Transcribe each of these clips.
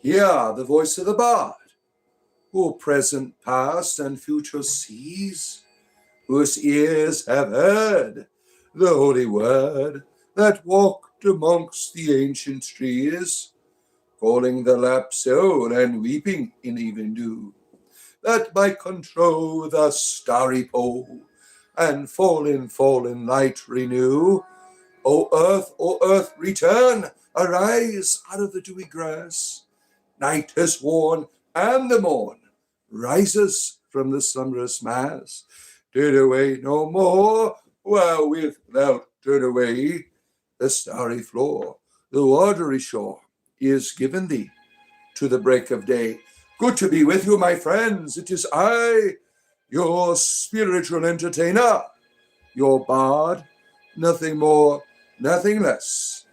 Hear the voice of the bard, who present, past, and future sees, whose ears have heard the holy word that walked amongst the ancient trees, calling the lapsed soul and weeping in even dew, that might control the starry pole and fallen light renew. O earth, return, arise out of the dewy grass. Night has worn, and the morn rises from the slumberous mass. Turn away no more, while without turn away, the starry floor, the watery shore, is given thee to the break of day. Good to be with you, my friends. It is I, your spiritual entertainer, your bard, nothing more, nothing less,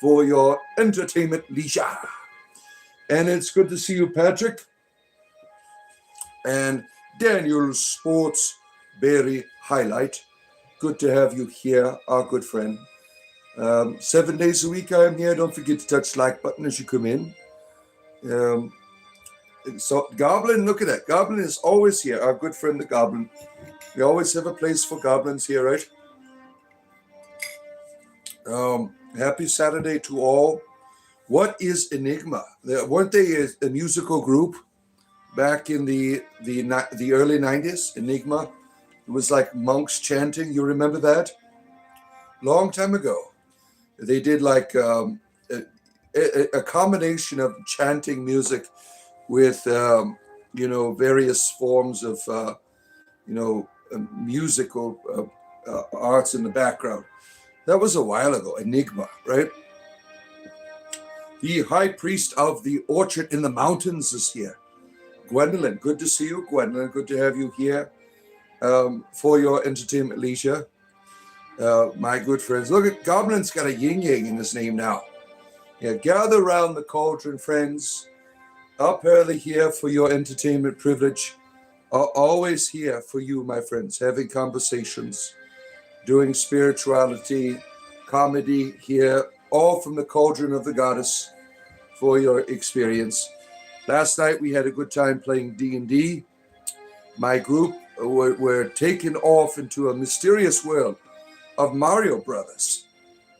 for your entertainment leisure. And it's good to see you, Patrick. And Daniel Sports Berry Highlight. Good to have you here, our good friend. 7 days a week I am here. Don't forget to touch the like button as you come in. So Goblin, look at that. Goblin is always here, our good friend the Goblin. We always have a place for goblins here, right? Happy Saturday to all. What is Enigma? Weren't they a musical group back in the early 90s? Enigma. It was like monks chanting. You remember that? Long time ago. They did like a combination of chanting music with various forms of musical arts in the background. That was a while ago. Enigma, right? The high priest of the orchard in the mountains is here. Gwendolyn, good to see you, Gwendolyn. Good to have you here for your entertainment leisure. My good friends. Look at Goblin's got a yin-yang in his name now. Yeah, gather round the cauldron, friends. Up early here for your entertainment privilege. Always here for you, my friends, having conversations, doing spirituality, comedy here, all from the cauldron of the goddess for your experience. Last night we had a good time playing D&D. My group were taken off into a mysterious world of Mario Brothers.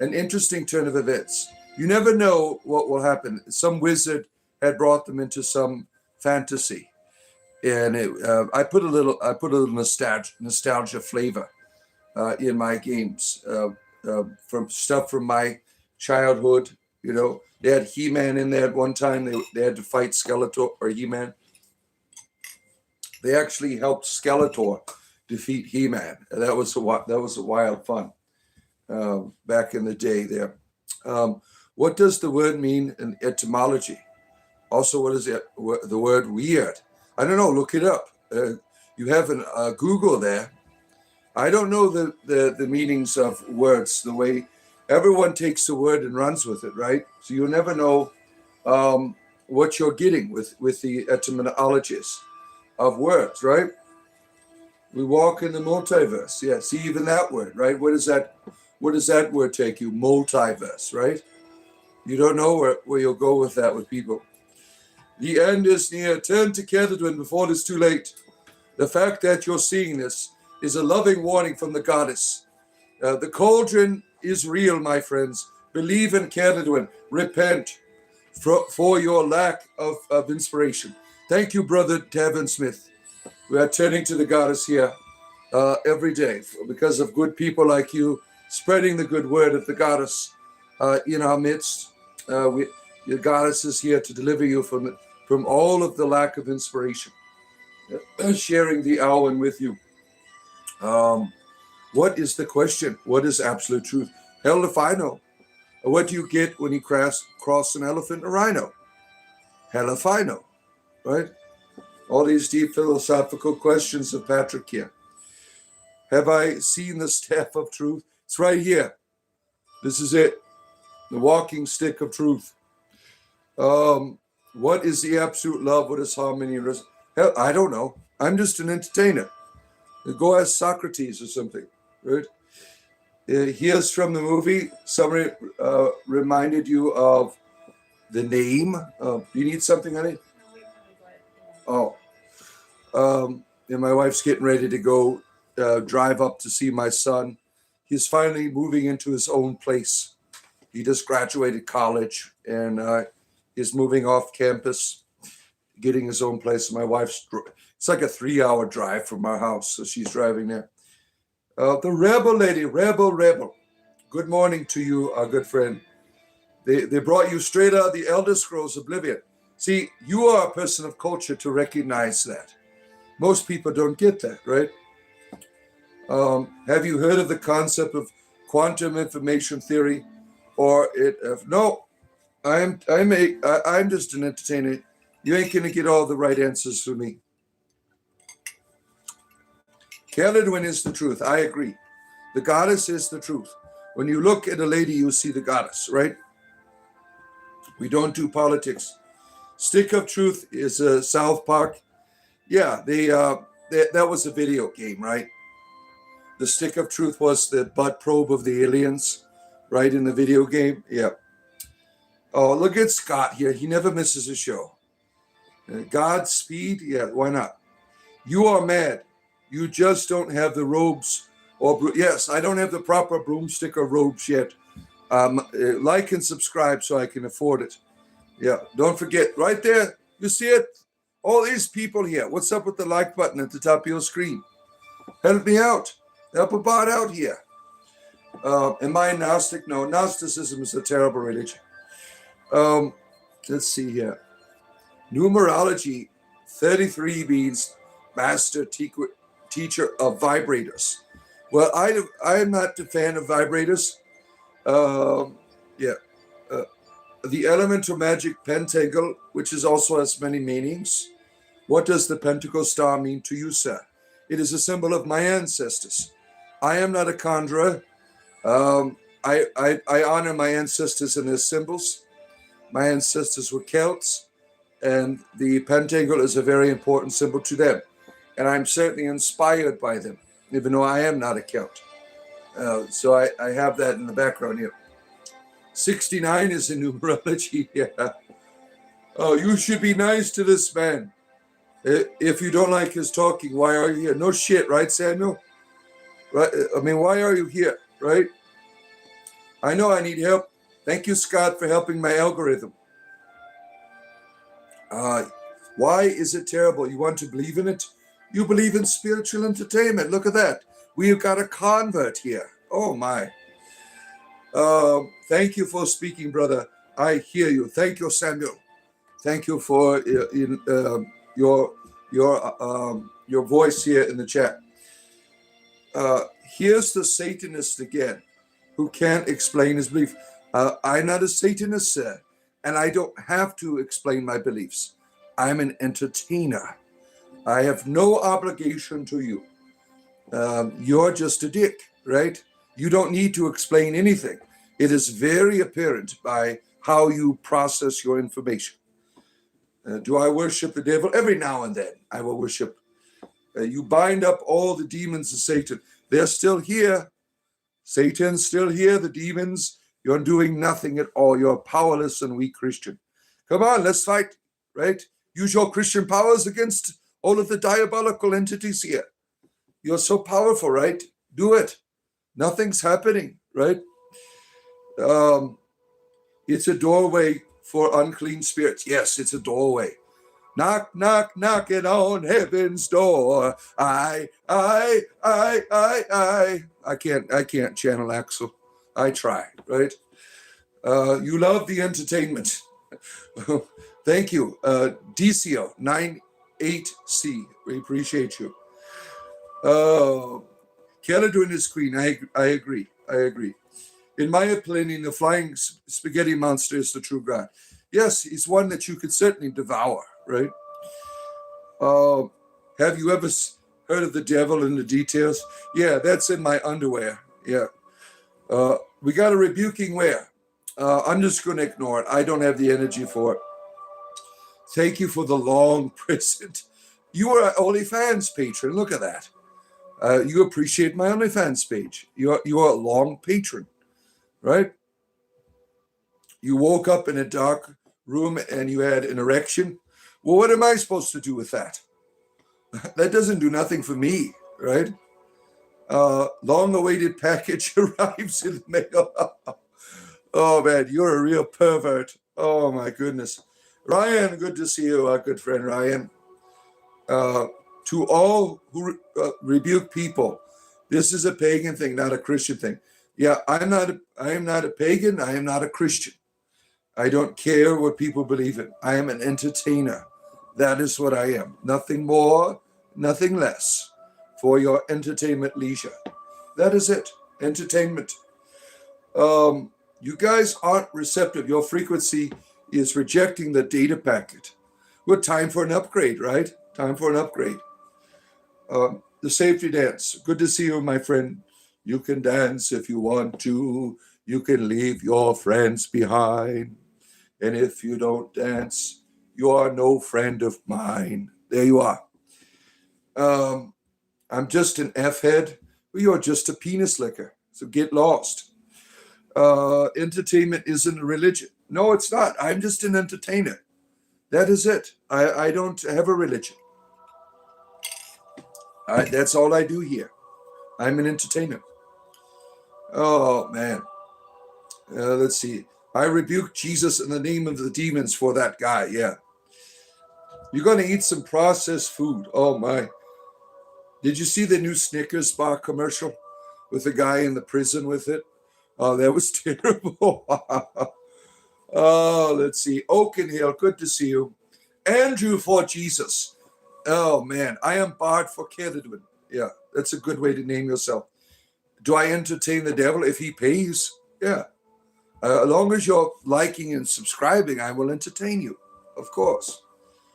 An interesting turn of events. You never know what will happen. Some wizard had brought them into some fantasy, and I put a little nostalgia flavor in my games from stuff from my childhood. You know, they had He-Man in there at one time. They had to fight Skeletor or He-Man. They actually helped Skeletor defeat He-Man. That was a wild fun back in the day there. What does the word mean in etymology? Also, what is the word weird? I don't know. Look it up. You have a Google there. I don't know the meanings of words the way everyone takes the word and runs with it, right? So you'll never know what you're getting with the etymologies of words, right? We walk in the multiverse. Yeah, see, even that word, right? Where does that word take you? Multiverse, right? You don't know where you'll go with that with people. The end is near. Turn to Catherine before it is too late. The fact that you're seeing this is a loving warning from the goddess. The cauldron is real, my friends. Believe in Catherine. Repent for your lack of inspiration. Thank you, Brother Tavin Smith. We are turning to the goddess here every day because of good people like you spreading the good word of the goddess in our midst. The goddess is here to deliver you from all of the lack of inspiration, sharing the hour with you. What is the question? What is absolute truth? Hell if I know. What do you get when you cross an elephant and a rhino? Hell if I know, right? All these deep philosophical questions of Patrick here. Have I seen the staff of truth? It's right here. This is it. The walking stick of truth. What is the absolute love? What is harmony? Hell, I don't know. I'm just an entertainer. Go ask Socrates or something, right? Here's from the movie. Somebody reminded you of the name. Do you need something, honey? Oh, and my wife's getting ready to go drive up to see my son. He's finally moving into his own place. He just graduated college and is moving off campus, getting his own place. My wife's, it's like a 3-hour drive from our house, so she's driving there. The rebel lady, rebel. Good morning to you, our good friend. They brought you straight out of the Elder Scrolls Oblivion. See, you are a person of culture to recognize that. Most people don't get that, right? Have you heard of the concept of quantum information theory? Or no, I'm just an entertainer. You ain't gonna get all the right answers from me. Caledwin is the truth. I agree. The goddess is the truth. When you look at a lady, you see the goddess, right? We don't do politics. Stick of Truth is South Park. Yeah, that was a video game, right? The Stick of Truth was the butt probe of the aliens, right, in the video game. Yeah. Oh, look at Scott here. He never misses a show. Godspeed. Yeah, why not? You are mad. You just don't have the robes. Yes, I don't have the proper broomstick or robes yet. Like and subscribe so I can afford it. Yeah, don't forget, right there, you see it? All these people here. What's up with the like button at the top of your screen? Help me out. Help a bot out here. Am I Gnostic? No, Gnosticism is a terrible religion. Let's see here. Numerology 33 means master teacher of vibrators. Well, I am not a fan of vibrators. The elemental magic pentacle, which is also has many meanings. What does the pentacle star mean to you, sir? It is a symbol of my ancestors. I am not a conjurer. I honor my ancestors and their symbols. My ancestors were Celts, and the pentacle is a very important symbol to them. And I'm certainly inspired by them, even though I am not a Celt. So I have that in the background here. 69 is in numerology. Yeah. Oh, you should be nice to this man. If you don't like his talking, why are you here? No shit, right, Samuel? Right? I mean, why are you here, right? I know I need help. Thank you, Scott, for helping my algorithm. Why is it terrible? You want to believe in it? You believe in spiritual entertainment. Look at that. We've got a convert here. Oh, my. Thank you for speaking, brother. I hear you. Thank you, Samuel. Thank you for your voice here in the chat. Here's the Satanist again, who can't explain his belief. I'm not a Satanist, sir, and I don't have to explain my beliefs. I'm an entertainer. I have no obligation to you. You're just a dick, right? You don't need to explain anything. It is very apparent by how you process your information. Do I worship the devil? Every now and then I will worship. You bind up all the demons of Satan. They're still here. Satan's still here, the demons. You're doing nothing at all. You're a powerless and weak Christian. Come on, let's fight, right? Use your Christian powers against all of the diabolical entities here. You're so powerful, right? Do it. Nothing's happening, right? It's a doorway for unclean spirits. Yes, it's a doorway. Knock, knock, knocking on heaven's door. I can't channel Axel. I try, right? You love the entertainment. Thank you. DCO 98C. We appreciate you. Caledwin is queen. I agree. In my opinion, the flying spaghetti monster is the true God. Yes, he's one that you could certainly devour, right? Have you ever heard of the devil in the details? Yeah, that's in my underwear. Yeah. We got a rebuking wear. I'm just going to ignore it. I don't have the energy for it. Thank you for the long present. You are an OnlyFans patron. Look at that. You appreciate my OnlyFans page. You are a long patron, right? You woke up in a dark room and you had an erection, well, what am I supposed to do with that? That doesn't do nothing for me, right? Long-awaited package arrives in the mail. Oh, man, you're a real pervert. Oh, my goodness. Ryan, good to see you, our good friend Ryan. To all who rebuke people, this is a pagan thing, not a Christian thing. Yeah, I am not a pagan. I am not a Christian. I don't care what people believe in. I am an entertainer. That is what I am. Nothing more, nothing less. For your entertainment leisure. That is it. Entertainment. You guys aren't receptive. Your frequency is rejecting the data packet. Well, time for an upgrade, right? Time for an upgrade. The safety dance. Good to see you, my friend. You can dance if you want to. You can leave your friends behind. And if you don't dance, you are no friend of mine. There you are. I'm just an F-head. Well, you're just a penis licker. So get lost. Entertainment isn't a religion. No, it's not. I'm just an entertainer. That is it. I don't have a religion. That's all I do here. I'm an entertainer. Oh, man. Let's see. I rebuke Jesus in the name of the demons for that guy. Yeah. You're going to eat some processed food. Oh, my. Did you see the new Snickers bar commercial with the guy in the prison with it? Oh, that was terrible. Oh, let's see. Oakenhill, good to see you. Andrew for Jesus. Oh, man. I am barred for Kedwin. Yeah, that's a good way to name yourself. Do I entertain the devil if he pays? Yeah. As long as you're liking and subscribing, I will entertain you. Of course.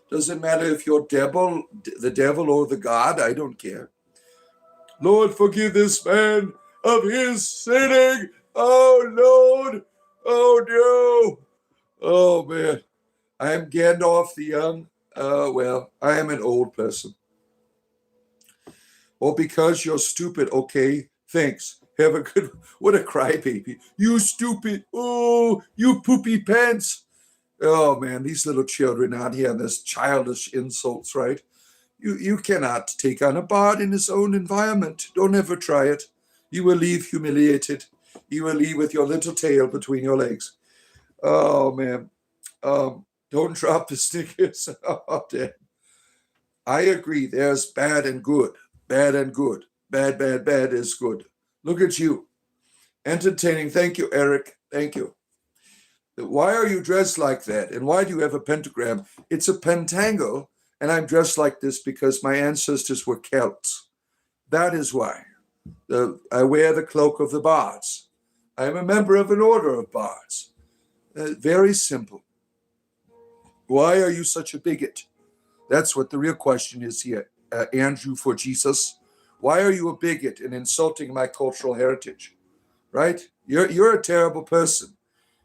Doesn't matter if you're the devil or the God. I don't care. Lord, forgive this man of his sinning. Oh, Lord. Oh, no. Oh, man. I am Gandalf the Young. Well, I am an old person. Well, because you're stupid. Okay, thanks. Have a good... What a crybaby. You stupid. Oh, you poopy pants. Oh, man, these little children out here and this childish insults, right? You cannot take on a bard in his own environment. Don't ever try it. You will leave humiliated. You will leave with your little tail between your legs. Oh, man. Don't drop the Snickers. Oh, damn. I agree. There's bad and good. Bad and good. Bad is good. Look at you. Entertaining. Thank you, Eric. Thank you. Why are you dressed like that? And why do you have a pentagram? It's a pentangle, and I'm dressed like this because my ancestors were Celts. That is why. I wear the cloak of the bards. I am a member of an order of bards. Very simple. Why are you such a bigot? That's what the real question is here, Andrew for Jesus. Why are you a bigot and insulting my cultural heritage? Right? You're a terrible person.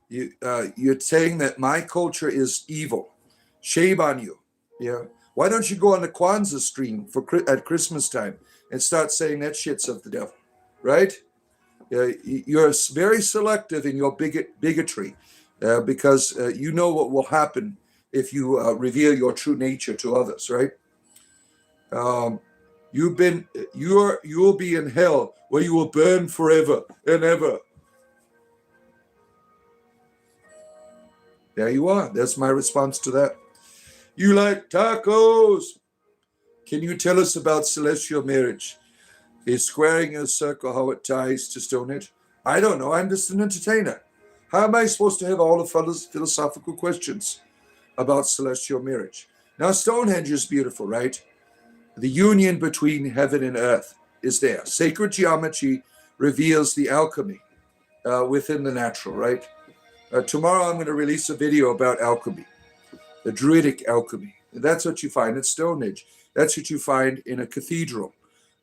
You're saying that my culture is evil. Shame on you. Yeah. Why don't you go on the Kwanzaa stream at Christmas time and start saying that shit's of the devil, right? You're very selective in your bigotry because you know what will happen if you reveal your true nature to others, right? You'll be in hell where you will burn forever and ever. There you are. That's my response to that. You like tacos. Can you tell us about celestial marriage? Is squaring a circle how it ties to Stonehenge? I don't know. I'm just an entertainer. How am I supposed to have all the philosophical questions about celestial marriage? Now, Stonehenge is beautiful, right? The union between heaven and earth is there. Sacred geometry reveals the alchemy within the natural, right? Tomorrow I'm going to release a video about alchemy, the druidic alchemy. And that's what you find at Stonehenge. That's what you find in a cathedral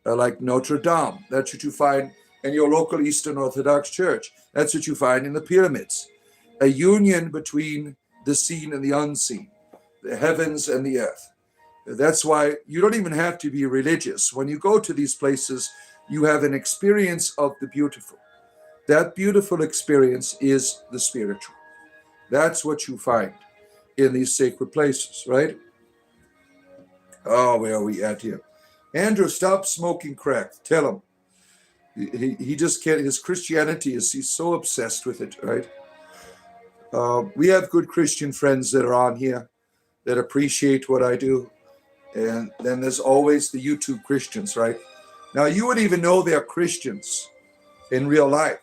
like Notre Dame. That's what you find in your local Eastern Orthodox Church. That's what you find in the pyramids. A union between the seen and the unseen, the heavens and the earth. That's why you don't even have to be religious. When you go to these places, you have an experience of the beautiful. That beautiful experience is the spiritual. That's what you find. in these sacred places, right? Oh, where are we at here? Andrew, stop smoking crack. Tell him. He just can't. His Christianity he's so obsessed with it, right? We have good Christian friends that are on here that appreciate what I do. And then there's always the YouTube Christians, right? Now, you wouldn't even know they're Christians in real life,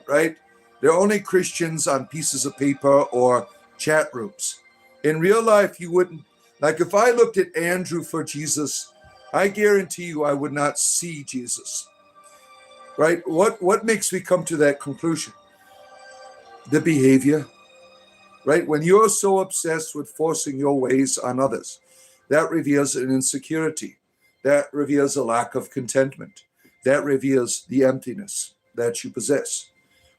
right? They're only Christians on pieces of paper or chat rooms. In real life, you wouldn't. Like if I looked at Andrew for Jesus, I guarantee you I would not see Jesus, right? What makes me come to that conclusion? The behavior, right? When you're so obsessed with forcing your ways on others, that reveals an insecurity. That reveals a lack of contentment. That reveals the emptiness that you possess.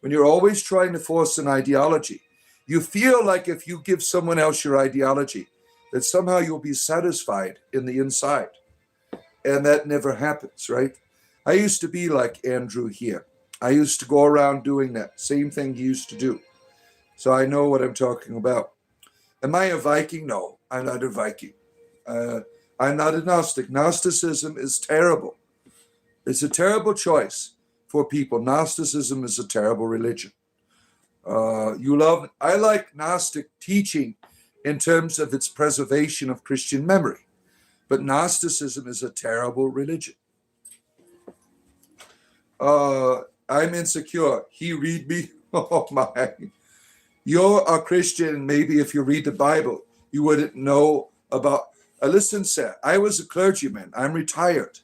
When you're always trying to force an ideology, you feel like if you give someone else your ideology, that somehow you'll be satisfied in the inside. And that never happens, right? I used to be like Andrew here. I used to go around doing that same thing he used to do. So I know what I'm talking about. Am I a Viking? No, I'm not a Viking. I'm not a Gnostic. Gnosticism is terrible. It's a terrible choice for people. Gnosticism is a terrible religion. I like Gnostic teaching in terms of its preservation of Christian memory. But Gnosticism is a terrible religion. I'm insecure. He read me? Oh my. You're a Christian. Maybe if you read the Bible, you wouldn't know about. Listen, sir, I was a clergyman. I'm retired.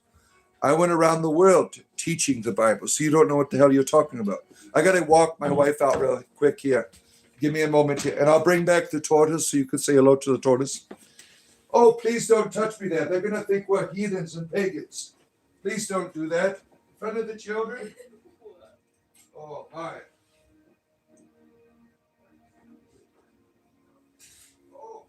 I went around the world teaching the Bible. So you don't know what the hell you're talking about. I got to walk my wife out real quick here. Give me a moment here. And I'll bring back the tortoise so you can say hello to the tortoise. Oh, please don't touch me there. They're going to think we're heathens and pagans. Please don't do that. In front of the children. Oh, hi. Oh.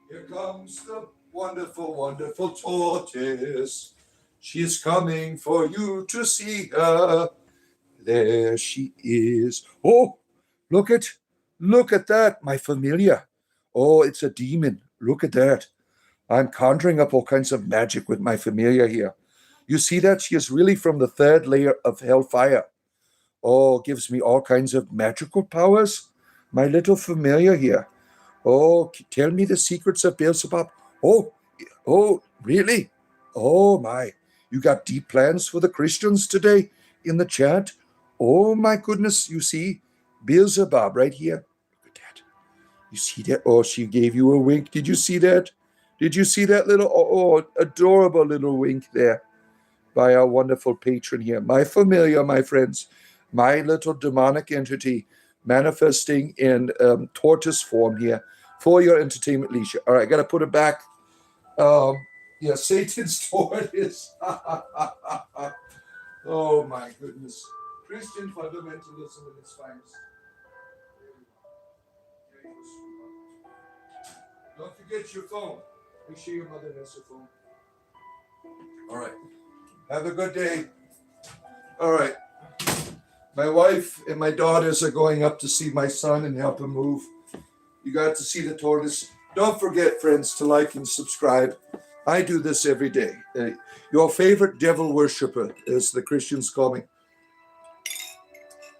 Here comes the wonderful, wonderful tortoise. She's coming for you to see her. There she is. Oh, look at that, my familiar. Oh, it's a demon. Look at that. I'm conjuring up all kinds of magic with my familiar here. You see that? She is really from the third layer of hellfire. Oh, gives me all kinds of magical powers. My little familiar here. Oh, tell me the secrets of Beelzebub. Oh, really? Oh, my. You got deep plans for the Christians today in the chat? Oh, my goodness. You see Beelzebub right here. Look at that. You see that? Oh, she gave you a wink. Did you see that? Did you see that little, adorable little wink there by our wonderful patron here? My familiar, my friends. My little demonic entity manifesting in tortoise form here for your entertainment leisure. All right, I got to put it back. Satan's tortoise. Oh, my goodness. Christian fundamentalism at its finest. Don't forget your phone. Make sure your mother has her phone. All right. Have a good day. All right. My wife and my daughters are going up to see my son and help him move. You got to see the tortoise. Don't forget, friends, to like and subscribe. I do this every day. Your favorite devil worshiper, as the Christians call me.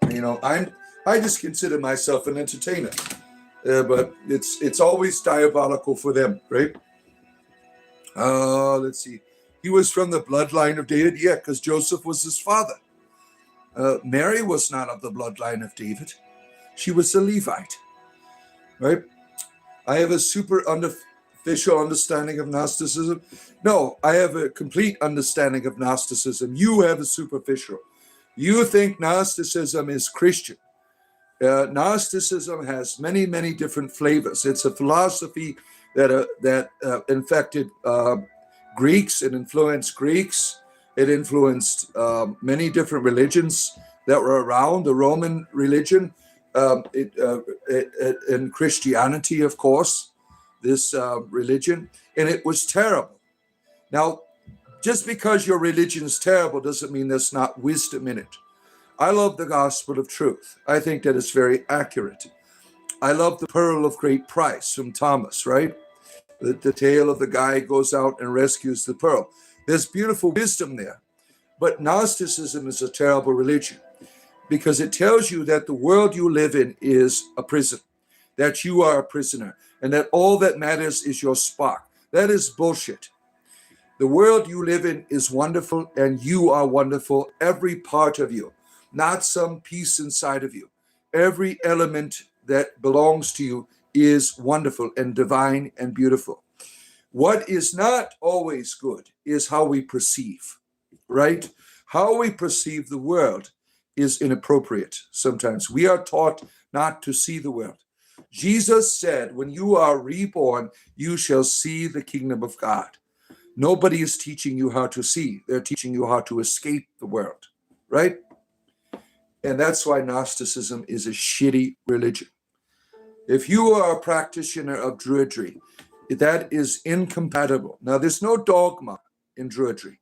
You know, I just consider myself an entertainer, but it's always diabolical for them, right? Let's see. He was from the bloodline of David. Yeah, because Joseph was his father. Mary was not of the bloodline of David. She was a Levite, right? I have a superficial understanding of Gnosticism. No, I have a complete understanding of Gnosticism. You have a superficial. You think Gnosticism is Christian. Gnosticism has many, many different flavors. It's a philosophy that infected Greeks. It influenced Greeks. It influenced many different religions that were around. The Roman religion, and Christianity, of course, this religion, and it was terrible. Now, just because your religion is terrible doesn't mean there's not wisdom in it. I love the gospel of truth. I think that it's very accurate. I love the pearl of great price from Thomas, right? The tale of the guy goes out and rescues the pearl. There's beautiful wisdom there. But Gnosticism is a terrible religion because it tells you that the world you live in is a prison, that you are a prisoner, and that all that matters is your spark. That is bullshit. The world you live in is wonderful, and you are wonderful, every part of you, not some piece inside of you. Every element that belongs to you is wonderful and divine and beautiful. What is not always good is how we perceive, right? How we perceive the world is inappropriate sometimes. We are taught not to see the world. Jesus said, when you are reborn, you shall see the kingdom of God. Nobody is teaching you how to see. They're teaching you how to escape the world, right? And that's why Gnosticism is a shitty religion. If you are a practitioner of Druidry, that is incompatible. Now, there's no dogma in Druidry,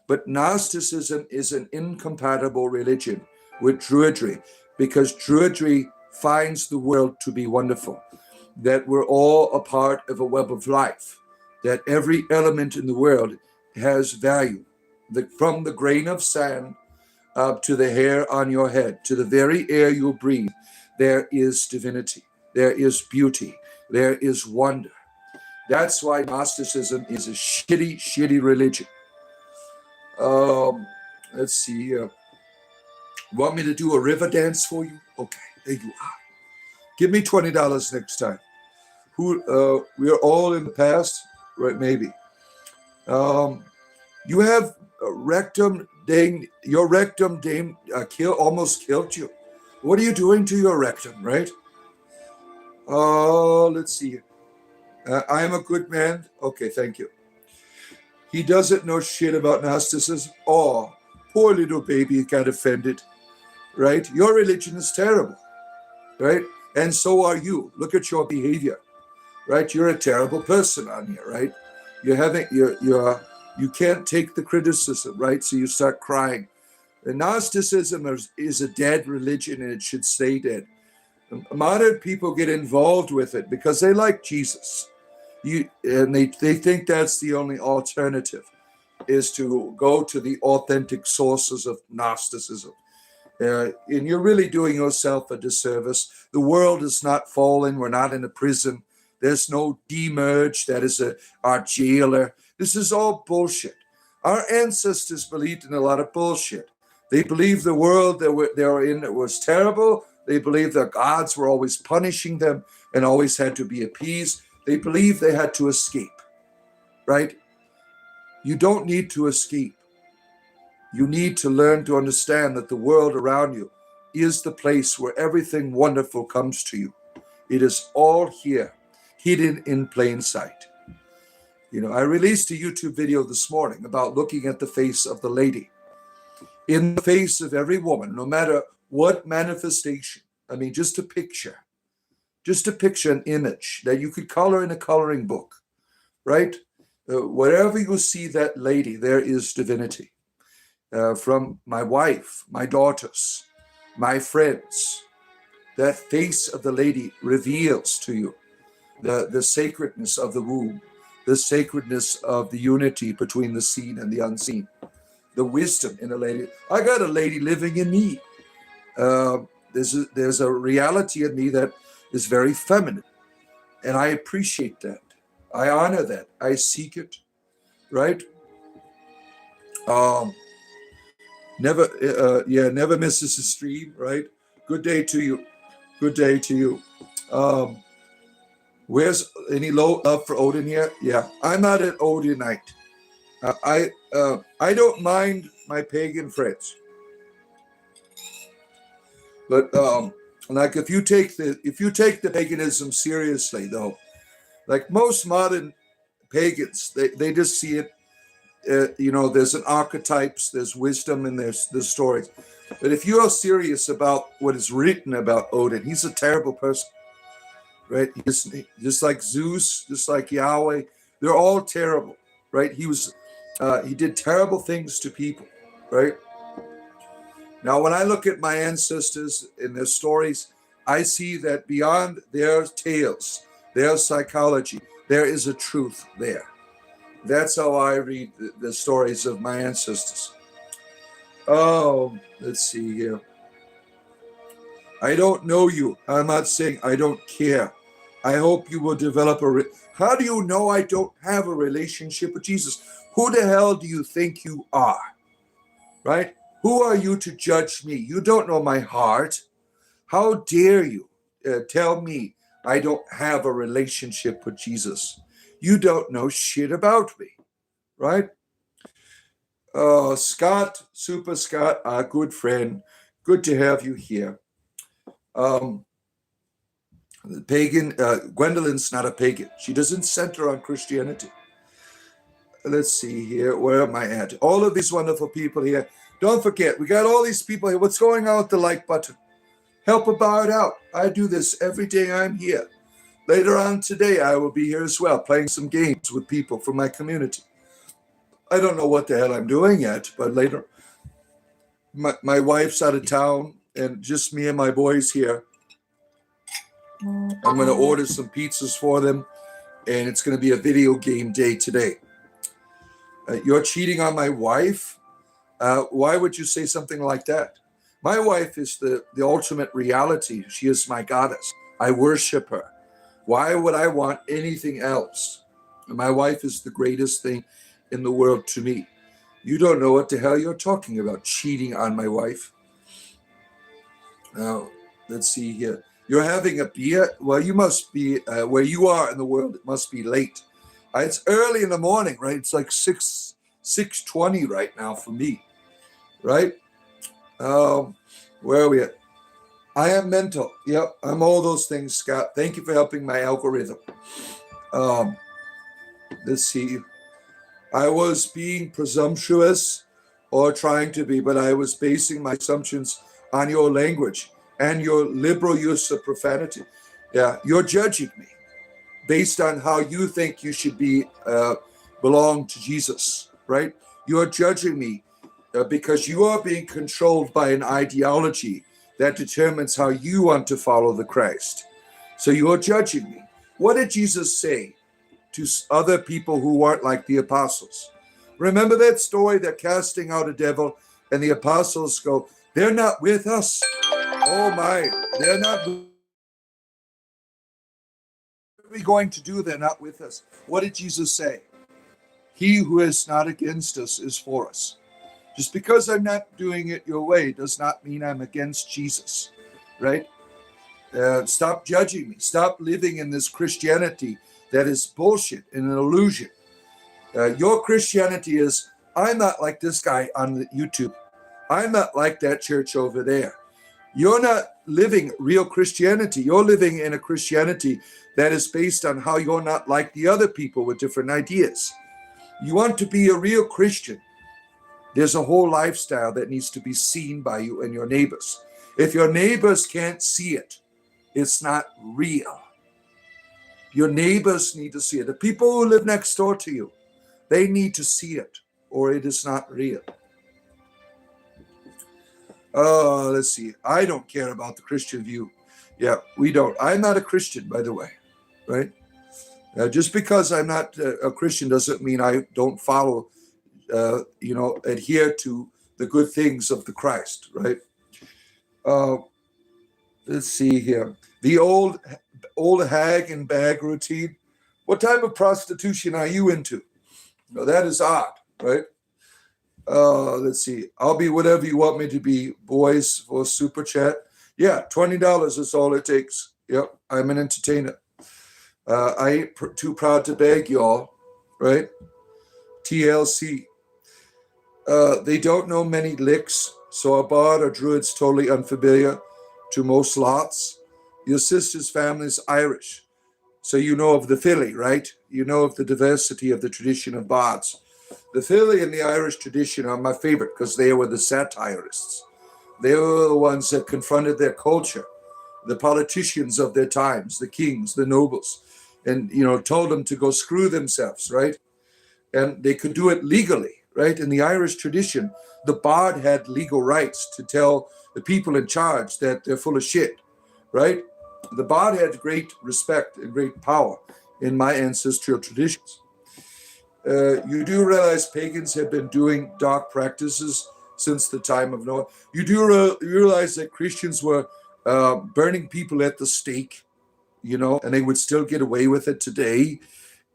but Gnosticism is an incompatible religion with Druidry because Druidry finds the world to be wonderful, that we're all a part of a web of life, that every element in the world has value, from the grain of sand up to the hair on your head, to the very air you breathe, there is divinity, there is beauty, there is wonder. That's why Gnosticism is a shitty, shitty religion. Let's see. Want me to do a river dance for you? Okay, there you are. Give me $20 next time. We are all in the past, right? Maybe. You have rectum, dang, your rectum, dang, almost killed you. What are you doing to your rectum, right? Let's see. I am a good man. Okay, thank you. He doesn't know shit about Gnosticism. Oh, poor little baby got offended, right? Your religion is terrible, right? And so are you. Look at your behavior, right? You're a terrible person on here, right? You can't take the criticism, right? So you start crying. And Gnosticism is a dead religion, and it should stay dead. Modern people get involved with it because they like Jesus. They think that's the only alternative, is to go to the authentic sources of Gnosticism. And you're really doing yourself a disservice. The world is not fallen. We're not in a prison. There's no demerge that is our jailer. This is all bullshit. Our ancestors believed in a lot of bullshit. They believed the world they were in was terrible. They believed that gods were always punishing them and always had to be appeased. They believed they had to escape, right? You don't need to escape. You need to learn to understand that the world around you is the place where everything wonderful comes to you. It is all here, hidden in plain sight. I released a YouTube video this morning about looking at the face of the lady. In the face of every woman, no matter what manifestation, just a picture an image that you could color in a coloring book, right? Wherever you see that lady, there is divinity. From my wife, my daughters, my friends, that face of the lady reveals to you the sacredness of the womb, the sacredness of the unity between the seen and the unseen, the wisdom in a lady. I got a lady living in me. There's a reality in me that is very feminine, and I appreciate that. I honor that. I seek it, right? Never misses a stream, right? Good day to you. Good day to you. Where's any low love for Odin here? Yeah, I'm not an Odinite. I don't mind my pagan friends, but like if you take the paganism seriously, though, like most modern pagans, they just see it. There's an archetypes, there's wisdom, and there's stories. But if you are serious about what is written about Odin, he's a terrible person, right? He's just like Zeus, just like Yahweh. They're all terrible, right? He did terrible things to people, right? Now, when I look at my ancestors in their stories, I see that beyond their tales, their psychology, there is a truth there. That's how I read the stories of my ancestors. Oh, let's see here. I don't know you. I'm not saying I don't care. I hope you will develop How do you know I don't have a relationship with Jesus? Who the hell do you think you are? Right? Who are you to judge me? You don't know my heart. How dare you tell me I don't have a relationship with Jesus? You don't know shit about me, right? Scott, Super Scott, our good friend, good to have you here. The pagan, Gwendolyn's not a pagan. She doesn't center on Christianity. Let's see here. Where am I at? All of these wonderful people here. Don't forget, we got all these people here. What's going on with the like button? Help about out. I do this every day I'm here. Later on today, I will be here as well, playing some games with people from my community. I don't know what the hell I'm doing yet, but later, my wife's out of town, and just me and my boys here. I'm going to order some pizzas for them, and it's going to be a video game day today. You're cheating on my wife? Why would you say something like that? My wife is the ultimate reality. She is my goddess. I worship her. Why would I want anything else? My wife is the greatest thing in the world to me. You don't know what the hell you're talking about, cheating on my wife. Now, let's see here. You're having a beer? Well, you must be, where you are in the world, it must be late. It's early in the morning, right? It's like 6:20 right now for me, right? Where are we at? I am mental. Yep, I'm all those things, Scott. Thank you for helping my algorithm. Let's see. I was being presumptuous or trying to be, but I was basing my assumptions on your language and your liberal use of profanity. Yeah, you're judging me based on how you think you should be, belong to Jesus, right? You're judging me because you are being controlled by an ideology that determines how you want to follow the Christ. So you're judging me. What did Jesus say to other people who weren't like the apostles? Remember that story? They're casting out a devil, and the apostles go, they're not with us. Oh my, they're not. What are we going to do? They're not with us. What did Jesus say? He who is not against us is for us. Just because I'm not doing it your way does not mean I'm against Jesus, right? Stop judging me. Stop living in this Christianity that is bullshit and an illusion. Your Christianity is, I'm not like this guy on the YouTube. I'm not like that church over there. You're not living real Christianity. You're living in a Christianity that is based on how you're not like the other people with different ideas. You want to be a real Christian. There's a whole lifestyle that needs to be seen by you and your neighbors. If your neighbors can't see it, it's not real. Your neighbors need to see it. The people who live next door to you, they need to see it, or it is not real. Let's see. I don't care about the Christian view. Yeah, we don't. I'm not a Christian, by the way, right? Just because I'm not a Christian doesn't mean I don't follow, adhere to the good things of the Christ, right? Let's see here. The old hag and bag routine. What type of prostitution are you into? No, that is odd, right? Let's see. I'll be whatever you want me to be, boys, for super chat. Yeah, $20 is all it takes. Yep, I'm an entertainer. I ain't too proud to beg y'all, right? TLC. They don't know many licks, so a bard or druid's totally unfamiliar to most lots. Your sister's family's Irish, so you know of the Philly, right? You know of the diversity of the tradition of bards. The Philly and the Irish tradition are my favorite because they were the satirists. They were the ones that confronted their culture, the politicians of their times, the kings, the nobles, and, told them to go screw themselves, right? And they could do it legally, right? In the Irish tradition, the bard had legal rights to tell the people in charge that they're full of shit, right? The bard had great respect and great power in my ancestral traditions. You do realize pagans have been doing dark practices since the time of Noah. You do realize that Christians were burning people at the stake, and they would still get away with it today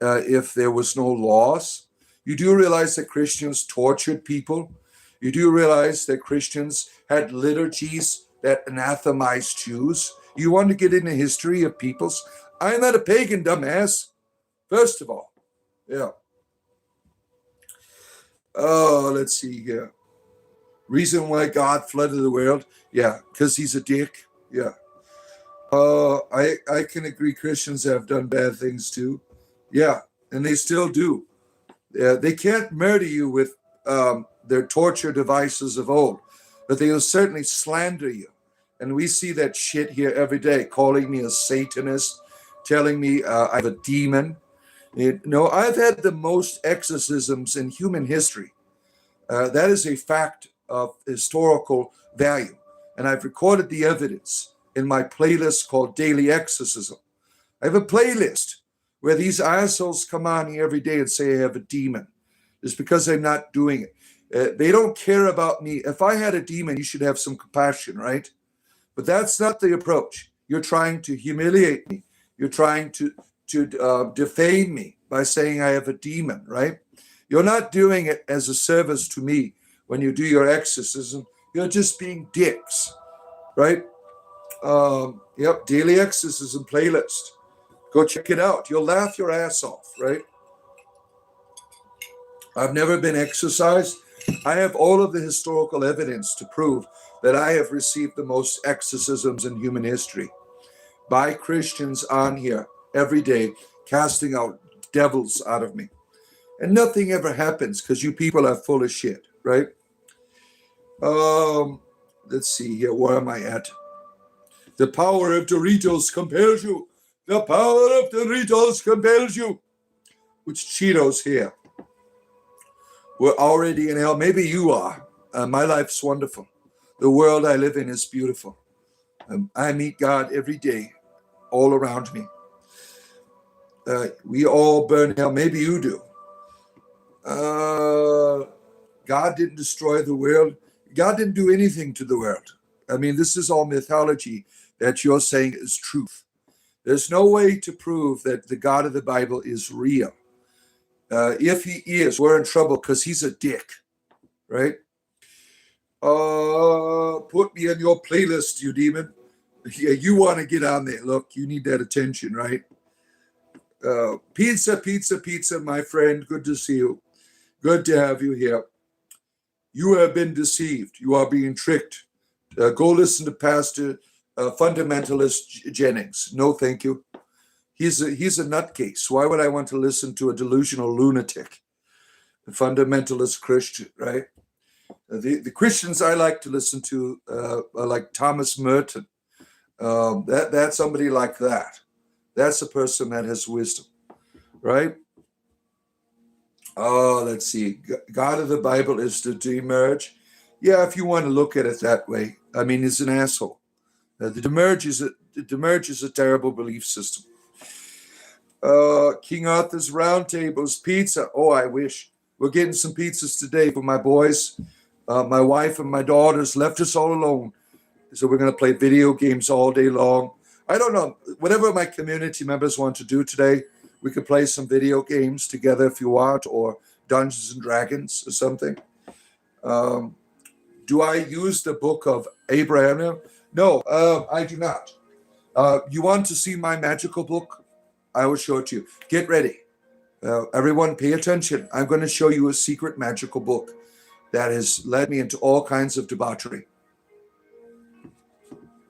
if there was no laws. You do realize that Christians tortured people. You do realize that Christians had liturgies that anathemized Jews. You want to get into history of peoples? I'm not a pagan, dumbass. First of all, yeah. Oh, let's see here. Reason why God flooded the world? Yeah, because he's a dick. Yeah. I can agree Christians have done bad things too. Yeah, and they still do. They can't murder you with their torture devices of old, but they will certainly slander you. And we see that shit here every day, calling me a Satanist, telling me I have a demon. I've had the most exorcisms in human history. That is a fact of historical value. And I've recorded the evidence in my playlist called Daily Exorcism. I have a playlist where these assholes come on here every day and say I have a demon. It's because I'm not doing it. They don't care about me. If I had a demon, you should have some compassion, right? But that's not the approach. You're trying to humiliate me. You're trying to defame me by saying I have a demon, right? You're not doing it as a service to me when you do your exorcism. You're just being dicks, right? Yep, Daily Exorcism playlist. Go check it out. You'll laugh your ass off, right? I've never been exorcised. I have all of the historical evidence to prove that I have received the most exorcisms in human history by Christians on here every day, casting out devils out of me. And nothing ever happens because you people are full of shit, right? Let's see here. Where am I at? The power of Doritos compels you. The power of Doritos compels you. Which Cheetos here? We're already in hell. Maybe you are. My life's wonderful. The world I live in is beautiful. I meet God every day, all around me. We all burn hell. Maybe you do. God didn't destroy the world. God didn't do anything to the world. I mean, this is all mythology that you're saying is truth. There's no way to prove that the God of the Bible is real. If he is, we're in trouble because he's a dick, right? Put me in your playlist, you demon. Yeah, you want to get on there. Look, you need that attention, right? Pizza, my friend. Good to see you. Good to have you here. You have been deceived. You are being tricked. Go listen to Pastor Fundamentalist Jennings. No, thank you. He's a nutcase. Why would I want to listen to a delusional lunatic? A fundamentalist Christian, right? The Christians I like to listen to are like Thomas Merton. That's somebody like that. That's a person that has wisdom, right? Let's see. God of the Bible is to demerge. Yeah, if you want to look at it that way. I mean, he's an asshole. The demerge is a terrible belief system. King Arthur's Round Table's pizza. Oh, I wish. We're getting some pizzas today for my boys. My wife and my daughters left us all alone. So we're going to play video games all day long. I don't know. Whatever my community members want to do today, we could play some video games together if you want, or Dungeons and Dragons or something. Do I use the book of Abraham? No, I do not. You want to see my magical book? I will show it to you. Get ready. Everyone pay attention. I'm going to show you a secret magical book that has led me into all kinds of debauchery.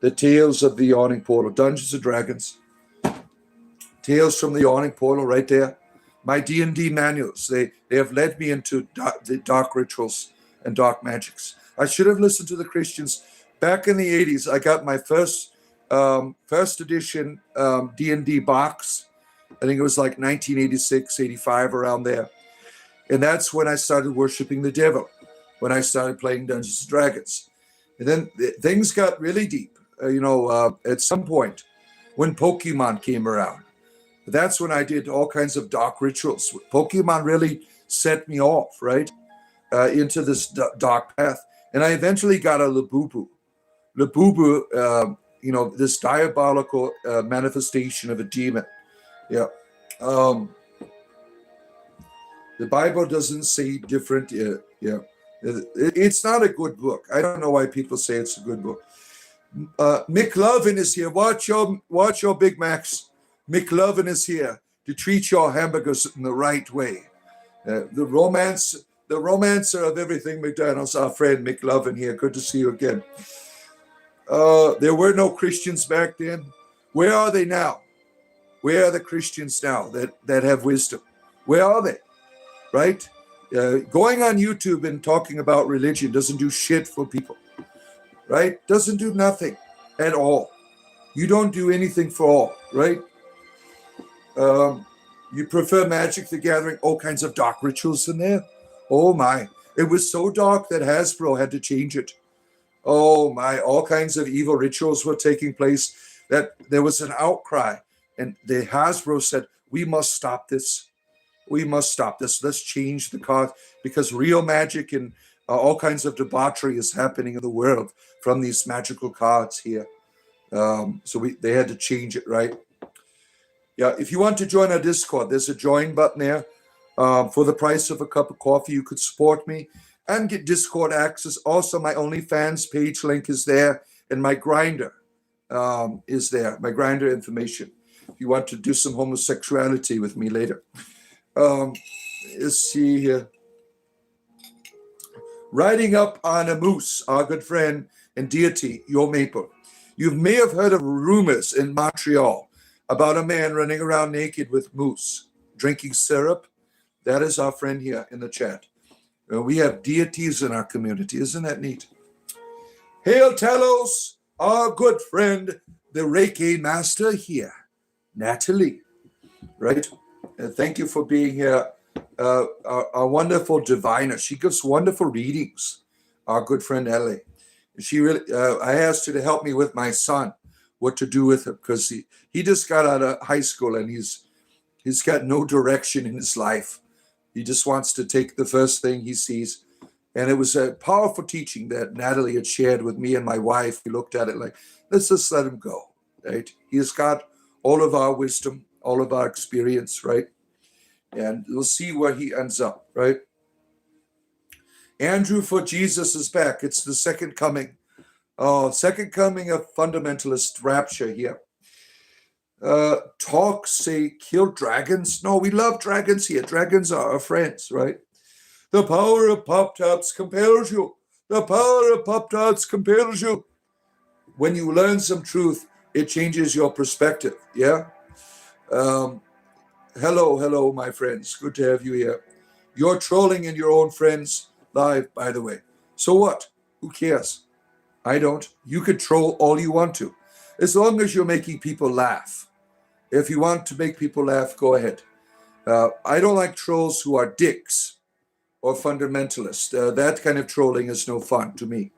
The Tales of the Yawning Portal, Dungeons and Dragons. Tales from the Yawning Portal right there. My D&D manuals, they have led me into the dark rituals and dark magics. I should have listened to the Christians. Back in the 80s, I got my first edition D&D box. I think it was like 1986, 85, around there. And that's when I started worshiping the devil, when I started playing Dungeons and Dragons. And then things got really deep, at some point when Pokemon came around. That's when I did all kinds of dark rituals. Pokemon really set me off, right, into this dark path. And I eventually got a Labubu. Labubu, this diabolical manifestation of a demon. Yeah. The Bible doesn't say different. It's not a good book. I don't know why people say it's a good book. McLovin is here. Watch your Big Macs. McLovin is here to treat your hamburgers in the right way. The romancer of everything McDonald's, our friend McLovin here. Good to see you again. There were no Christians back then. Where are they now? Where are the Christians now that have wisdom? Where are they? Right? Going on YouTube and talking about religion doesn't do shit for people. Right? Doesn't do nothing at all. You don't do anything for all, right? You prefer Magic the Gathering, all kinds of dark rituals in there. Oh my. It was so dark that Hasbro had to change it. Oh my, all kinds of evil rituals were taking place, that there was an outcry. And the Hasbro said, we must stop this. We must stop this. Let's change the cards, because real magic and all kinds of debauchery is happening in the world from these magical cards here. So they had to change it, right? Yeah, if you want to join our Discord, there's a join button there. For the price of a cup of coffee, you could support me and get Discord access. Also, my OnlyFans page link is there, and my Grinder is there, my Grinder information. If you want to do some homosexuality with me later. Let's see here. Riding up on a moose, our good friend and deity, your maple. You may have heard of rumors in Montreal about a man running around naked with moose, drinking syrup. That is our friend here in the chat. We have deities in our community. Isn't that neat? Hail Talos, our good friend, the Reiki master here, Natalie, right? Thank you for being here. Our wonderful diviner. She gives wonderful readings, our good friend Ellie. She really, I asked her to help me with my son, what to do with him, because he just got out of high school and he's got no direction in his life. He just wants to take the first thing he sees. And it was a powerful teaching that Natalie had shared with me and my wife. We looked at it like, let's just let him go, right? He's got all of our wisdom, all of our experience, right? And we'll see where he ends up, right? Andrew for Jesus is back. It's the second coming. Oh, second coming of fundamentalist rapture here. Talk, say, kill dragons. No, we love dragons here. Dragons are our friends, right? The power of Pop-Tarts compels you. The power of Pop-Tarts compels you. When you learn some truth, it changes your perspective, yeah? Hello, my friends. Good to have you here. You're trolling in your own friends live, by the way. So what? Who cares? I don't. You could troll all you want to, as long as you're making people laugh. If you want to make people laugh, go ahead. I don't like trolls who are dicks or fundamentalists. That kind of trolling is no fun to me.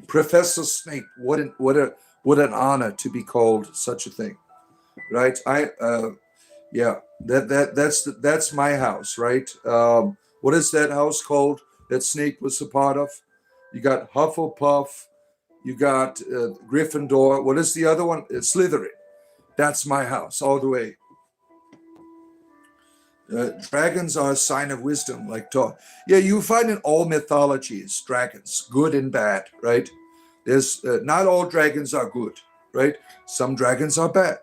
Professor Snape, what an honor to be called such a thing, right? That's my house, right? What is that house called that Snape was a part of? You got Hufflepuff, you got Gryffindor. What is the other one? It's Slytherin. That's my house all the way. Dragons are a sign of wisdom, like talk. Yeah, you find in all mythologies dragons, good and bad, right? There's not all dragons are good, right? Some dragons are bad,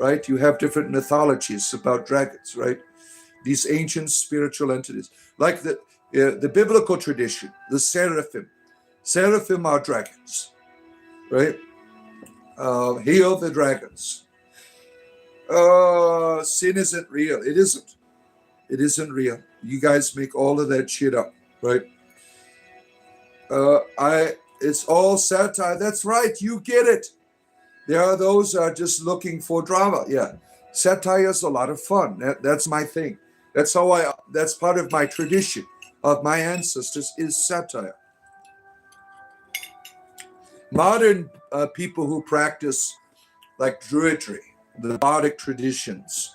right? You have different mythologies about dragons, right? These ancient spiritual entities, like the biblical tradition, the seraphim. Seraphim are dragons, right? Hail the dragons. Sin isn't real. It isn't. It isn't real. You guys make all of that shit up, right? It's all satire. That's right. You get it. There are those who are just looking for drama. Yeah. Satire is a lot of fun. That's my thing. That's part of my tradition of my ancestors is satire. Modern people who practice like druidry, the bardic traditions,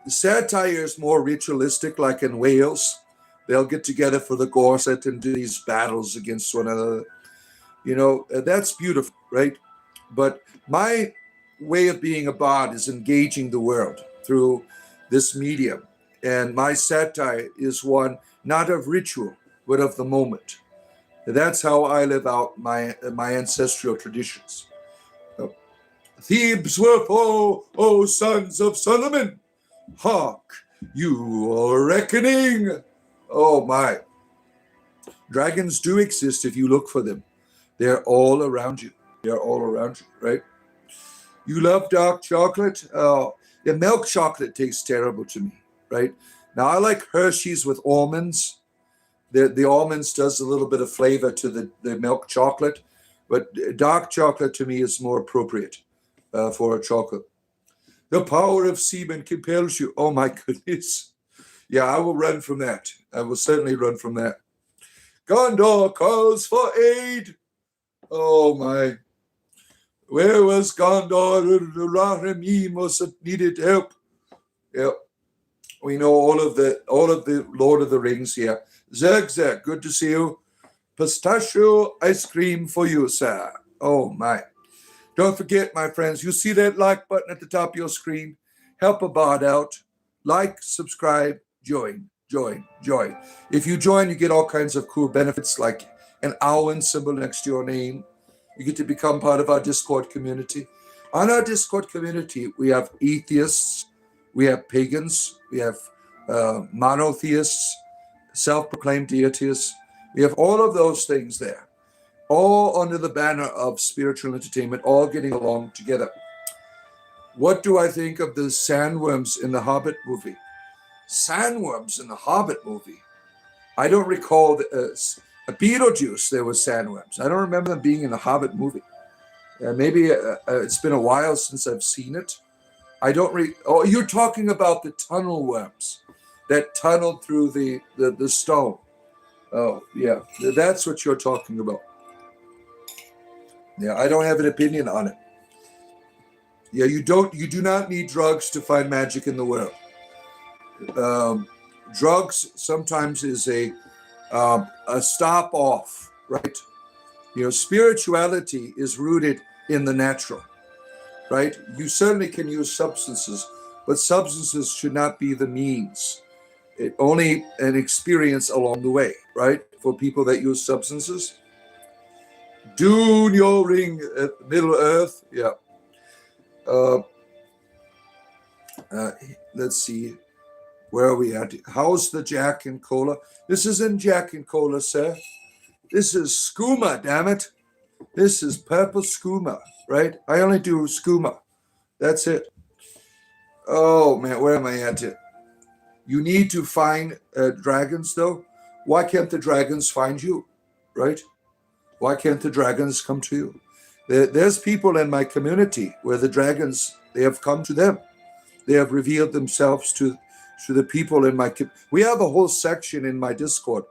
satire is more ritualistic, like in Wales. They'll get together for the gorset and do these battles against one another. That's beautiful, right? But my way of being a bard is engaging the world through this medium. And my satire is one not of ritual, but of the moment. That's how I live out my ancestral traditions. Thebes will fall, O sons of Solomon. Hark, you are reckoning. Oh my. Dragons do exist if you look for them. They're all around you. They're all around you, right? You love dark chocolate? Oh, yeah, milk chocolate tastes terrible to me, right? Now, I like Hershey's with almonds. The almonds does a little bit of flavor to the milk chocolate, but dark chocolate to me is more appropriate for a chocolate. The power of semen compels you. Oh, my goodness. Yeah, I will run from that. I will certainly run from that. Gondor calls for aid. Oh, my. Where was Gondor? Rahimi must have needed help. Yep. We know all of the Lord of the Rings here. Zerg, good to see you. Pistachio ice cream for you, sir. Oh, my. Don't forget, my friends, you see that like button at the top of your screen? Help a bard out. Like, subscribe, join. If you join, you get all kinds of cool benefits like an owl symbol next to your name. You get to become part of our Discord community. On our Discord community, we have atheists, we have pagans, we have monotheists, self-proclaimed deities. We have all of those things there, all under the banner of spiritual entertainment, all getting along together. What do I think of the sandworms in the Hobbit movie? Sandworms in the Hobbit movie? I don't recall a Beetlejuice, there was sandworms. I don't remember them being in the Hobbit movie. Maybe it's been a while since I've seen it. I don't Oh, you're talking about the tunnel worms that tunneled through the stone. Oh, yeah, that's what you're talking about. Yeah, I don't have an opinion on it. Yeah, you do not need drugs to find magic in the world. Drugs sometimes is a stop off, right? Spirituality is rooted in the natural, right? You certainly can use substances, but substances should not be the means. It only an experience along the way, right? For people that use substances. Dune your ring at Middle Earth. Yeah. Let's see. Where are we at? How's the Jack and Cola? This isn't Jack and Cola, sir. This is skooma, damn it. This is purple skooma, right? I only do skooma. That's it. Oh, man, where am I at it? You need to find dragons, though. Why can't the dragons find you, right? Why can't the dragons come to you? There's people in my community where the dragons, they have come to them. They have revealed themselves to the people in my... We have a whole section in my Discord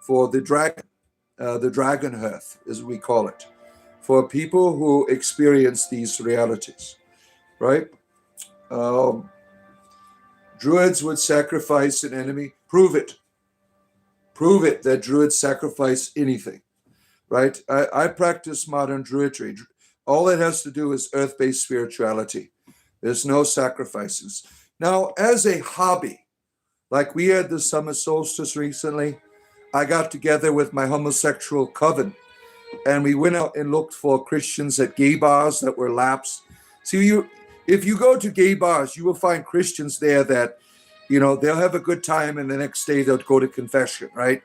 for the dragon hearth, as we call it, for people who experience these realities, right? Druids would sacrifice an enemy. Prove it. Prove it that druids sacrifice anything, right? I practice modern druidry. All it has to do is earth-based spirituality. There's no sacrifices. Now, as a hobby, like we had the summer solstice recently, I got together with my homosexual coven, and we went out and looked for Christians at gay bars that were lapsed. See, if you go to gay bars, you will find Christians there that, they'll have a good time, and the next day they'll go to confession, right?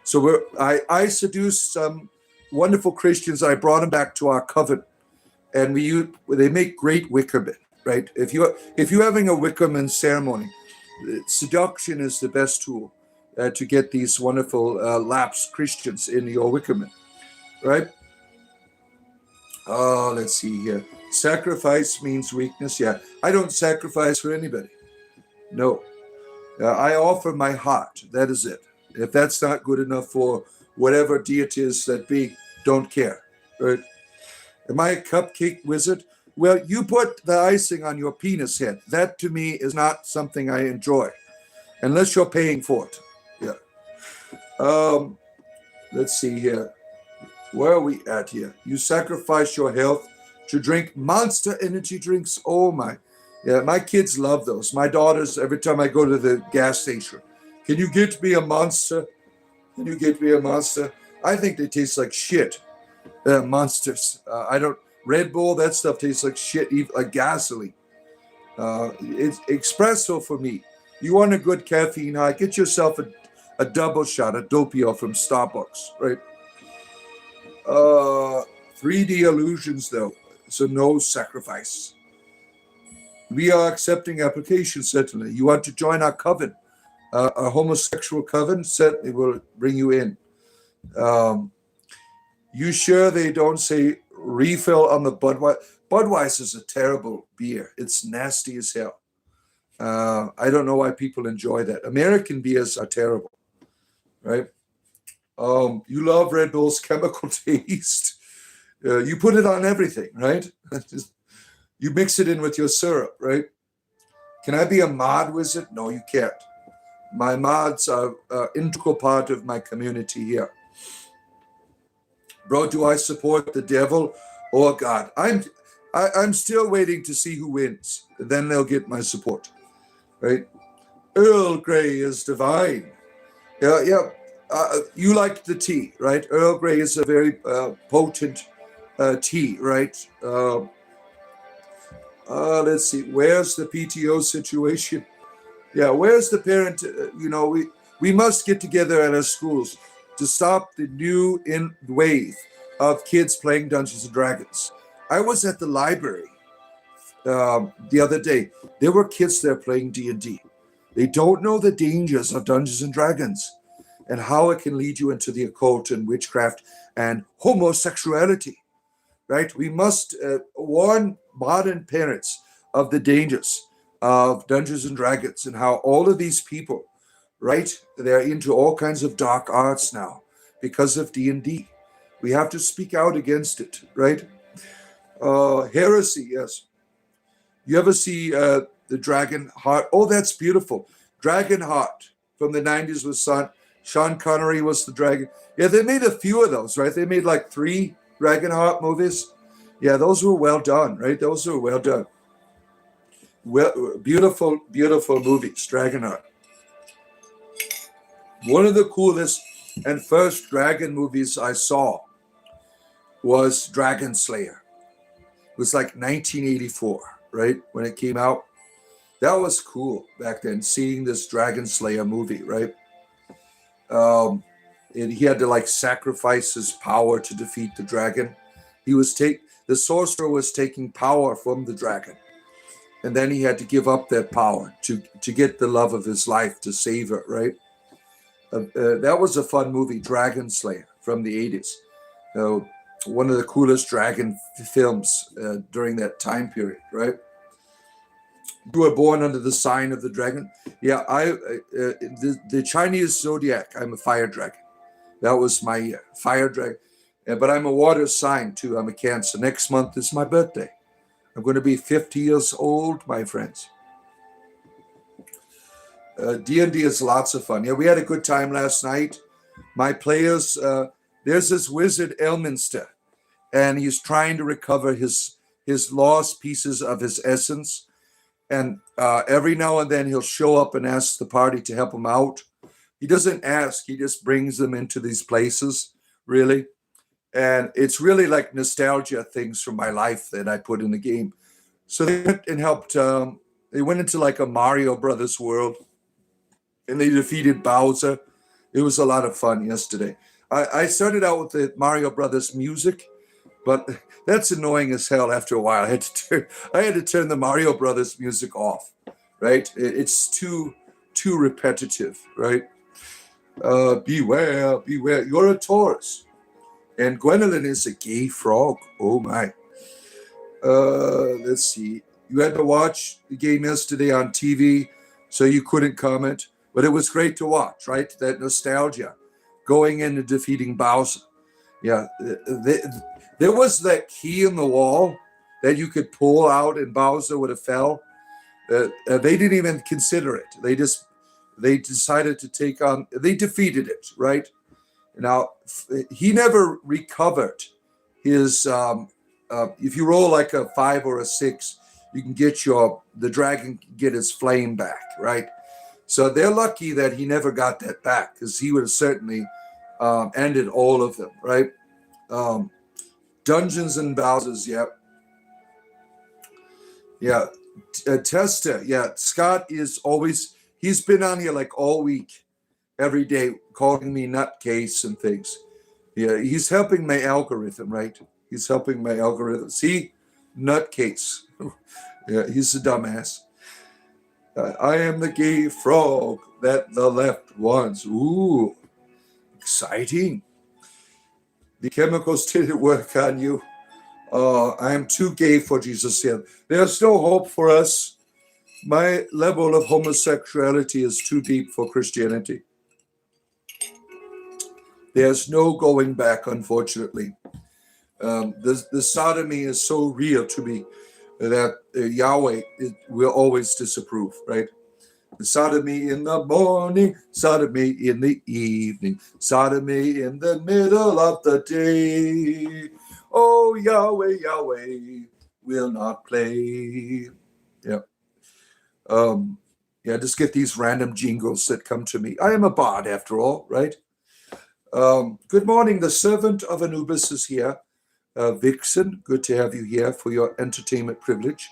So I seduced some wonderful Christians. I brought them back to our coven, and they make great wickermen, right? If you're having a wickerman ceremony, seduction is the best tool to get these wonderful lapsed Christians in your wickerman, right? Oh, let's see here. Sacrifice means weakness. Yeah, I don't sacrifice for anybody. No. I offer my heart. That is it. If that's not good enough for whatever deities that be, don't care. Right? Am I a cupcake wizard? Well, you put the icing on your penis head. That to me is not something I enjoy, unless you're paying for it. Yeah. Um, let's see here. Where are we at here? You sacrifice your health to drink Monster energy drinks. Oh my. Yeah, my kids love those. My daughters, every time I go to the gas station, can you get me a Monster? Can you get me a Monster? I think they taste like shit. Monsters. I don't. Red Bull, that stuff tastes like shit, even like gasoline. It's espresso for me. You want a good caffeine high? Get yourself a double shot, a doppio from Starbucks, right? 3D illusions, though, so no sacrifice. We are accepting applications, certainly. You want to join our coven, a homosexual coven? Certainly will bring you in. You sure they don't say refill on the Budweiser? Budweiser is a terrible beer. It's nasty as hell. I don't know why people enjoy that. American beers are terrible, right? You love Red Bull's chemical taste. You put it on everything, right? You mix it in with your syrup, right? Can I be a mod wizard? No, you can't. My mods are an integral part of my community here. Bro, do I support the devil or God? I'm still waiting to see who wins. Then they'll get my support, right? Earl Grey is divine. Yeah. You like the tea, right? Earl Grey is a very potent tea, right? Let's see. Where's the PTO situation? Yeah, where's the parent? We must get together at our schools to stop the new wave of kids playing Dungeons and Dragons. I was at the library the other day. There were kids there playing D&D. They don't know the dangers of Dungeons and Dragons and how it can lead you into the occult and witchcraft and homosexuality, right? We must warn modern parents of the dangers of Dungeons and Dragons and how all of these people, right, they're into all kinds of dark arts now because of D&D. We have to speak out against it, right? Heresy, yes. You ever see the Dragon Heart? Oh, that's beautiful. Dragon Heart from the 90s with Sean Connery was the dragon. Yeah, they made a few of those, right? They made like 3 Dragonheart movies. Yeah, those were well done, right? Those were well done. Well, beautiful, beautiful movies, Dragonheart. One of the coolest and first dragon movies I saw was Dragon Slayer. It was like 1984, right? When it came out. That was cool back then, seeing this Dragon Slayer movie, right? And he had to like sacrifice his power to defeat the dragon. The sorcerer was taking power from the dragon, and then he had to give up that power to get the love of his life to save it. Right? That was a fun movie, Dragon Slayer from the 80s. One of the coolest dragon films during that time period. Right? You were born under the sign of the dragon. Yeah, the Chinese zodiac. I'm a fire dragon. That was my fire dragon. But I'm a water sign too. I'm a Cancer. Next month is my birthday. I'm going to be 50 years old, my friends. D&D is lots of fun. Yeah, we had a good time last night. My players. There's this wizard Elminster, and he's trying to recover his lost pieces of his essence. And every now and then he'll show up and ask the party to help him out. He doesn't ask, he just brings them into these places, really. And it's really like nostalgia things from my life that I put in the game. So they went and helped, they went into like a Mario Brothers world and they defeated Bowser. It was a lot of fun yesterday. I started out with the Mario Brothers music, but that's annoying as hell after a while. I had to turn the Mario Brothers music off, right? It's too repetitive, right? Beware, beware. You're a Taurus. And Gwendolyn is a gay frog. Oh my. Let's see. You had to watch the game yesterday on TV. so you couldn't comment. But it was great to watch, right? That nostalgia, going in and defeating Bowser. Yeah, there was that key in the wall that you could pull out, and Bowser would have fell. They didn't even consider it. They decided to take on. They defeated it, right? Now he never recovered his. If you roll like a 5 or a 6, you can get the dragon can get his flame back, right? So they're lucky that he never got that back, because he would have certainly ended all of them, right? Dungeons and Bowsers, yeah. Testa, yeah. Scott is always, he's been on here like all week, every day, calling me nutcase and things. Yeah, he's helping my algorithm, right? He's helping my algorithm. See, nutcase. Yeah, he's a dumbass. I am the gay frog that the left wants. Ooh, exciting. The chemicals didn't work on you. I am too gay for Jesus here. There's no hope for us. My level of homosexuality is too deep for Christianity. There's no going back, unfortunately. The sodomy is so real to me that Yahweh will always disapprove, right? Sodomy in the morning, sodomy in the evening, sodomy in the middle of the day. Oh, Yahweh, Yahweh will not play. Yeah. Just get these random jingles that come to me. I am a bard after all, right? Good morning. The servant of Anubis is here. Vixen, good to have you here for your entertainment privilege.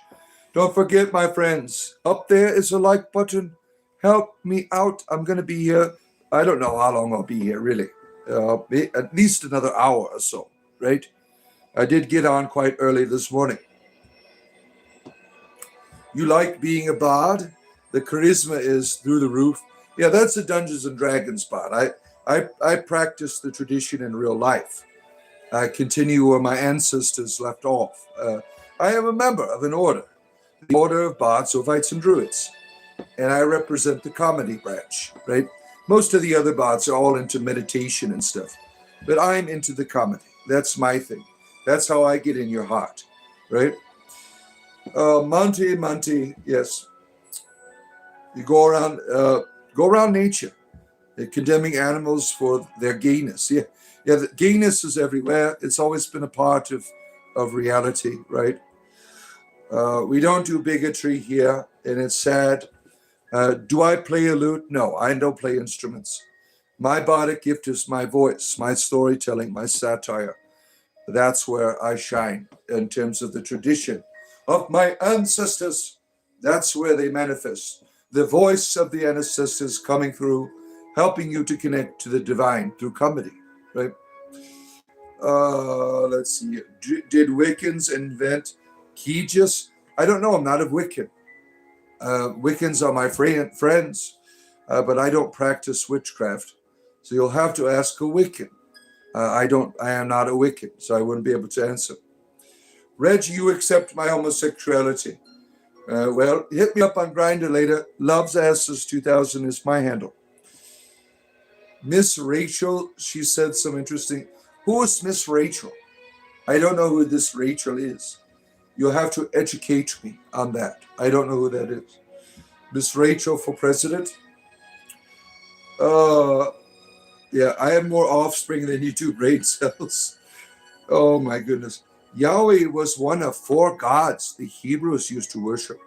Don't forget, my friends, up there is a like button. Help me out. I'm going to be here. I don't know how long I'll be here, really. At least another hour or so, right? I did get on quite early this morning. You like being a bard? The charisma is through the roof. Yeah, that's a Dungeons and Dragons bard. I practice the tradition in real life. I continue where my ancestors left off. I am a member of an order, the Order of Bards, Zovites, and Druids, and I represent the comedy branch, right? Most of the other bards are all into meditation and stuff, but I'm into the comedy. That's my thing. That's how I get in your heart, right? Monty, yes. You go around nature, condemning animals for their gayness. Yeah, the gayness is everywhere. It's always been a part of reality, right? We don't do bigotry here, and it's sad. Do I play a lute? No, I don't play instruments. My bardic gift is my voice, my storytelling, my satire. That's where I shine in terms of the tradition of my ancestors. That's where they manifest. The voice of the ancestors coming through, helping you to connect to the divine through comedy, right? Let's see. Did Wiccans invent Kegis? I don't know. I'm not a Wiccan. Wiccans are my friends, but I don't practice witchcraft. So you'll have to ask a Wiccan. I am not a Wiccan, so I wouldn't be able to answer. Reg, you accept my homosexuality. Well, hit me up on Grindr later. Loves Asses 2000 is my handle. Miss Rachel, she said some interesting. Who is Miss Rachel? I don't know who this Rachel is. You'll have to educate me on that. I don't know who that is. Miss Rachel for president? Yeah, I have more offspring than you do brain cells. Oh my goodness. Yahweh was one of 4 gods the Hebrews used to worship.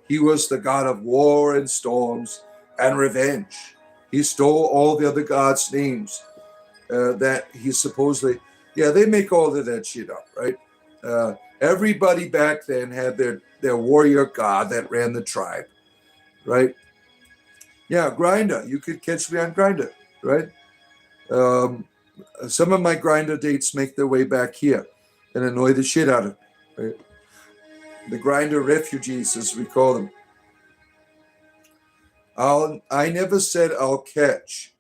He was the god of war and storms and revenge. He stole all the other gods' names that he supposedly, they make all of that shit up, right? Everybody back then had their warrior god that ran the tribe, right? Yeah, Grindr. You could catch me on Grindr, right? Some of my Grindr dates make their way back here and annoy the shit out of me, right? The Grindr refugees, as we call them. I never said I'll catch.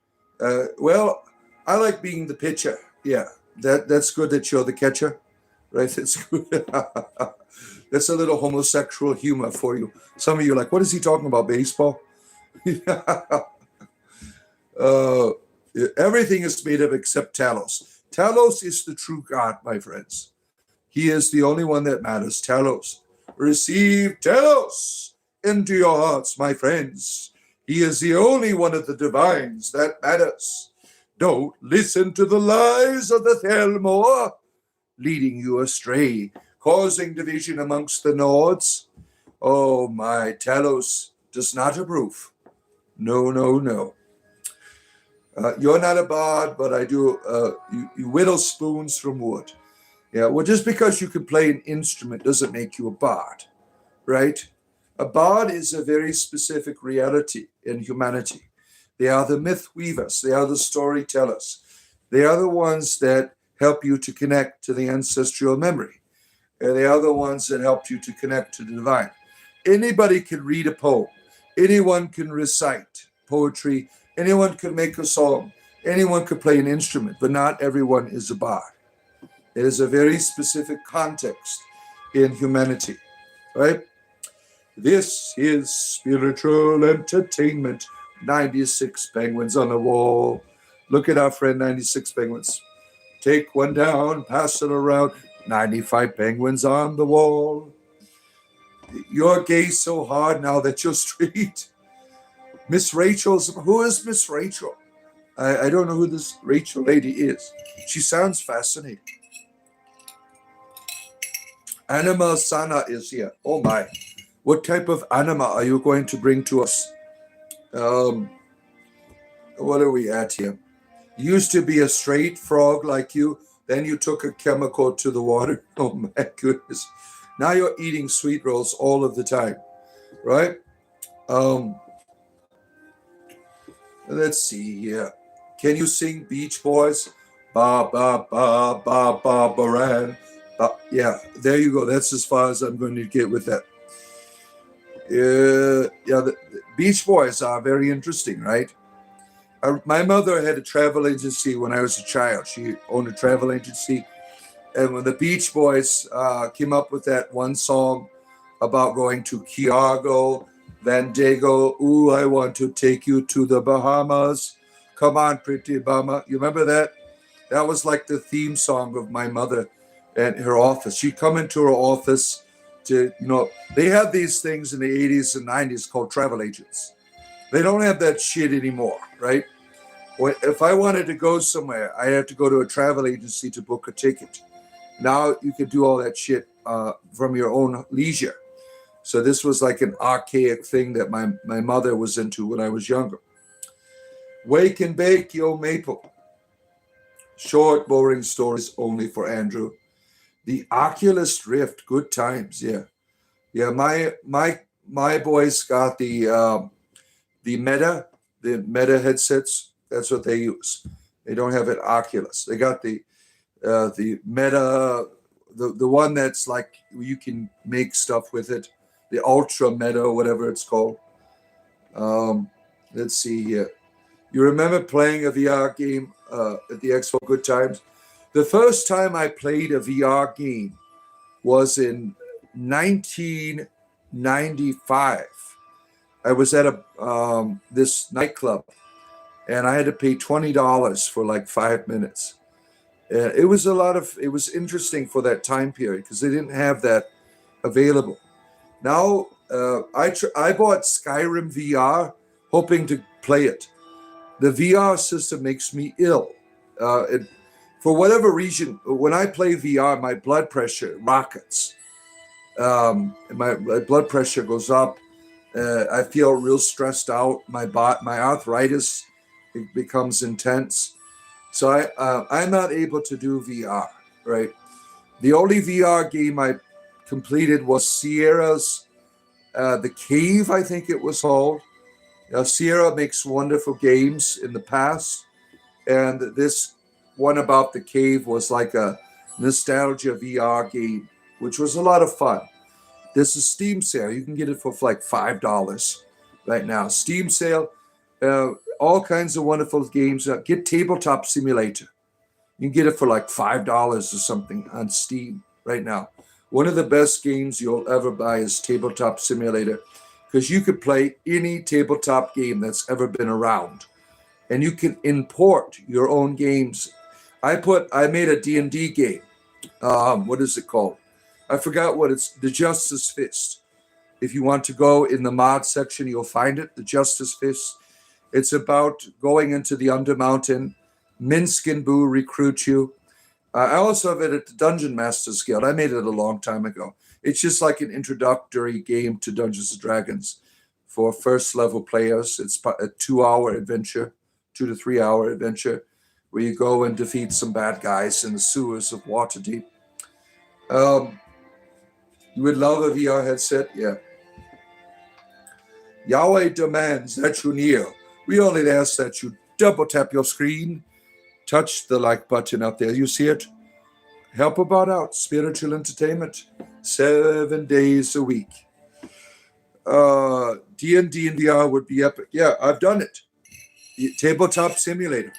Well, I like being the pitcher. Yeah, that's good that you're the catcher, right? That's good. That's a little homosexual humor for you. Some of you are like, what is he talking about, baseball? uh, everything is made of except Talos. Talos is the true God, my friends. He is the only one that matters. Talos. Receive Talos into your hearts, my friends. He is the only one of the divines that matters. Don't listen to the lies of the Thelmore, leading you astray, causing division amongst the Nords. Oh, my Talos does not approve. No, no, no. You're not a bard, but I do. You whittle spoons from wood. Yeah, well, just because you can play an instrument doesn't make you a bard, right? A bard is a very specific reality in humanity. They are the myth weavers. They are the storytellers. They are the ones that help you to connect to the ancestral memory. And they are the ones that help you to connect to the divine. Anybody can read a poem. Anyone can recite poetry. Anyone can make a song. Anyone could play an instrument, but not everyone is a bard. It is a very specific context in humanity, right? This is spiritual entertainment. 96 penguins on the wall. Look at our friend 96 penguins. Take one down, pass it around. 95 penguins on the wall. You're gay so hard now that you're straight. Miss Rachel's, who is Miss Rachel? I don't know who this Rachel lady is. She sounds fascinating. Anima Sana is here. Oh my. What type of anima are you going to bring to us? What are we at here? You used to be a straight frog like you. Then you took a chemical to the water. Oh my goodness. Now you're eating sweet rolls all of the time, right? Let's see here. Can you sing Beach Boys? Ba, ba, ba, ba, ba, baran. Yeah, there you go. That's as far as I'm going to get with that. The Beach Boys are very interesting, right? My mother had a travel agency when I was a child. She owned a travel agency. And when the Beach Boys came up with that one song about going to Chicago, Van Diego, ooh, I want to take you to the Bahamas. Come on, pretty Bama. You remember that? That was like the theme song of my mother and her office. She'd come into her office to, they had these things in the 80s and 90s called travel agents. They don't have that shit anymore, right? If I wanted to go somewhere, I had to go to a travel agency to book a ticket. Now you can do all that shit from your own leisure. So this was like an archaic thing that my mother was into when I was younger. Wake and bake, yo maple. Short, boring stories only for Andrew. The Oculus Rift, good times, yeah. Yeah, my boys got the Meta headsets. That's what they use. They don't have an Oculus. They got the Meta, the one that's like you can make stuff with it. The Ultra Meta, or whatever it's called. Let's see here. You remember playing a VR game at the Expo Good Times? The first time I played a VR game was in 1995. I was at this nightclub, and I had to pay $20 for like 5 minutes. It was interesting for that time period because they didn't have that available. Now, I bought Skyrim VR hoping to play it. The VR system makes me ill. For whatever reason, when I play VR, my blood pressure rockets. My blood pressure goes up. I feel real stressed out. My arthritis becomes intense. So I'm not able to do VR, right? The only VR game I completed was Sierra's The Cave, I think it was called. Sierra makes wonderful games in the past, and this one about the cave was like a nostalgia VR game, which was a lot of fun. There's a Steam sale. You can get it for like $5 right now. Steam sale, all kinds of wonderful games. Get Tabletop Simulator. You can get it for like $5 or something on Steam right now. One of the best games you'll ever buy is Tabletop Simulator. because you could play any tabletop game that's ever been around, and you can import your own games. I made a D&D game. What is it called? I forgot what it's. The Justice Fist. If you want to go in the mod section, you'll find it. The Justice Fist. It's about going into the Undermountain. Minsk and Boo recruit you. I also have it at the Dungeon Masters Guild. I made it a long time ago. It's just like an introductory game to Dungeons and Dragons for first level players. It's a 2-hour adventure, 2 to 3 hour adventure, where you go and defeat some bad guys in the sewers of Waterdeep. You would love a VR headset, yeah. Yahweh demands that you kneel. We only ask that you double tap your screen, touch the like button up there. You see it? Help about out. Spiritual entertainment, 7 days a week. D&D and VR would be epic. Yeah, I've done it. Tabletop simulator.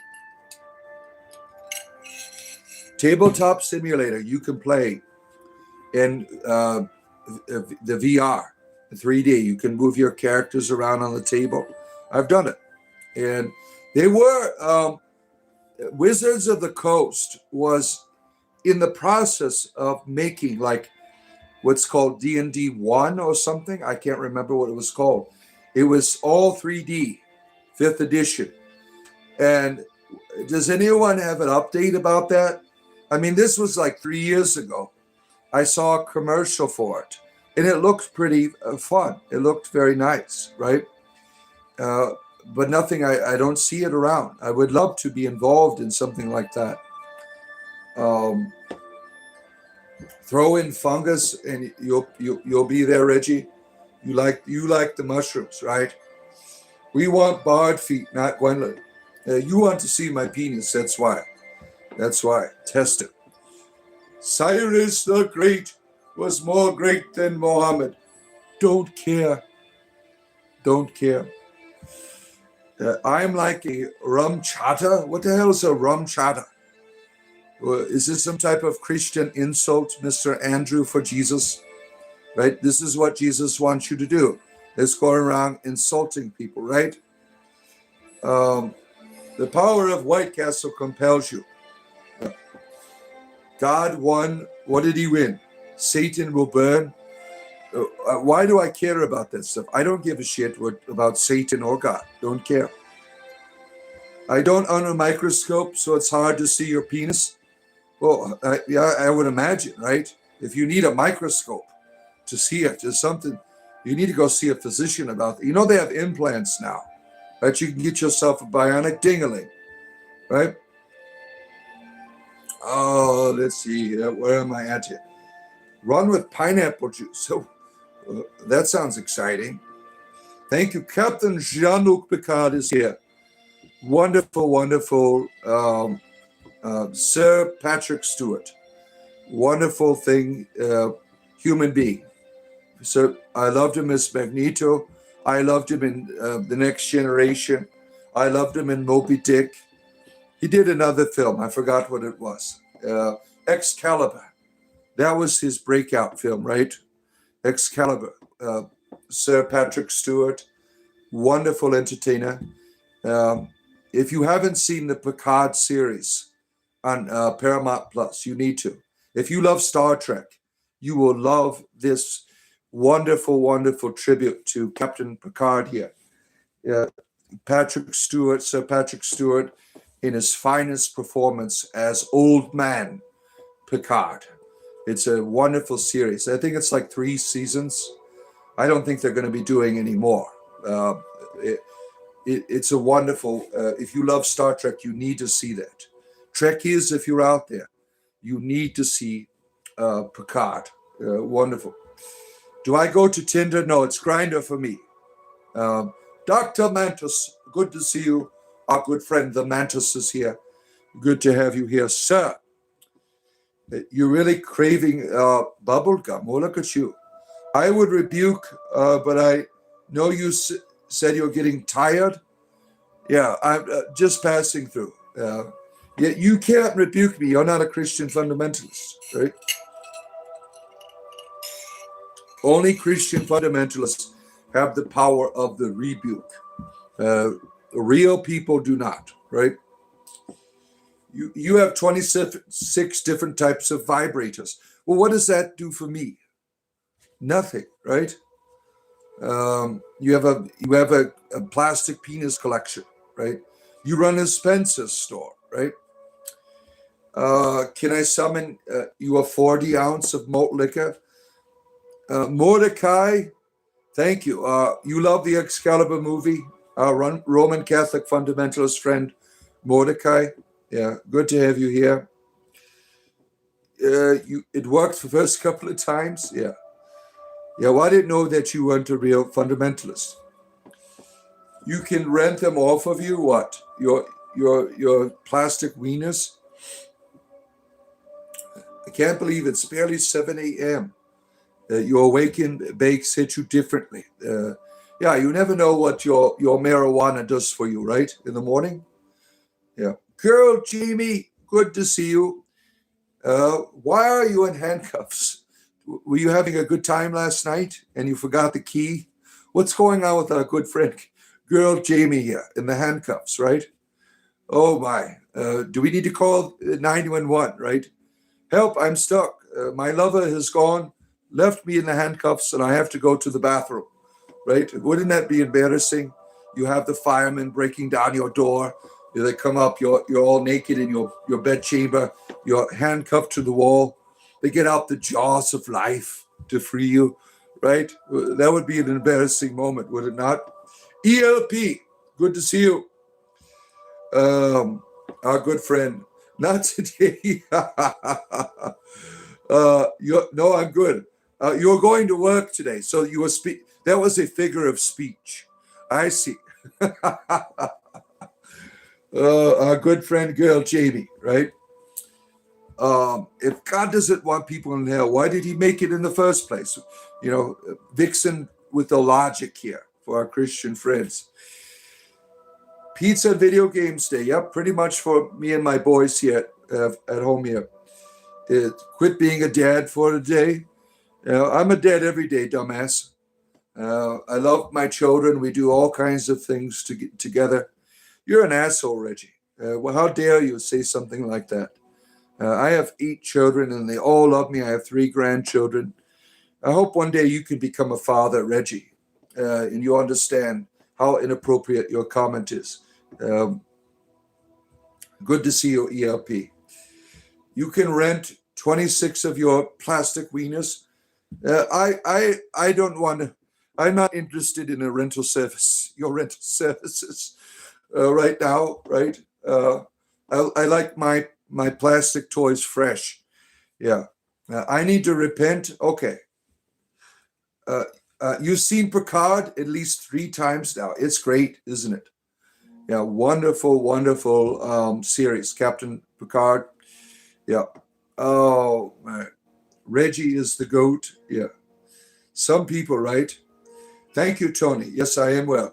Tabletop simulator. You can play in the VR, 3D. You can move your characters around on the table. I've done it. And they were, Wizards of the Coast was in the process of making like what's called D&D 1 or something. I can't remember what it was called. It was all 3D, 5th edition. And does anyone have an update about that? I mean, this was like 3 years ago. I saw a commercial for it, and it looked pretty fun. It looked very nice, right? But nothing, I don't see it around. I would love to be involved in something like that. Throw in fungus, and you'll be there, Reggie. You like the mushrooms, right? We want Bard feet, not Gwendolyn. You want to see my penis, that's why. That's why. Test it. Cyrus the Great was more great than Mohammed. Don't care. Don't care. I'm like a rum chata. What the hell is a rum chata? Is this some type of Christian insult, Mr. Andrew, for Jesus? Right? This is what Jesus wants you to do. Is going around insulting people, right? The power of White Castle compels you. God won. What did he win? Satan will burn. Why do I care about that stuff? I don't give a shit about Satan or God. Don't care. I don't own a microscope, so it's hard to see your penis. Well, I would imagine, right? If you need a microscope to see it, there's something, you need to go see a physician about that. You know they have implants now, right? You can get yourself a bionic ding-a-ling, right? Oh, let's see. Where am I at here? Run with pineapple juice. So that sounds exciting. Thank you. Captain Jean-Luc Picard is here. Wonderful, wonderful. Sir Patrick Stewart. Wonderful thing. Human being. So I loved him as Magneto. I loved him in The Next Generation. I loved him in Moby Dick. He did another film. I forgot what it was. Excalibur. That was his breakout film, right? Excalibur. Sir Patrick Stewart. Wonderful entertainer. If you haven't seen the Picard series on Paramount Plus, you need to. If you love Star Trek, you will love this wonderful, wonderful tribute to Captain Picard here. Patrick Stewart, Sir Patrick Stewart, in his finest performance as Old Man Picard. It's a wonderful series. I think it's like 3 seasons. I don't think they're going to be doing any more. It's a wonderful, if you love Star Trek, you need to see that. Trekkies, if you're out there, you need to see Picard. Wonderful. Do I go to Tinder? No, it's Grindr for me. Dr. Mantis, good to see you. Our good friend, the Mantis, is here. Good to have you here, sir. You're really craving bubble gum. Oh, look at you. I would rebuke, but I know you said you're getting tired. Yeah, I'm just passing through. You can't rebuke me. You're not a Christian fundamentalist, right? Only Christian fundamentalists have the power of the rebuke. Real people do not, right? You have 26 different types of vibrators. Well, what does that do for me? Nothing, right? You have a plastic penis collection, right? You run a Spencer's store, right? Can I summon you a 40 ounce of malt liquor? Mordecai, thank you. You love the Excalibur movie? Our Roman Catholic fundamentalist friend, Mordecai. Yeah, good to have you here. It worked the first couple of times. Yeah. Well, I didn't know that you weren't a real fundamentalist. You can rent them off of you. What? Your plastic wieners? I can't believe it's barely 7 a.m. Your awakened bakes hit you differently. You never know what your marijuana does for you, right? In the morning. Yeah. Girl, Jamie, good to see you. Why are you in handcuffs? Were you having a good time last night and you forgot the key? What's going on with our good friend, girl Jamie here in the handcuffs, right? Oh my. Do we need to call 911, right? Help, I'm stuck. My lover has gone, left me in the handcuffs, and I have to go to the bathroom, right? Wouldn't that be embarrassing? You have the firemen breaking down your door. They come up, you're all naked in your bed chamber, you're handcuffed to the wall. They get out the jaws of life to free you, right? That would be an embarrassing moment, would it not? ELP, good to see you. Our good friend, not today. No, I'm good. You're going to work today, so you were that was a figure of speech. I see. Our good friend, girl Jamie, right? If God doesn't want people in hell, why did he make it in the first place? Vixen with the logic here for our Christian friends. Pizza and video games day. Yep, pretty much for me and my boys here at home here. Quit being a dad for a day. I'm a dad every day, dumbass. I love my children. We do all kinds of things together. You're an asshole, Reggie. Well, how dare you say something like that? I have 8 children and they all love me. I have 3 grandchildren. I hope one day you can become a father, Reggie, and you understand how inappropriate your comment is. Good to see you, ELP. You can rent 26 of your plastic wieners. I don't want to. I'm not interested in a rental service. Your rental services right now, right? I like my plastic toys fresh. Yeah. I need to repent. Okay. You've seen Picard at least 3 times now. It's great, isn't it? Yeah, wonderful, wonderful series, Captain Picard. Yeah. Oh, man. Reggie is the GOAT. Yeah. Some people, right? Thank you, Tony. Yes, I am well.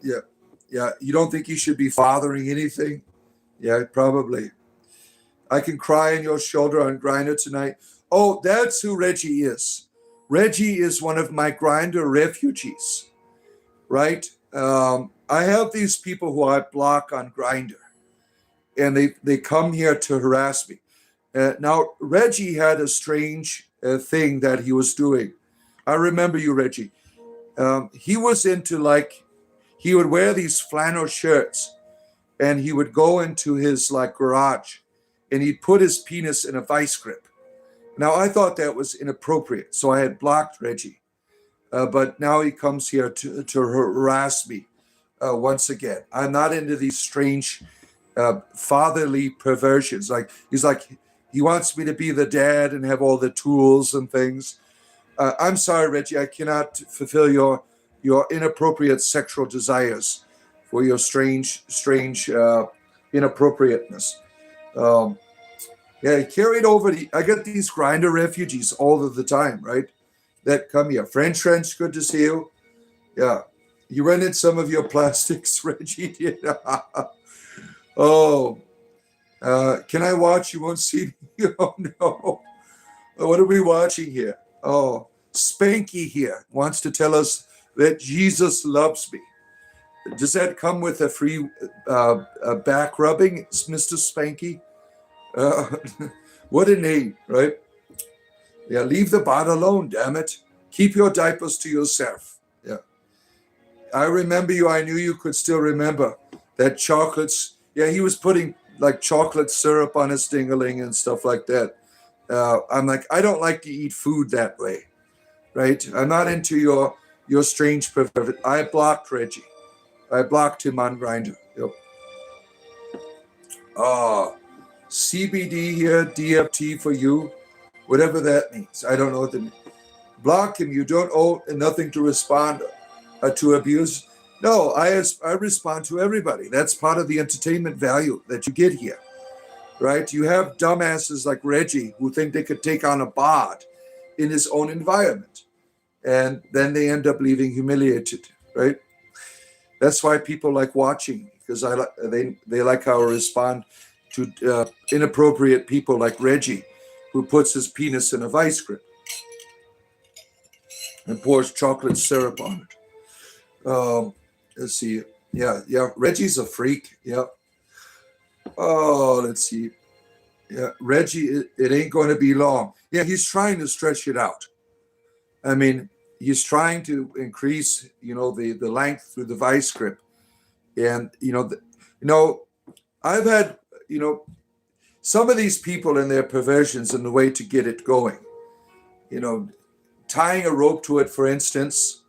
Yeah. You don't think you should be fathering anything? Yeah, probably. I can cry on your shoulder on Grindr tonight. Oh, that's who Reggie is. Reggie is one of my Grindr refugees, right? I have these people who I block on Grindr, and they come here to harass me. Now, Reggie had a strange thing that he was doing. I remember you, Reggie. He was into he would wear these flannel shirts, and he would go into his garage, and he'd put his penis in a vice grip. Now, I thought that was inappropriate, so I had blocked Reggie. But now he comes here to harass me once again. I'm not into these strange fatherly perversions. He wants me to be the dad and have all the tools and things. I'm sorry, Reggie, I cannot fulfill your inappropriate sexual desires for your strange inappropriateness. Carried over. I get these Grindr refugees all of the time, right? That come here. French, good to see you. Yeah. You rented some of your plastics, Reggie. Oh. Can I watch? You won't see me. Oh, no. What are we watching here? Oh, Spanky here wants to tell us that Jesus loves me. Does that come with a free back rubbing, Mr. Spanky? Uh, what a name, right? Yeah, leave the bot alone, damn it. Keep your diapers to yourself. Yeah. I remember you. I knew you could still remember that chocolates. Yeah, he was putting like chocolate syrup on his dingling and stuff like that. I'm like, I don't like to eat food that way, right? I'm not into your strange pervert. I blocked Reggie. I blocked him on Grindr. Yep. CBD here, DFT for you, whatever that means. I don't know what that means. Block him. You don't owe nothing to respond to abuse. No, I respond to everybody. That's part of the entertainment value that you get here, right? You have dumbasses like Reggie who think they could take on a bot in his own environment, and then they end up leaving humiliated, right? That's why people like watching, because they like how I respond to inappropriate people like Reggie, who puts his penis in a vice grip and pours chocolate syrup on it. Let's see. Yeah, Reggie's a freak. Yeah. Oh, let's see. Yeah, Reggie, it ain't going to be long. Yeah, he's trying to stretch it out. I mean, he's trying to increase, the length through the vice grip. And, I've had, some of these people and their perversions and the way to get it going, tying a rope to it, for instance,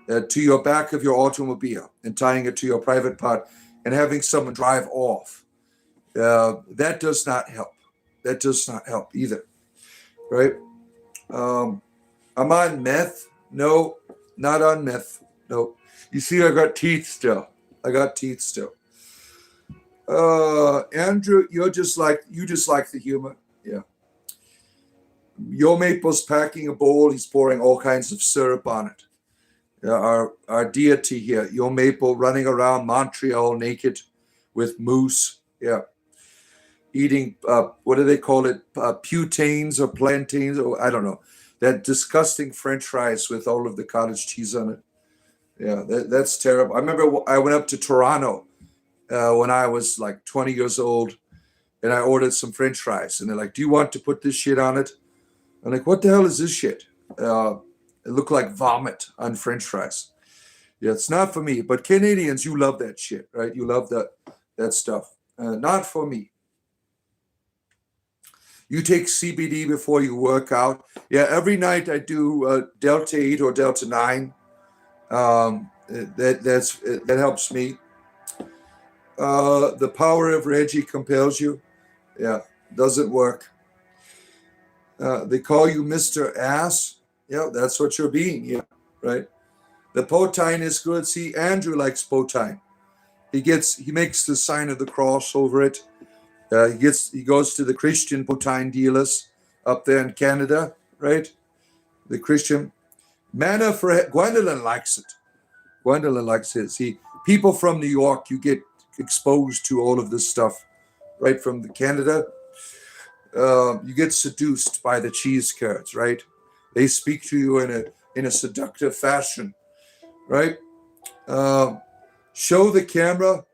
to your back of your automobile and tying it to your private part and having someone drive off. That does not help. That does not help either, right? I'm on meth. No, not on meth. No. You see, I got teeth still. Andrew, you just like the humor. Yeah. Yo Maple's packing a bowl. He's pouring all kinds of syrup on it. Our deity here, Yo Maple, running around Montreal naked with moose. Yeah. Eating, what do they call it? Putains or plantains, or I don't know. That disgusting French fries with all of the cottage cheese on it. Yeah, that's terrible. I remember I went up to Toronto when I was like 20 years old, and I ordered some French fries. And they're like, do you want to put this shit on it? I'm like, what the hell is this shit? It looked like vomit on French fries. Yeah, it's not for me. But Canadians, you love that shit, right? You love that stuff. Not for me. You take CBD before you work out. Yeah, every night I do Delta 8 or Delta 9. That helps me. The power of Reggie compels you. Yeah, doesn't work. They call you Mr. Ass. Yeah, that's what you're being. Yeah, right. The potine is good. See, Andrew likes potine. He makes the sign of the cross over it. He goes to the Christian potine dealers up there in Canada, right? The Christian manna for Gwendolyn likes it. Gwendolyn likes his. People from New York, you get exposed to all of this stuff, right from the Canada. You get seduced by the cheese curds, right? They speak to you in a seductive fashion, right? Show the camera,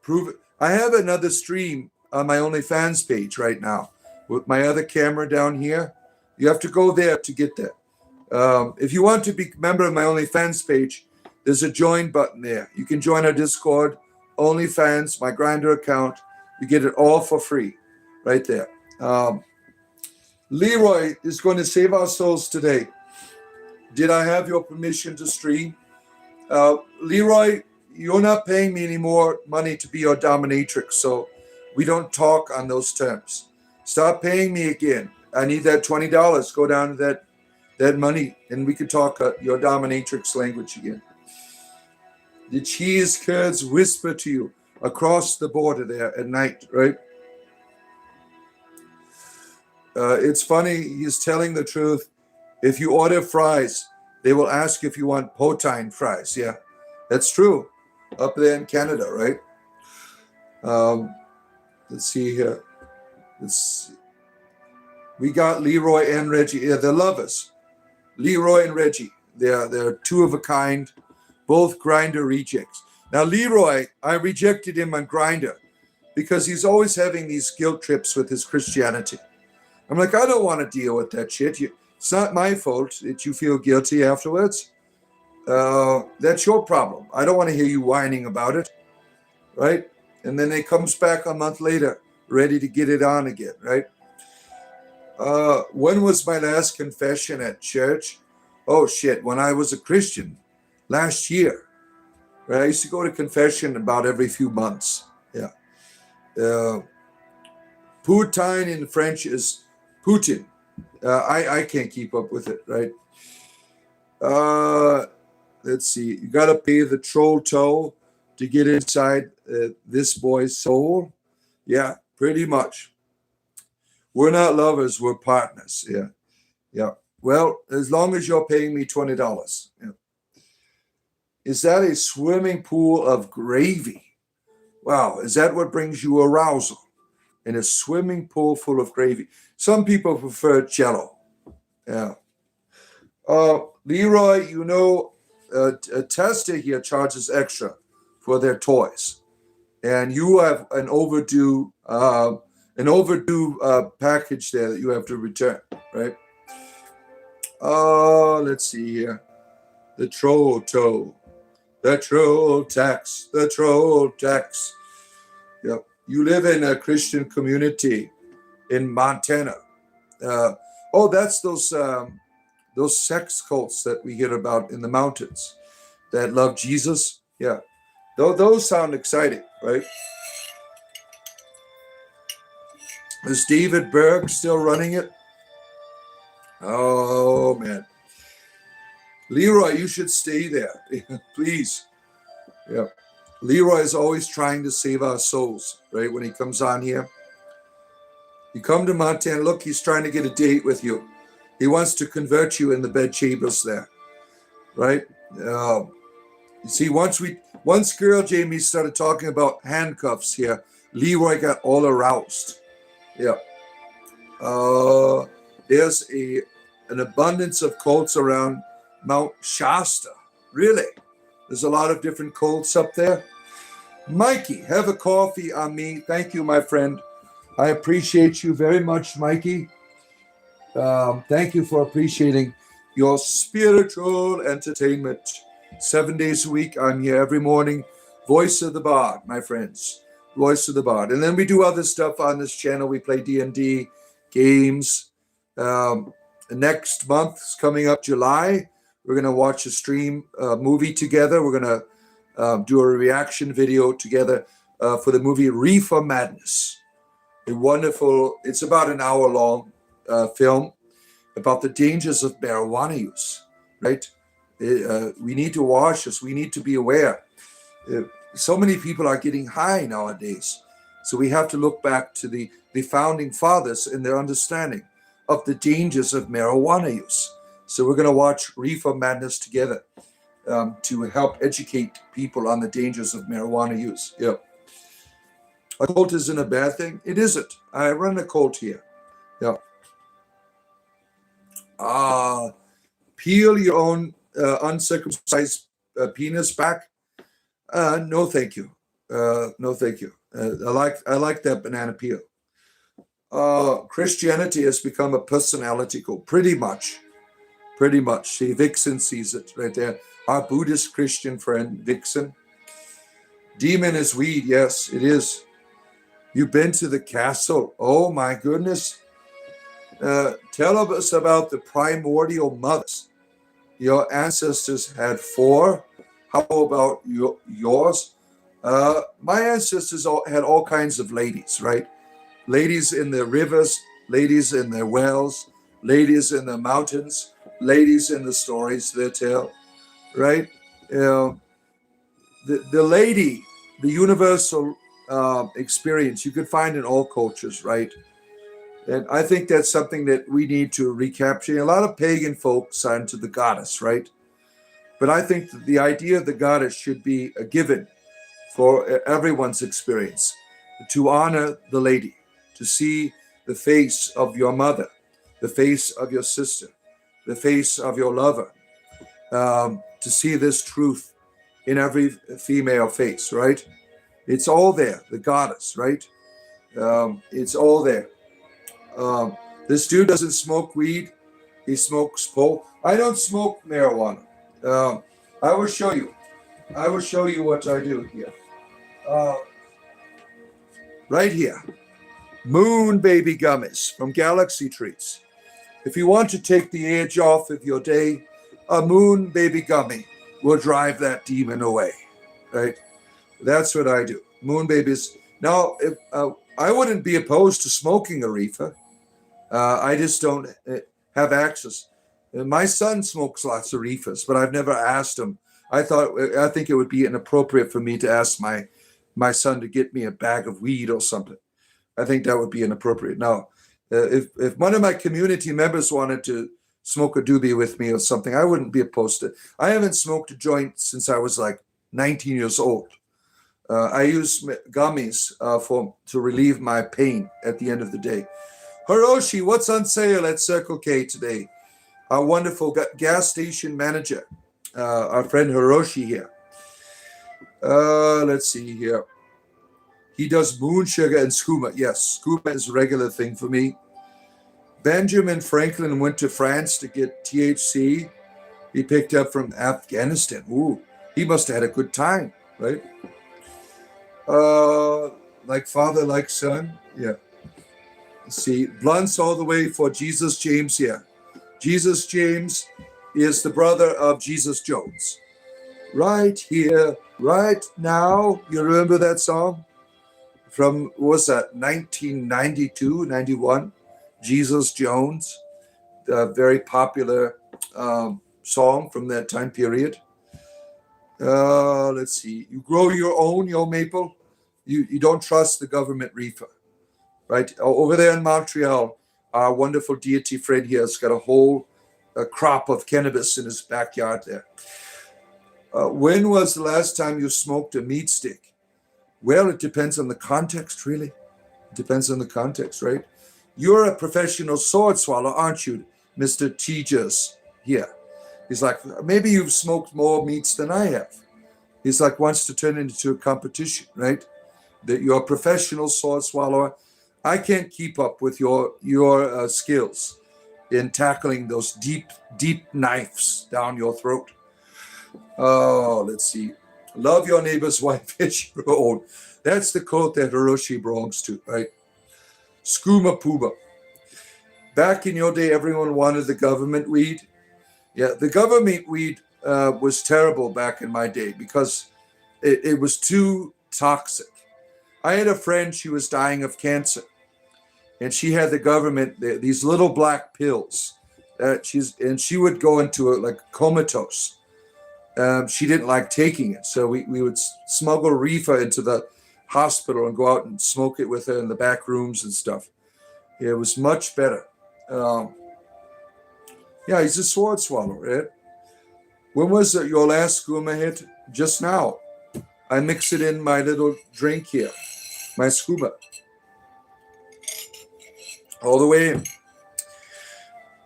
prove it. I have another stream on my OnlyFans page right now with my other camera down here. You have to go there to get that. If you want to be a member of my OnlyFans page, there's a join button there. You can join our Discord, OnlyFans, my Grindr account. You get it all for free right there. Leroy is going to save our souls today. Did I have your permission to stream? Leroy, you're not paying me any more money to be your dominatrix, so we don't talk on those terms. Stop paying me again. I need that $20. Go down to that money, and we can talk your dominatrix language again. The cheese curds whisper to you across the border there at night, right? It's funny, he's telling the truth. If you order fries, they will ask if you want potine fries. Yeah, that's true. Up there in Canada, right? Let's see here. We got Leroy and Reggie. Yeah, they're lovers. Leroy and Reggie. They're two of a kind, both Grinder rejects. Now, Leroy, I rejected him on Grinder because he's always having these guilt trips with his Christianity. I'm like, I don't want to deal with that shit. It's not my fault that you feel guilty afterwards. That's your problem. I don't want to hear you whining about it, right? And then he comes back a month later, ready to get it on again, right? When was my last confession at church? Oh, shit, when I was a Christian, last year. Right? I used to go to confession about every few months. Yeah. Poutine in French is Putin. I can't keep up with it, right? Let's see. You got to pay the troll toll to get inside this boy's soul. Yeah, pretty much. We're not lovers, we're partners. Yeah. Yeah. Well, as long as you're paying me $20. Yeah. Is that a swimming pool of gravy? Wow. Is that what brings you arousal? In a swimming pool full of gravy. Some people prefer Jello. Yeah. Leroy, you know, a tester here charges extra for their toys, and you have an overdue package there that you have to return, right? Let's see here. The troll toll, the troll tax, the troll tax. Yep. You live in a Christian community in Montana. That's those sex cults that we hear about in the mountains that love Jesus. Yeah. Those sound exciting, right? Is David Berg still running it? Oh, man. Leroy, you should stay there. Please. Yeah. Leroy is always trying to save our souls, right? When he comes on here. You come to Montana, look, he's trying to get a date with you. He wants to convert you in the bed chambers there, right? You see, once Girl Jamie started talking about handcuffs here, Leroy got all aroused. Yeah. There's an abundance of cults around Mount Shasta. Really? There's a lot of different cults up there. Mikey, have a coffee on me. Thank you, my friend. I appreciate you very much, Mikey. Thank you for appreciating your spiritual entertainment. 7 days a week, I'm here every morning. Voice of the Bard, my friends. Voice of the Bard. And then we do other stuff on this channel. We play D&D games. Next month is coming up, July. We're going to watch a stream movie together. We're going to do a reaction video together for the movie Reefer Madness. It's about an hour long film about the dangers of marijuana use, right? We need to watch this. We need to be aware. So many people are getting high nowadays. So we have to look back to the founding fathers and their understanding of the dangers of marijuana use. So we're going to watch Reefer Madness together to help educate people on the dangers of marijuana use. Yeah. A cult isn't a bad thing. It isn't. I run a cult here. Yeah. Peel your own uncircumcised penis back? No, thank you. No, thank you. I like that banana peel. Christianity has become a personality cult, pretty much. Pretty much. See, Vixen sees it right there. Our Buddhist Christian friend, Vixen. Demon is weed. Yes, it is. You've been to the castle. Oh, my goodness. Tell us about the primordial mothers. Your ancestors had 4. How about yours? My ancestors had all kinds of ladies, right? Ladies in the rivers, ladies in the wells, ladies in the mountains, ladies in the stories they tell, right? The lady, the universal experience you could find in all cultures, right? And I think that's something that we need to recapture. A lot of pagan folk sign to the goddess, right? But I think that the idea of the goddess should be a given for everyone's experience, to honor the lady, to see the face of your mother, the face of your sister, the face of your lover, to see this truth in every female face, right? It's all there, the goddess, right? It's all there. This dude doesn't smoke weed. He smokes pole. I don't smoke marijuana. I will show you. I will show you what I do here. Right here. Moon baby gummies from Galaxy Treats. If you want to take the edge off of your day, a moon baby gummy will drive that demon away, right? That's what I do. Moon babies. Now, I wouldn't be opposed to smoking a reefer. I just don't have access. My son smokes lots of reefers, but I've never asked him. I think it would be inappropriate for me to ask my son to get me a bag of weed or something. I think that would be inappropriate. Now, if one of my community members wanted to smoke a doobie with me or something, I wouldn't be opposed to it. I haven't smoked a joint since I was like 19 years old. I use gummies to relieve my pain at the end of the day. Hiroshi, what's on sale at Circle K today? Our wonderful gas station manager, our friend Hiroshi here. Let's see here. He does moon sugar and skooma. Yes, skooma is a regular thing for me. Benjamin Franklin went to France to get THC. He picked up from Afghanistan. Ooh, he must have had a good time, right? Like father, like son. Yeah. See, blunts all the way for Jesus James here. Jesus James is the brother of Jesus Jones. Right here, right now. You remember that song? From, what was that, 1992, 91? Jesus Jones, a very popular song from that time period. Let's see. You grow your own, yo maple. You don't trust the government reefer, right? Over there in Montreal, our wonderful deity friend here has got a whole crop of cannabis in his backyard there. When was the last time you smoked a meat stick? Well, it depends on the context, really. It depends on the context, right? You're a professional sword swallower, aren't you, Mr. Tejas here? He's like, maybe you've smoked more meats than I have. He's like, wants to turn it into a competition, right? That you're a professional sword swallower. I can't keep up with your skills in tackling those deep knives down your throat. Oh, let's see. Love your neighbor's wife as your own. That's the quote that Hiroshi belongs to, right? Skooma Pooba. Back in your day, everyone wanted the government weed. Yeah, the government weed was terrible back in my day because it was too toxic. I had a friend, she was dying of cancer, and she had the government, these little black pills. She would go into it like comatose. She didn't like taking it, so we would smuggle reefer into the hospital and go out and smoke it with her in the back rooms and stuff. It was much better. Yeah, he's a sword swallower, right? When was your last skooma hit? Just now. I mix it in my little drink here, my skooma. All the way in.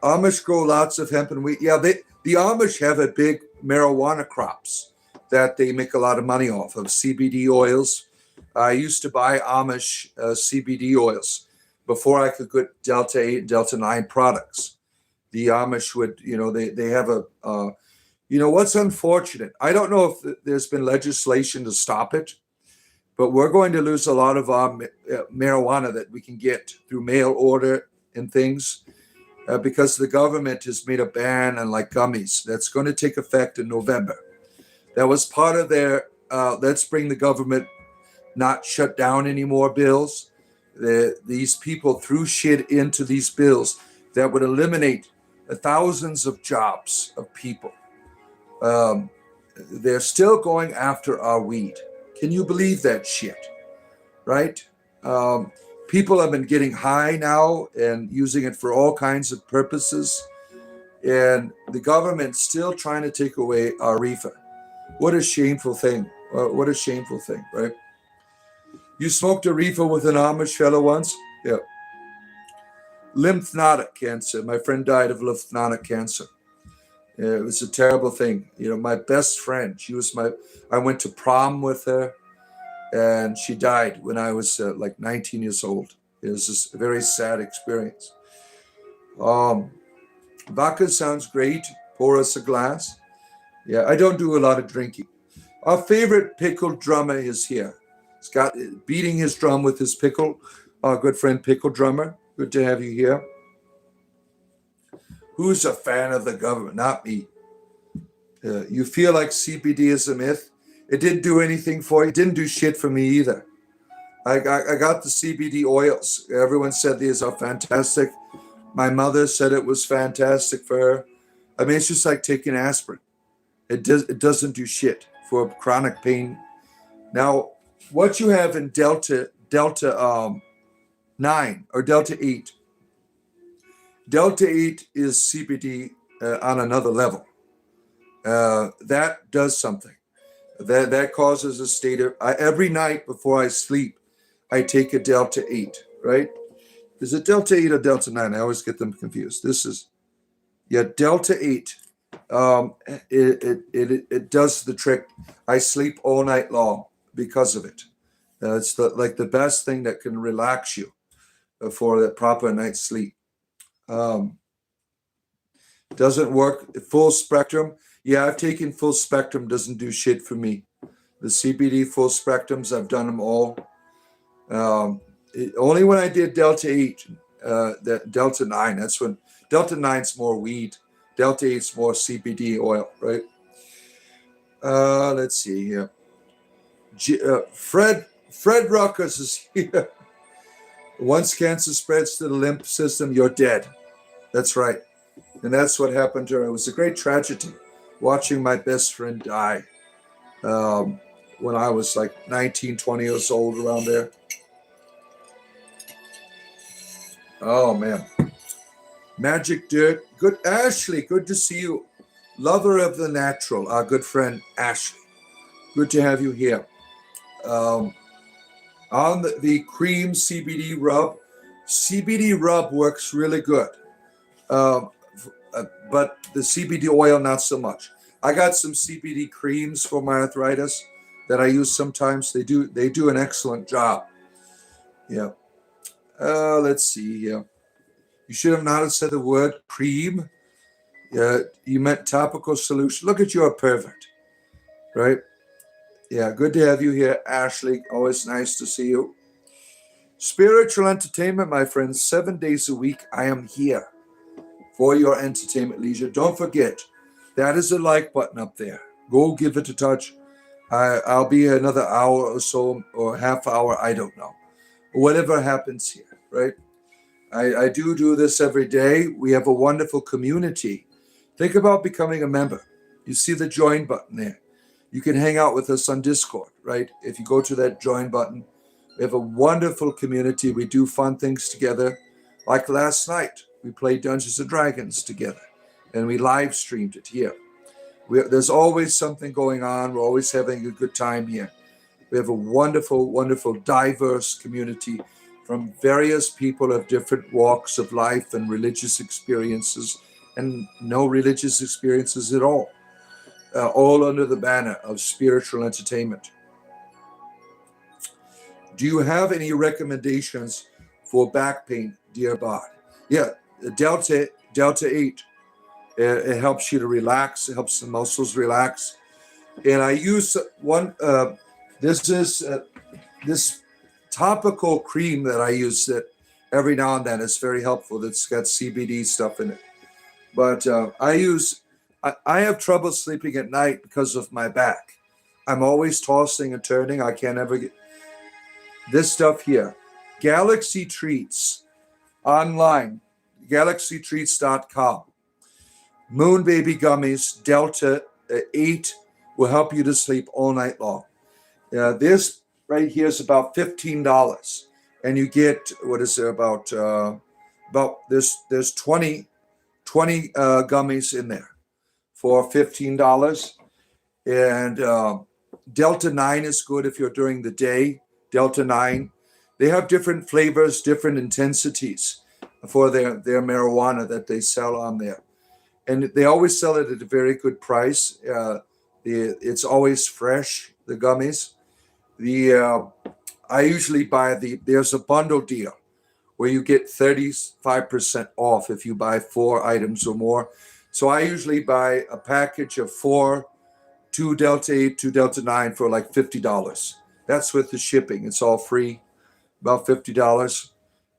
Amish grow lots of hemp and wheat. Yeah, the Amish have a big marijuana crops that they make a lot of money off of, CBD oils. I used to buy Amish CBD oils before I could get Delta 8 and Delta 9 products. The Amish would, they have what's unfortunate, I don't know if there's been legislation to stop it, but we're going to lose a lot of marijuana that we can get through mail order and things because the government has made a ban on like gummies. That's going to take effect in November. That was part of their let's bring the government not shut down anymore bills. These people threw shit into these bills that would eliminate thousands of jobs of people. They're still going after our weed. Can you believe that shit? Right? People have been getting high now and using it for all kinds of purposes. And the government's still trying to take away our reefer. What a shameful thing. What a shameful thing, right? You smoked a reefer with an Amish fellow once? Yeah. lymph cancer. My friend died of lymph cancer. It was a terrible thing. My best friend, I went to prom with her, and she died when I was like 19 years old. It was just a very sad experience. Vodka sounds great. Pour us a glass. Yeah, I don't do a lot of drinking. Our favorite pickle drummer is here. He's got beating his drum with his pickle. Our good friend Pickle Drummer. Good to have you here. Who's a fan of the government? Not me. You feel like CBD is a myth. It didn't do anything for you. It didn't do shit for me either. I got the CBD oils. Everyone said these are fantastic. My mother said it was fantastic for her. I mean, it's just like taking aspirin. It doesn't do shit for chronic pain. Now, what you have in Delta 9 or Delta 8. Delta 8 is CBD on another level. That does something. That causes a state of, every night before I sleep, I take a Delta 8, right? Is it Delta 8 or Delta 9? I always get them confused. This is, Delta 8. It does the trick. I sleep all night long because of it. It's the best thing that can relax you for the proper night's sleep. Doesn't work full spectrum. Yeah, I've taken full spectrum. Doesn't do shit for me. The CBD full spectrums, I've done them all. Only when I did Delta 8, that Delta 9. That's when Delta 9's more weed. Delta 8's more CBD oil, right? Let's see here. Fred Ruckus is here. Once cancer spreads to the lymph system, you're dead. That's right. And that's what happened to her. It was a great tragedy watching my best friend die when I was like 19, 20 years old, around there. Oh, man. Magic Dirt. Good. Ashley, good to see you. Lover of the natural, our good friend Ashley. Good to have you here. On the cream CBD rub works really good. But the CBD oil, not so much. I got some CBD creams for my arthritis that I use sometimes. They do an excellent job. Yeah. Let's see here. You should have not said the word cream. You meant topical solution. Look at you, are perfect. Right? Yeah, good to have you here, Ashley. Always nice to see you. Spiritual entertainment, my friends. 7 days a week, I am here for your entertainment leisure. Don't forget, that is the like button up there. Go give it a touch. I'll be here another hour or so, or half hour, I don't know. Whatever happens here, right? I do this every day. We have a wonderful community. Think about becoming a member. You see the join button there. You can hang out with us on Discord, right? If you go to that join button, we have a wonderful community. We do fun things together. Like last night, we played Dungeons and Dragons together, and we live streamed it here. There's always something going on. We're always having a good time here. We have a wonderful, wonderful, diverse community from various people of different walks of life and religious experiences and no religious experiences at all under the banner of spiritual entertainment. Do you have any recommendations for back pain, dear Bod? Yeah, Delta 8. It helps you to relax. It helps the muscles relax. And I use one. This topical cream that I use that every now and then is very helpful. That's got CBD stuff in it. But I have trouble sleeping at night because of my back. I'm always tossing and turning. I can't ever get this stuff here. Galaxy Treats online, galaxytreats.com. Moon Baby Gummies, Delta 8 will help you to sleep all night long. This right here is about $15, and you get, what is there, about there's 20 gummies in there for $15. And Delta 9 is good if you're during the day. Delta 9, they have different flavors, different intensities. for their marijuana that they sell on there. And they always sell it at a very good price. It's always fresh, the gummies. I usually buy there's a bundle deal where you get 35% off if you buy 4 items or more. So I usually buy a package of 4, 2 Delta 8, 2 Delta 9 for like $50. That's with the shipping. It's all free, about $50.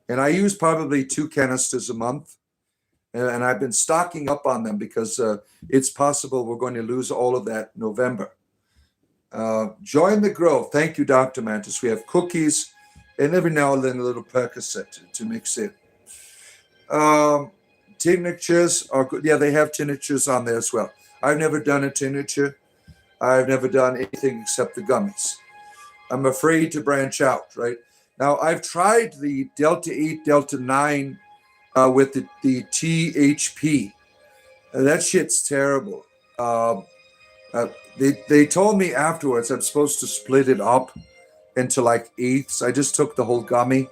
And I use probably 2 canisters a month. And I've been stocking up on them because it's possible we're going to lose all of that November. Join the growth. Thank you, Dr. Mantis. We have cookies and every now and then a little Percocet to mix in. Tinctures are good. Yeah, they have tinctures on there as well. I've never done a tincture. I've never done anything except the gummies. I'm afraid to branch out, right? Now, I've tried the Delta 8, Delta 9 with the THP. That shit's terrible. They told me afterwards I'm supposed to split it up into like eighths. I just took the whole gummy,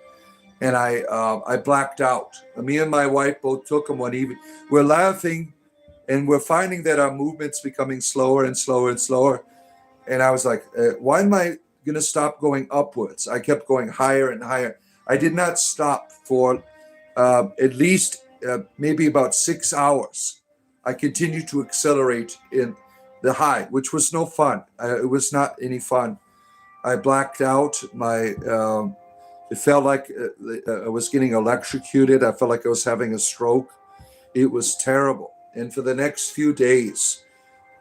and I blacked out. Me and my wife both took them one evening. We're laughing, and we're finding that our movement's becoming slower and slower and slower. And I was like, why am I going to stop going upwards? I kept going higher and higher. I did not stop for at least maybe about 6 hours. I continued to accelerate in the high, which was no fun. It was not any fun. I blacked out. It felt like I was getting electrocuted. I felt like I was having a stroke. It was terrible. And for the next few days,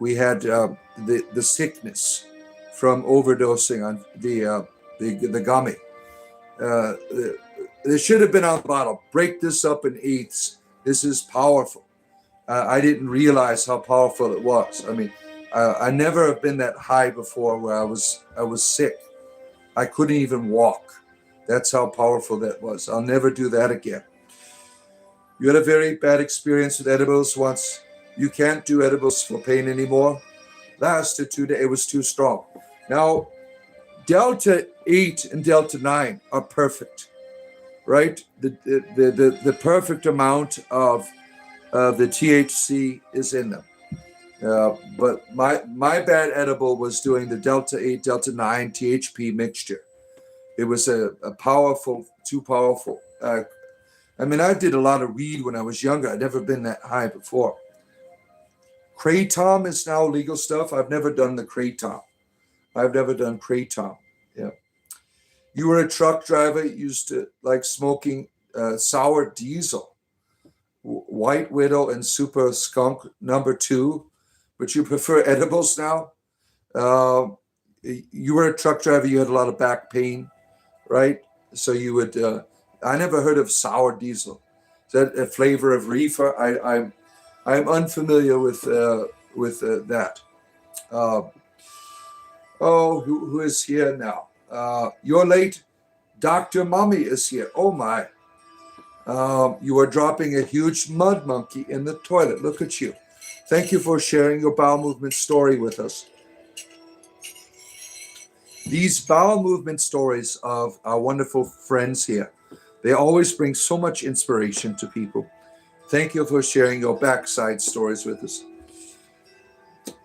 we had the sickness from overdosing on the gummy. There should have been on the bottle. Break this up in eighths. This is powerful. I didn't realize how powerful it was. I mean, I never have been that high before where I was sick. I couldn't even walk. That's how powerful that was. I'll never do that again. You had a very bad experience with edibles once. You can't do edibles for pain anymore. Lasted 2 days. It was too strong. Now, Delta 8 and Delta 9 are perfect, right? The perfect amount of the THC is in them. But my bad edible was doing the Delta 8, Delta 9 THP mixture. It was a powerful, too powerful. I mean, I did a lot of weed when I was younger. I'd never been that high before. Kratom is now legal stuff. I've never done the Kratom. I've never done Kratom. Yeah. You were a truck driver, used to like smoking sour diesel, White Widow, and Super Skunk #2, but you prefer edibles now. You were a truck driver. You had a lot of back pain, right? So you would. I never heard of sour diesel. Is that a flavor of reefer? I'm unfamiliar with that. Who is here now? You're late. Dr. Mummy is here. Oh my. You are dropping a huge mud monkey in the toilet. Look at you. Thank you for sharing your bowel movement story with us. These bowel movement stories of our wonderful friends here, they always bring so much inspiration to people. Thank you for sharing your backside stories with us.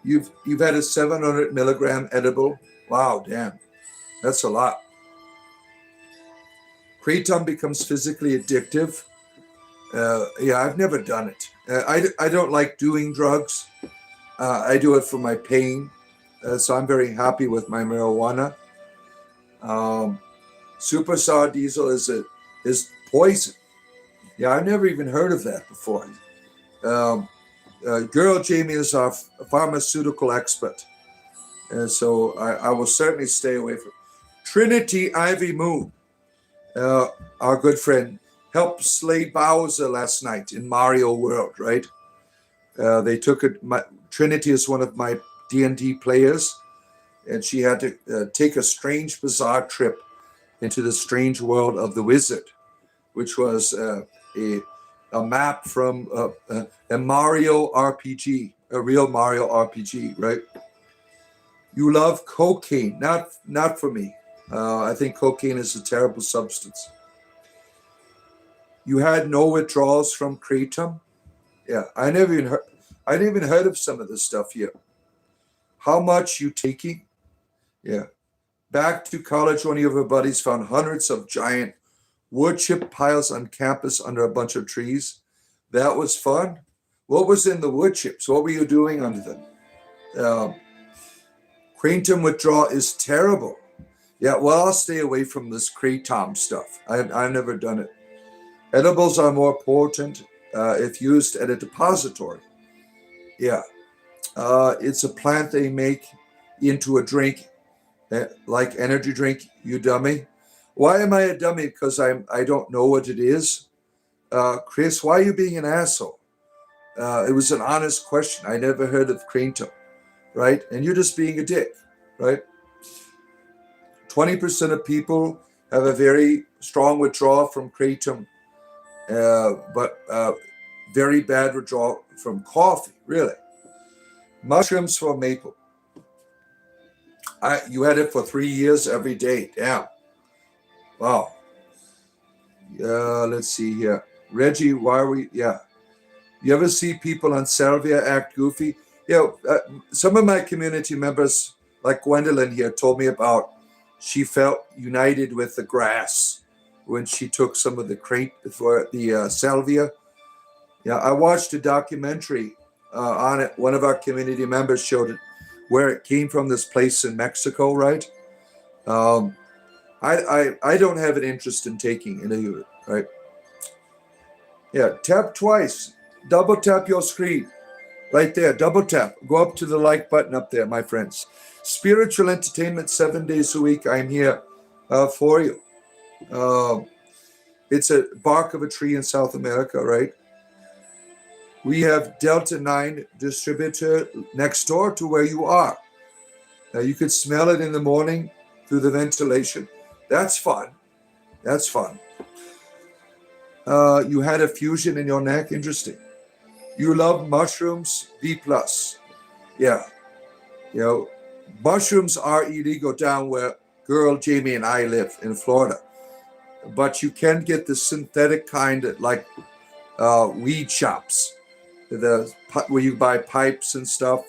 You've had a 700 milligram edible. Wow, damn. That's a lot. Kratom becomes physically addictive. Yeah, I've never done it. I don't like doing drugs. I do it for my pain. So I'm very happy with my marijuana. Super sour diesel is poison. Yeah, I've never even heard of that before. Girl Jamie is our pharmaceutical expert. And so I will certainly stay away from Trinity Ivy Moon. Our good friend helped slay Bowser last night in Mario World, right? They took it. Trinity is one of my D&D players, and she had to take a strange, bizarre trip into the strange world of the wizard, which was a map from a Mario RPG, a real Mario RPG, right? You love cocaine, not for me. I think cocaine is a terrible substance. You had no withdrawals from kratom? Yeah, I didn't even heard of some of this stuff here. How much you taking? Yeah. Back to college, one of your buddies found hundreds of giant wood chip piles on campus under a bunch of trees. That was fun. What was in the wood chips? What were you doing under them? Kratom withdrawal is terrible. Yeah, well, I'll stay away from this kratom stuff. I've never done it. Edibles are more potent if used at a depository. Yeah, it's a plant they make into a drink, like energy drink. You dummy. Why am I a dummy? Because I don't know what it is. Chris, why are you being an asshole? It was an honest question. I never heard of kratom, right? And you're just being a dick, right? 20% of people have a very strong withdrawal from kratom, but very bad withdrawal from coffee, really. Mushrooms for maple. You had it for 3 years every day. Damn. Wow. Let's see here. Reggie, why are we? Yeah. You ever see people on salvia act goofy? Yeah. Some of my community members, like Gwendolyn here, told me about she felt united with the grass when she took some of the crate for the salvia. Yeah, I watched a documentary on it. One of our community members showed it, where it came from, this place in Mexico, right? I don't have an interest in taking it either, right? Yeah, tap twice. Double tap your screen. Right there, double tap. Go up to the like button up there, my friends. Spiritual entertainment 7 days a week. I'm here for you. It's a bark of a tree in South America, right? We have Delta 9 distributor next door to where you are. Now you could smell it in the morning through the ventilation. That's fun. That's fun. You had a fusion in your neck. Interesting. You love mushrooms. B+. Yeah. You know, mushrooms are illegal down where girl Jamie and I live in Florida. But you can get the synthetic kind at like weed shops. Where you buy pipes and stuff.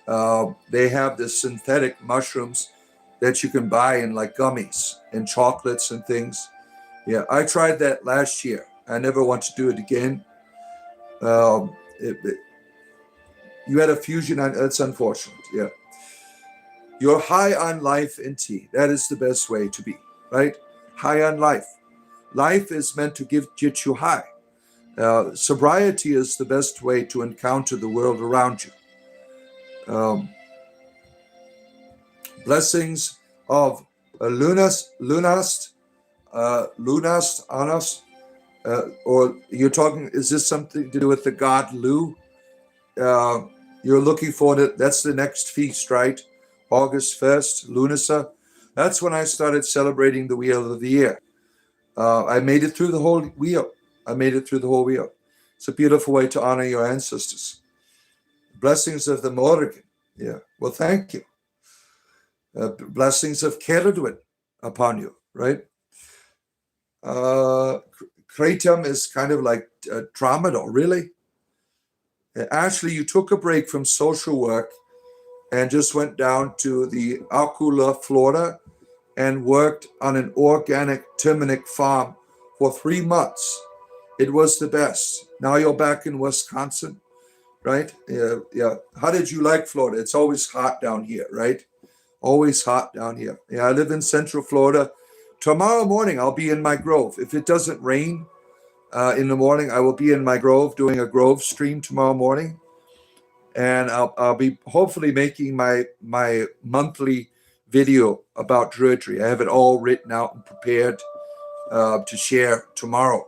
They have the synthetic mushrooms that you can buy in like gummies and chocolates and things. Yeah, I tried that last year. I never want to do it again. You had a fusion on, that's unfortunate. Yeah. You're high on life and tea. That is the best way to be, right? High on life. Life is meant to get you high. Sobriety is the best way to encounter the world around you. Blessings of Lunast on us, or you're talking, is this something to do with the god Lu? You're looking for it. That's the next feast, right? August 1st, Lunasa. That's when I started celebrating the wheel of the year. I made it through the whole wheel. It's a beautiful way to honor your ancestors. Blessings of the Morrigan. Yeah. Well, thank you. Blessings of Keredwin upon you, right? Kratom is kind of like tramadol, really? Actually, you took a break from social work and just went down to the Alcula, Florida, and worked on an organic turmeric farm for 3 months. It was the best. Now you're back in Wisconsin, right? Yeah. How did you like Florida? It's always hot down here, right? Always hot down here. Yeah, I live in Central Florida. Tomorrow morning, I'll be in my grove. If it doesn't rain in the morning, I will be in my grove doing a grove stream tomorrow morning. And I'll be hopefully making my monthly video about druidry. I have it all written out and prepared to share tomorrow.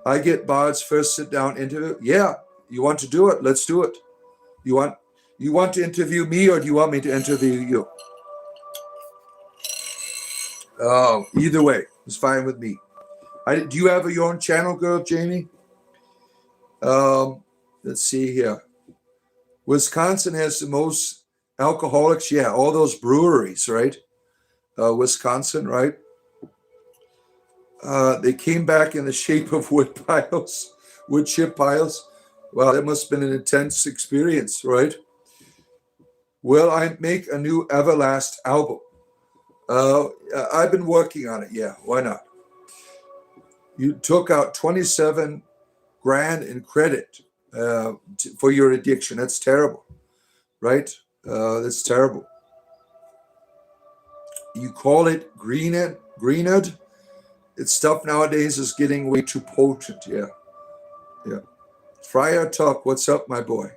I get Bard's first sit down interview. Yeah, you want to do it? Let's do it. You want to interview me, or do you want me to interview you? Either way, it's fine with me. Do you have your own channel, girl, Jamie? Let's see here. Wisconsin has the most alcoholics. Yeah, all those breweries, right? Wisconsin, right? They came back in the shape of wood piles, wood chip piles. Wow, that must have been an intense experience, right? Will I make a new Everlast album? Uh, I've been working on it. Yeah, why not? You took out 27 grand in credit for your addiction. That's terrible, right? That's terrible. You call it greened. It's stuff nowadays is getting way too potent. Yeah, yeah. Friar Tuck, what's up, my boy?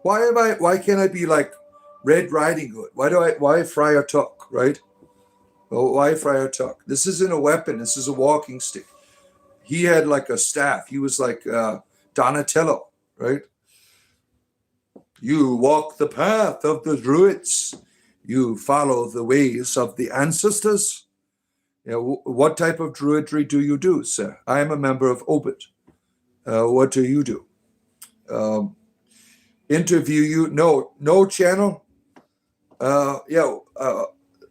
Why can't I be like Red Riding Hood? Why Friar Tuck, right? Well, why Friar Tuck? This isn't a weapon, this is a walking stick. He had like a staff. He was like Donatello, right? You walk the path of the druids. You follow the ways of the ancestors. You know, what type of druidry do you do, sir? I am a member of Obit. What do you do? Interview you? No channel.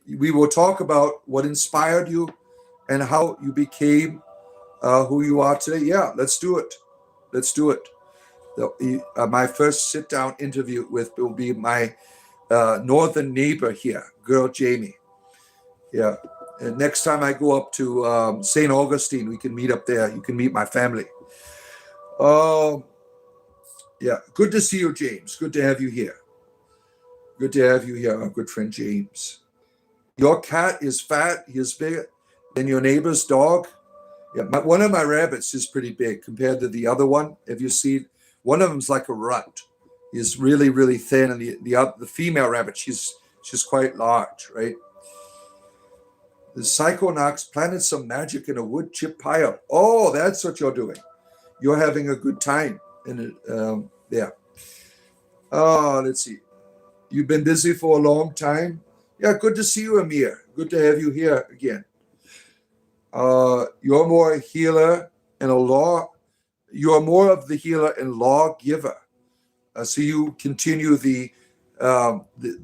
We will talk about what inspired you and how you became who you are today. Yeah, let's do it. Let's do it. My first sit-down interview will be my northern neighbor here, girl Jamie. Yeah. And next time I go up to St. Augustine, we can meet up there. You can meet my family. Yeah. Good to see you, James. Good to have you here. Good to have you here, our good friend James. Your cat is fat. He is bigger than your neighbor's dog. Yeah, one of my rabbits is pretty big compared to the other one. If you see, one of them's like a rut. He's really, really thin, and the female rabbit, she's quite large, right? The Psychonauts planted some magic in a wood chip pile. Oh, that's what you're doing. You're having a good time. And yeah. Let's see. You've been busy for a long time. Yeah, good to see you, Amir. Good to have you here again. You're more a healer and a law. You are more of the healer and lawgiver. So you continue the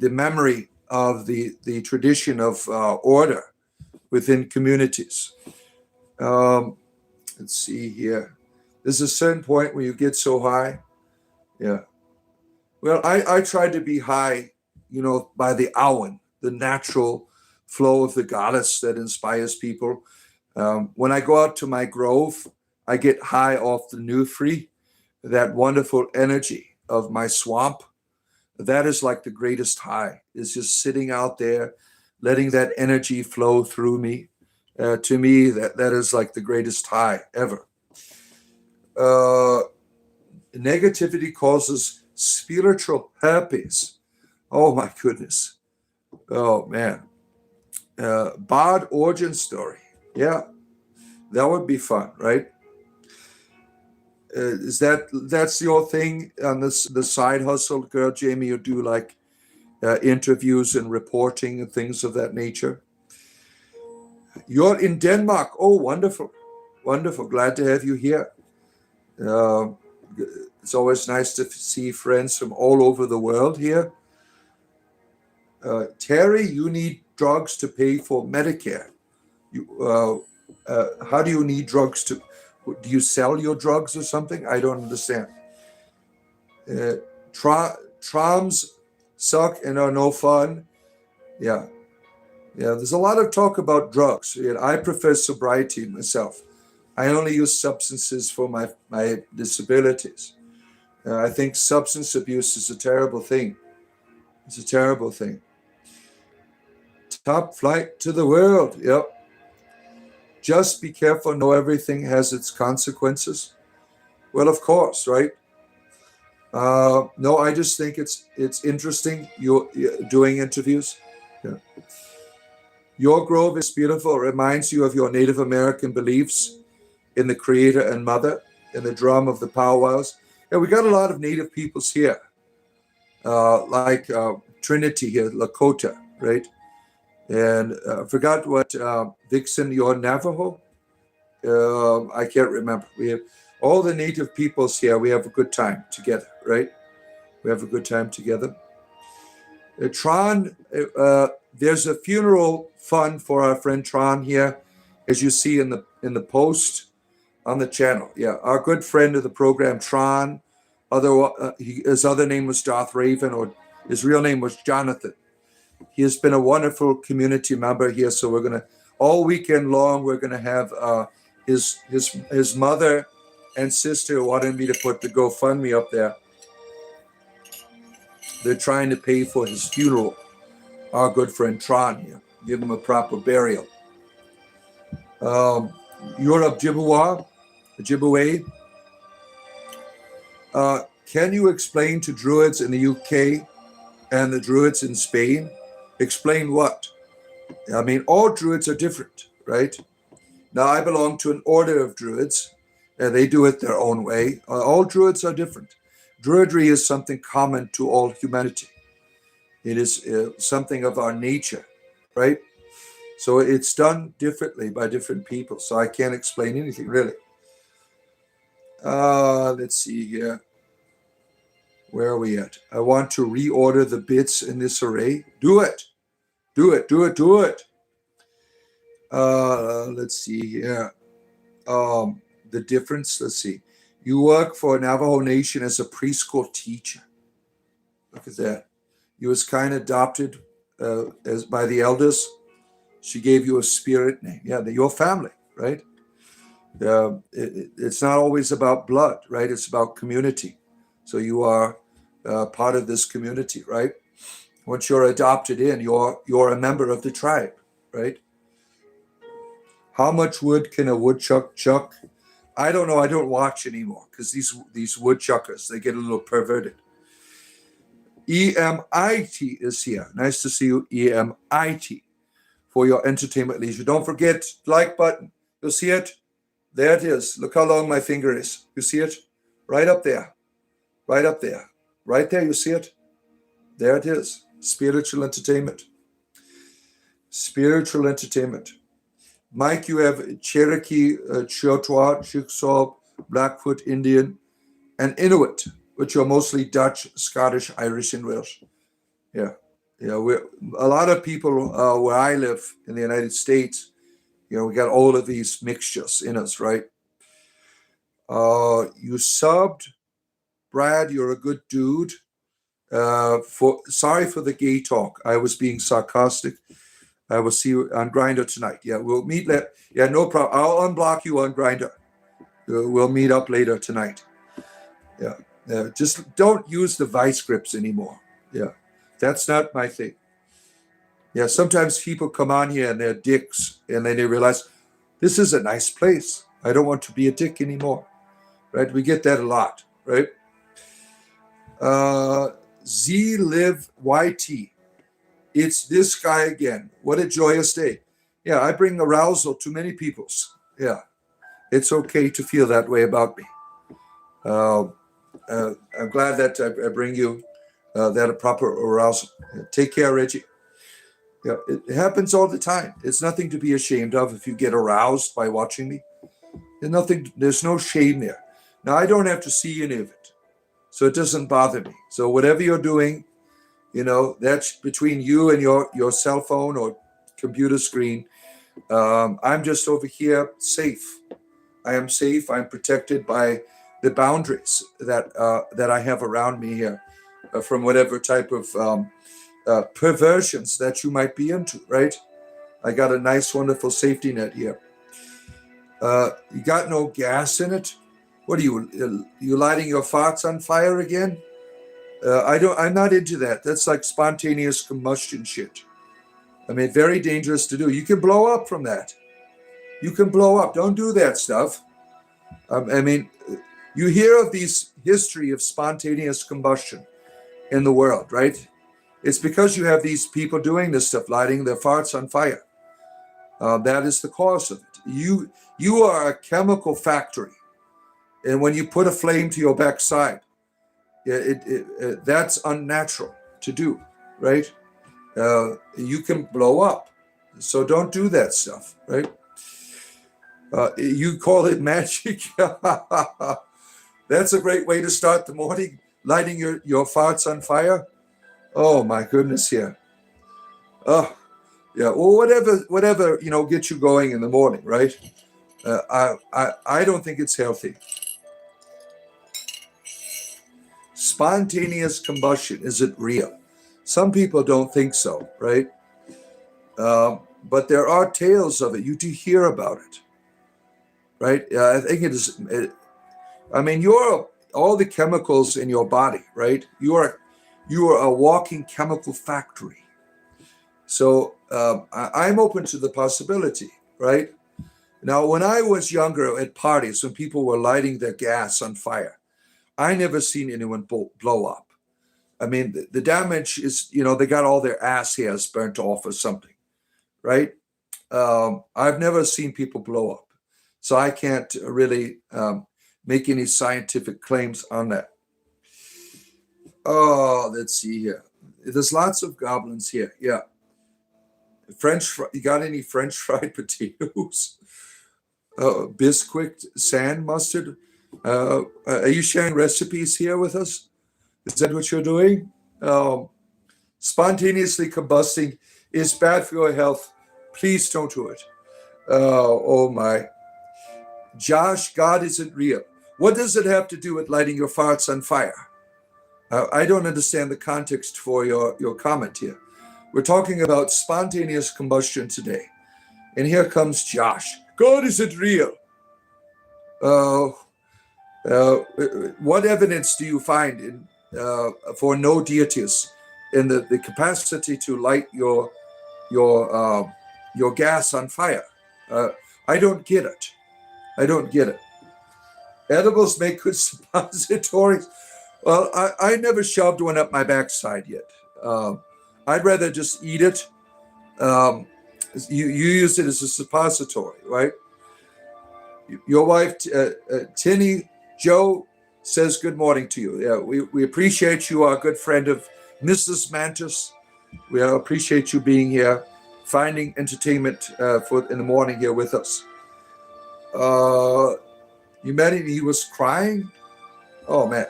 memory of the tradition of order within communities. Let's see here. There's a certain point where you get so high. Yeah. Well, I try to be high, by the awen, the natural flow of the goddess that inspires people. When I go out to my grove, I get high off the nufri, that wonderful energy of my swamp. That is like the greatest high, is just sitting out there, letting that energy flow through me. To me, that is like the greatest high ever. Negativity causes spiritual herpes. Oh my goodness. Oh man. Bard origin story. Yeah, that would be fun, right? That's your thing on the side hustle, girl Jamie? You do like interviews and reporting and things of that nature. You're in Denmark. Oh, wonderful, wonderful. Glad to have you here. It's always nice to see friends from all over the world here. Terry, you need drugs to pay for Medicare. How do you need drugs to? Do you sell your drugs or something? I don't understand. Troms suck and are no fun. Yeah. There's a lot of talk about drugs. I prefer sobriety myself. I only use substances for my disabilities. I think substance abuse is a terrible thing. It's a terrible thing. Top flight to the world. Yep. Just be careful. Know everything has its consequences. Well, of course, right? No, I just think it's interesting. You're doing interviews. Yeah. Your grove is beautiful. It reminds you of your Native American beliefs in the Creator and Mother, in the drum of the powwows. Yeah, we got a lot of Native peoples here, like Trinity here, Lakota, right? And I forgot what Vixen, your Navajo. I can't remember. We have all the Native peoples here. We have a good time together, right? We have a good time together. Tron, there's a funeral fund for our friend Tron here as you see in the post on the channel. Yeah, our good friend of the program, Tron. His other name was Darth Raven, or his real name was Jonathan. He has been a wonderful community member here. So we're gonna all weekend long we're gonna have his mother and sister wanted me to put the GoFundMe up there. They're trying to pay for his funeral. Our good friend Tron here, give him a proper burial. Europe Ojibwe. Can you explain to Druids in the UK and the Druids in Spain? Explain what? I mean, all Druids are different, right? Now, I belong to an order of Druids, and they do it their own way. All Druids are different. Druidry is something common to all humanity. It is something of our nature, right? So it's done differently by different people. So I can't explain anything, really. Let's see here. Where are we at? I want to reorder the bits in this array. Do it. Do it. Do it. Do it. Let's see here. The difference. Let's see. You work for Navajo Nation as a preschool teacher. Look at that. You was kind of adopted as by the elders. She gave you a spirit name. Yeah, your family, right? It's not always about blood, right? It's about community. So you are part of this community, right? Once you're adopted in, you're a member of the tribe, right? How much wood can a woodchuck chuck? I don't know. I don't watch anymore because these woodchuckers, they get a little perverted. EMIT is here. Nice to see you, EMIT, for your entertainment leisure. Don't forget, like button. You'll see it. There it is. Look how long my finger is. You see it? Right up there. Right up there. Right there, you see it? There it is. Spiritual entertainment. Spiritual entertainment. Mike, you have Cherokee, Choctaw, Chickasaw, Blackfoot, Indian, and Inuit, which are mostly Dutch, Scottish, Irish, and Welsh. Yeah. A lot of people where I live in the United States, we got all of these mixtures in us, right? You subbed, Brad. You're a good dude. Sorry for the gay talk. I was being sarcastic. I will see you on Grindr tonight. Yeah, we'll meet. No problem. I'll unblock you on Grindr. We'll meet up later tonight. Yeah. Just don't use the vice grips anymore. Yeah. That's not my thing. Yeah, sometimes people come on here and they're dicks, and then they realize this is a nice place. I don't want to be a dick anymore. Right? We get that a lot, right? ZLiveYT. It's this guy again. What a joyous day. Yeah, I bring arousal to many peoples. Yeah, it's okay to feel that way about me. I'm glad that I bring you that proper arousal. Take care, Reggie. Yeah, it happens all the time. It's nothing to be ashamed of if you get aroused by watching me. There's no shame there. Now, I don't have to see any of it, so it doesn't bother me. So whatever you're doing, that's between you and your cell phone or computer screen. I'm just over here safe. I am safe. I'm protected by the boundaries that I have around me here from whatever type of perversions that you might be into, right? I got a nice, wonderful safety net here. You got no gas in it? What are you lighting your farts on fire again? I'm not into that. That's like spontaneous combustion shit. I mean, very dangerous to do. You can blow up from that. You can blow up. Don't do that stuff. I mean, you hear of these history of spontaneous combustion in the world, right? It's because you have these people doing this stuff, lighting their farts on fire. That is the cause of it. You are a chemical factory. And when you put a flame to your backside, that's unnatural to do, right? You can blow up. So don't do that stuff, right? You call it magic. That's a great way to start the morning, lighting your farts on fire. Oh, my goodness, yeah. Yeah, or whatever gets you going in the morning, right? I don't think it's healthy. Spontaneous combustion, is it real? Some people don't think so, right? But there are tales of it. You do hear about it, right? I think it is. I mean, you're all the chemicals in your body, right? You are a walking chemical factory. So I'm open to the possibility, right? Now, when I was younger at parties, when people were lighting their gas on fire, I never seen anyone blow up. I mean, the damage is, they got all their ass hairs burnt off or something, right? I've never seen people blow up. So I can't really make any scientific claims on that. Oh, let's see here. There's lots of goblins here. Yeah. You got any French fried potatoes? Bisquick sand mustard? Are you sharing recipes here with us? Is that what you're doing? Spontaneously combusting is bad for your health. Please don't do it. Oh my. Josh, God isn't real. What does it have to do with lighting your farts on fire? I don't understand the context for your comment here. We're talking about spontaneous combustion today. And here comes Josh. God isn't real. What evidence do you find for no deities in the capacity to light your gas on fire? I don't get it. Edibles make good suppositories. Well, I never shoved one up my backside yet. I'd rather just eat it. You use it as a suppository, right? Your wife, Tinny Joe, says good morning to you. Yeah, we appreciate you, our good friend of Mrs. Mantis. We appreciate you being here, finding entertainment in the morning here with us. You met him, he was crying. Oh, man.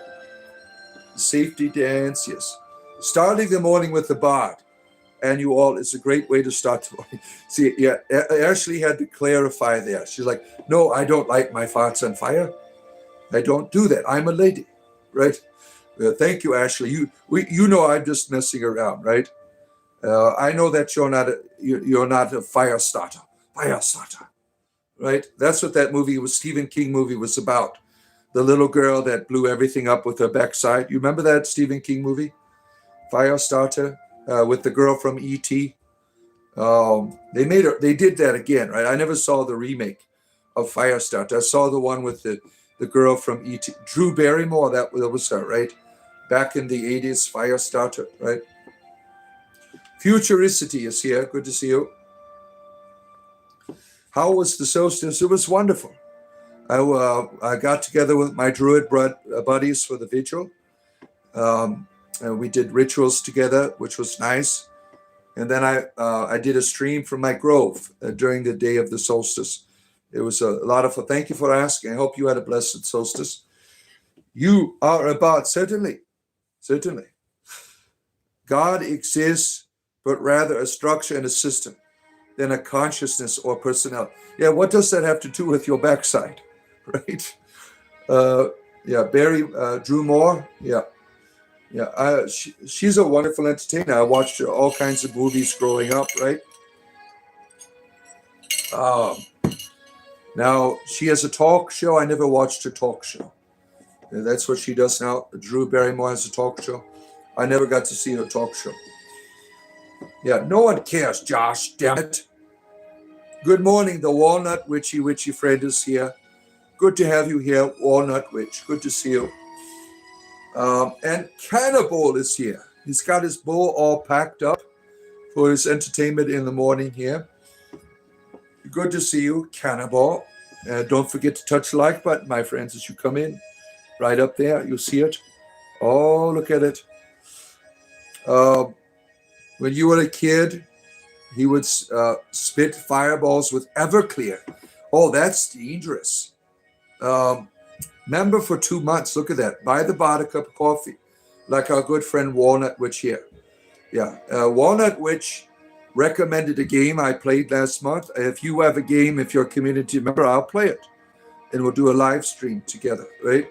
Safety dance, yes. Starting the morning with the bard, and you all, is a great way to start the morning. See, yeah, Ashley had to clarify there. She's like, no, I don't light my farts on fire. I don't do that. I'm a lady, right? Thank you, Ashley. You know I'm just messing around, right? I know that you're not a fire starter, right? That's what that Stephen King movie was about. The little girl that blew everything up with her backside. You remember that Stephen King movie? Firestarter, with the girl from E.T. They did that again, right? I never saw the remake of Firestarter. I saw the one with the girl from E.T. Drew Barrymore, that was her, right? Back in the 80s, Firestarter, right? Futuricity is here. Good to see you. How was the solstice? It was wonderful. I got together with my druid buddies for the vigil. We did rituals together, which was nice. And then I did a stream from my grove during the day of the solstice. It was a lot of fun. Thank you for asking. I hope you had a blessed solstice. You are about, certainly. God exists, but rather a structure and a system than a consciousness or personality. Yeah, what does that have to do with your backside? Right? Barry Drew Moore. Yeah. She's a wonderful entertainer. I watched all kinds of movies growing up, right? Now, she has a talk show. I never watched her talk show. And that's what she does now. Drew Barrymore has a talk show. I never got to see her talk show. Yeah, no one cares, Josh, damn it. Good morning, the Walnut Witchy friend is here. Good to have you here, Walnut Witch. Good to see you. And Cannibal is here. He's got his bowl all packed up for his entertainment in the morning here. Good to see you, Cannibal. Don't forget to touch the like button, my friends, as you come in. Right up there, you'll see it. Oh, look at it. When you were a kid, he would spit fireballs with Everclear. Oh, that's dangerous. Member for 2 months. Look at that. Buy the bar a cup of coffee, like our good friend Walnut Witch here. Yeah, Walnut Witch recommended a game I played last month. If you have a game, if you're a community member, I'll play it. And we'll do a live stream together, right?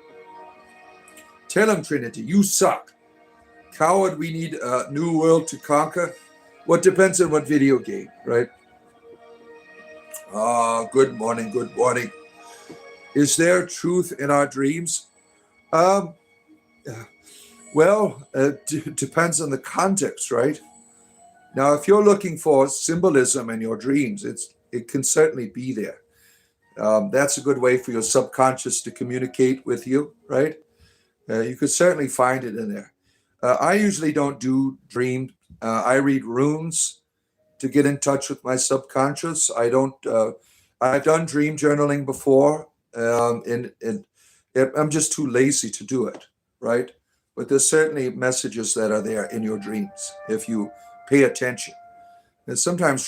Tell him, Trinity, you suck. Coward, we need a new world to conquer. Well, it depends on what video game, right? Good morning, good morning. Is there truth in our dreams? Well, it depends on the context, right? Now, if you're looking for symbolism in your dreams, it can certainly be there. That's a good way for your subconscious to communicate with you, right? You could certainly find it in there. I usually don't do dreams. I read runes to get in touch with my subconscious. I don't. I've done dream journaling before, and I'm just too lazy to do it, right? But there's certainly messages that are there in your dreams if you pay attention. And sometimes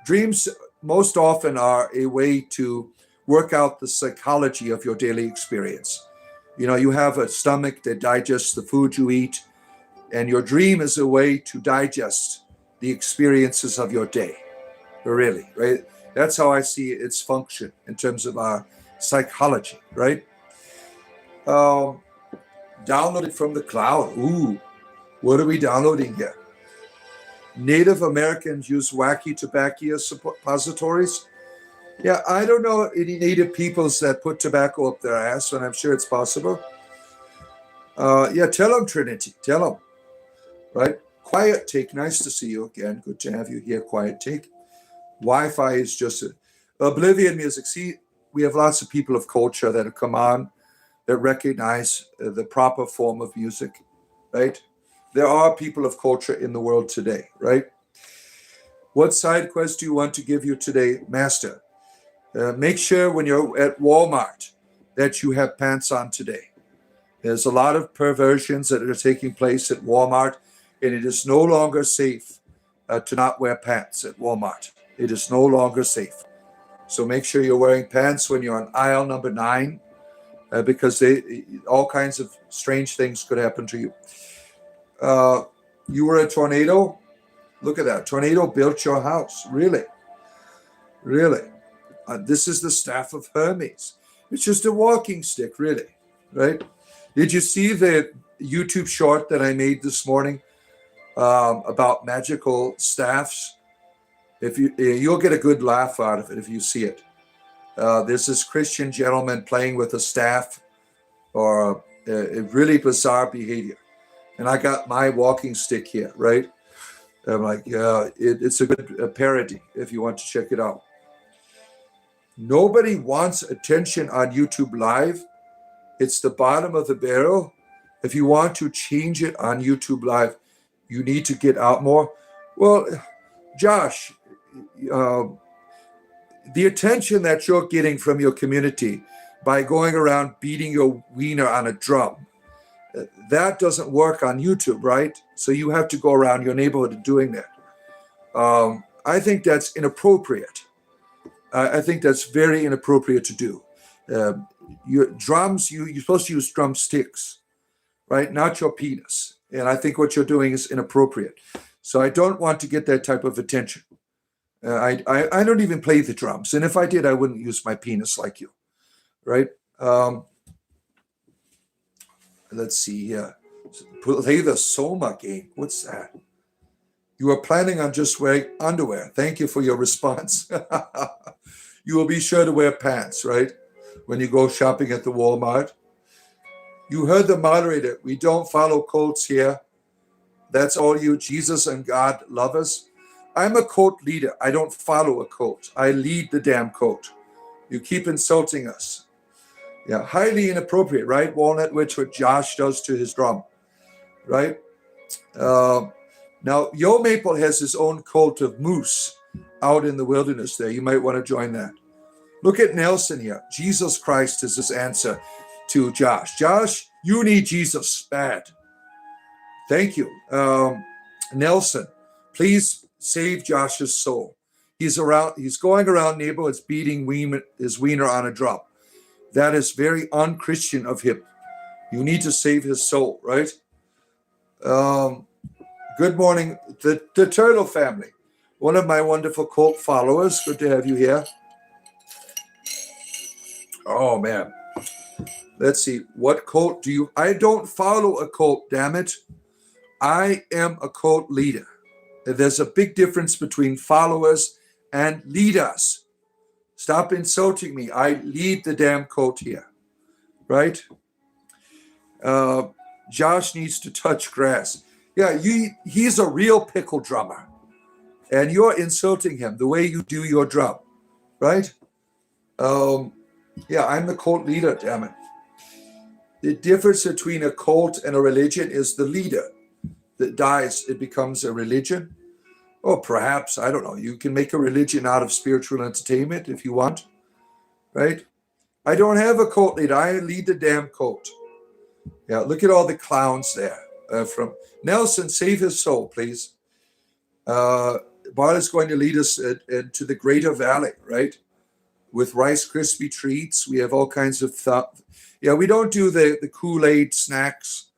dreams most often are a way to work out the psychology of your daily experience. You know, you have a stomach that digests the food you eat, and your dream is a way to digest the experiences of your day. Really, right? That's how I see its function in terms of our psychology, right? Downloaded from the cloud. Ooh, what are we downloading here? Native Americans use wacky tobacco suppositories. Yeah, I don't know any native peoples that put tobacco up their ass, and I'm sure it's possible. Yeah, tell them, Trinity. Tell them. Right? Quiet Take. Nice to see you again. Good to have you here, Quiet Take. Wi-Fi is just Oblivion music. See, we have lots of people of culture that have come on that recognize the proper form of music, right? There are people of culture in the world today, right? What side quest do you want to give you today, Master? Make sure when you're at Walmart that you have pants on today. There's a lot of perversions that are taking place at Walmart, and it is no longer safe to not wear pants at Walmart. It is no longer safe. So make sure you're wearing pants when you're on aisle number 9, because all kinds of strange things could happen to you. You were a tornado? Look at that. Tornado built your house. Really? Really? This is the staff of Hermes. It's just a walking stick, really, right? Did you see the YouTube short that I made this morning about magical staffs? If you'll get a good laugh out of it if you see it. There's this Christian gentleman playing with a staff, or a really bizarre behavior. And I got my walking stick here, right? I'm like, yeah, it's a good parody if you want to check it out. Nobody wants attention on YouTube Live. It's the bottom of the barrel. If you want to change it on YouTube Live, you need to get out more. Well, Josh, the attention that you're getting from your community by going around beating your wiener on a drum, that doesn't work on YouTube, right? So you have to go around your neighborhood doing that. I think that's inappropriate. I think that's very inappropriate to do. Your drums, you're supposed to use drumsticks, right? Not your penis. And I think what you're doing is inappropriate. So I don't want to get that type of attention. I don't even play the drums. And if I did, I wouldn't use my penis like you, right? Let's see here. Play the Soma game. What's that? You are planning on just wearing underwear. Thank you for your response. You will be sure to wear pants, right? When you go shopping at the Walmart. You heard the moderator. We don't follow cults here. That's all you Jesus and God lovers. I'm a cult leader. I don't follow a cult. I lead the damn cult. You keep insulting us. Yeah, highly inappropriate, right? Walnut, which what Josh does to his drum, right? Now, Yo Maple has his own cult of moose out in the wilderness there. You might want to join that. Look at Nelson here. Jesus Christ is his answer to Josh. Josh, you need Jesus bad. Thank you. Nelson, please save Josh's soul. He's going around neighborhoods beating his wiener on a drum. That is very unchristian of him. You need to save his soul, right? Good morning, the Turtle family. one of my wonderful cult followers. Good to have you here. Oh, man. Let's see. What cult do you... I don't follow a cult, damn it. I am a cult leader. There's a big difference between followers and leaders. Stop insulting me. I lead the damn cult here. Right? Josh needs to touch grass. Yeah, he's a real pickle drummer. And you're insulting him the way you do your drum. Right? Yeah, I'm the cult leader, damn it. The difference between a cult and a religion is the leader that dies. It becomes a religion. Or perhaps, I don't know, you can make a religion out of spiritual entertainment if you want. Right? I don't have a cult leader. I lead the damn cult. Yeah, look at all the clowns there. From Nelson, save his soul, please. Bart is going to lead us into the Greater Valley, right? With Rice Krispie treats. We have all kinds of yeah, we don't do the Kool-Aid snacks,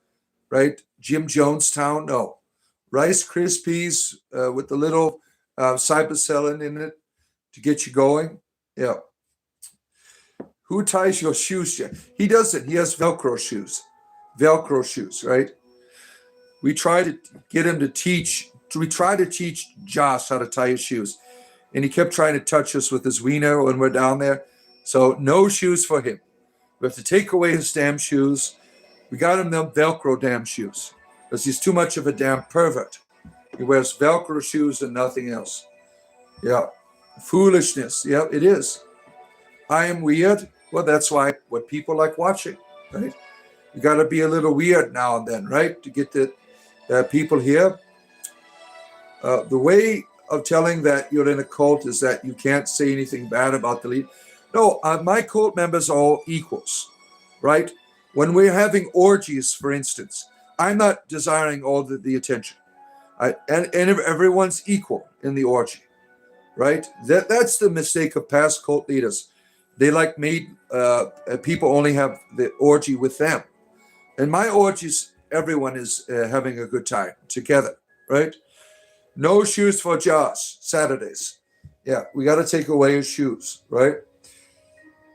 right? Jim Jonestown, no. Rice Krispies with the little cybercellin in it to get you going. Yeah. Who ties your shoes? He doesn't. He has Velcro shoes. Velcro shoes, right? We try to get him to teach. We try to teach Josh how to tie his shoes. And he kept trying to touch us with his wiener when we're down there. So no shoes for him. We have to take away his damn shoes. We got him them Velcro damn shoes because he's too much of a damn pervert. He wears Velcro shoes and nothing else. Yeah. Foolishness. Yeah, it is. I am weird. Well, that's why what people like watching, right? You got to be a little weird now and then, right? To get the people here. The way of telling that you're in a cult is that you can't say anything bad about the lead. No, my cult members are all equals, right? When we're having orgies, for instance, I'm not desiring all the attention. And everyone's equal in the orgy, right? That's the mistake of past cult leaders. They made people only have the orgy with them. In my orgies, everyone is having a good time together, right? No shoes for Josh, Saturdays. Yeah, we got to take away his shoes, right?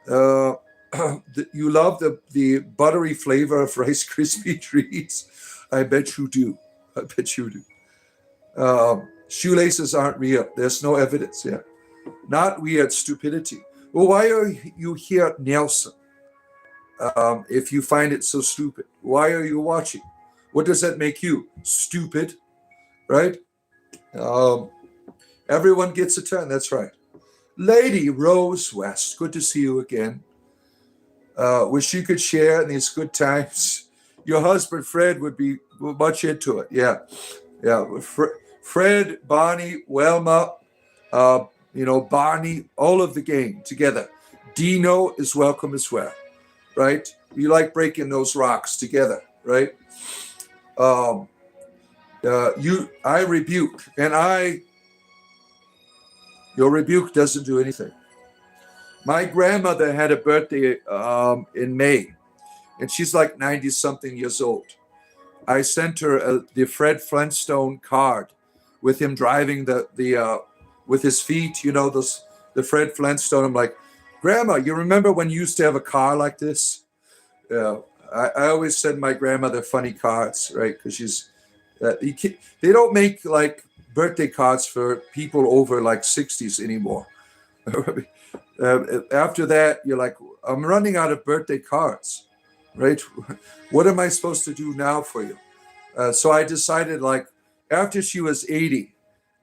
You love the buttery flavor of Rice Krispie treats. I bet you do. I bet you do. Shoelaces aren't real. There's no evidence. Yeah, not weird. Stupidity. Well, why are you here, Nelson? If you find it so stupid, why are you watching? What does that make you? Stupid, right? Everyone gets a turn. That's right. Lady Rose West, good to see you again. Wish you could share in these good times. Your husband Fred would be much into it. Yeah. Fred, Bonnie, Wilma, Barney, all of the gang together. Dino is welcome as well, right? You like breaking those rocks together, right? I rebuke, and your rebuke doesn't do anything. My grandmother had a birthday in May, and she's like 90-something years old. I sent her the Fred Flintstone card with him driving the with his feet, the Fred Flintstone. I'm like, Grandma, you remember when you used to have a car like this? Yeah, I always send my grandmother funny cards, right? Because she's they don't make like birthday cards for people over like 60s anymore. After that, you're like, I'm running out of birthday cards, right? What am I supposed to do now for you? So I decided, like, after she was 80,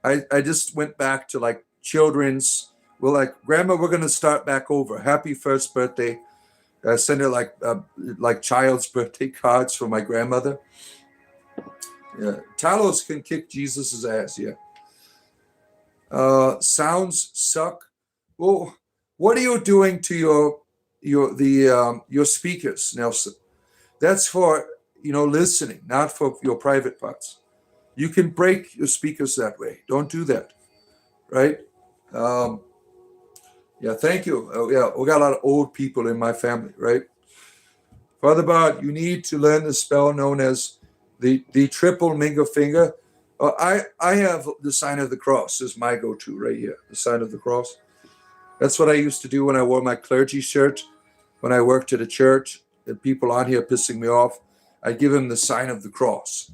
I just went back to like children's. We're like, Grandma, we're going to start back over. Happy first birthday. Send her like child's birthday cards for my grandmother. Yeah, Talos can kick Jesus's ass. Yeah. Sounds suck. Well, what are you doing to your speakers, Nelson? That's for listening, not for your private parts. You can break your speakers that way. Don't do that, right? Yeah, thank you. Yeah, we got a lot of old people in my family, right? Father Bard, you need to learn the spell known as the triple middle finger. I have the sign of the cross is my go-to right here. The sign of the cross. That's what I used to do when I wore my clergy shirt. When I worked at a church, and people on here pissing me off, I'd give him the sign of the cross.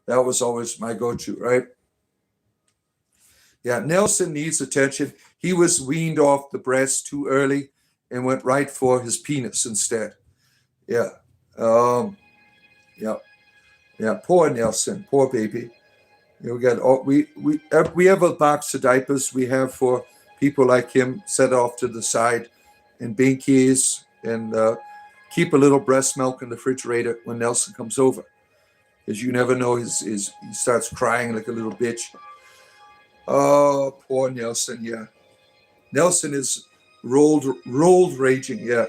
That was always my go-to, right? Yeah, Nelson needs attention. He was weaned off the breast too early and went right for his penis instead. Yeah. Yeah. Yeah. Poor Nelson. Poor baby. We got all, we have a box of diapers we have for people like him set off to the side, and binkies, and keep a little breast milk in the refrigerator when Nelson comes over, because you never know he starts crying like a little bitch. Oh, poor Nelson. Yeah, Nelson is rolled raging. Yeah,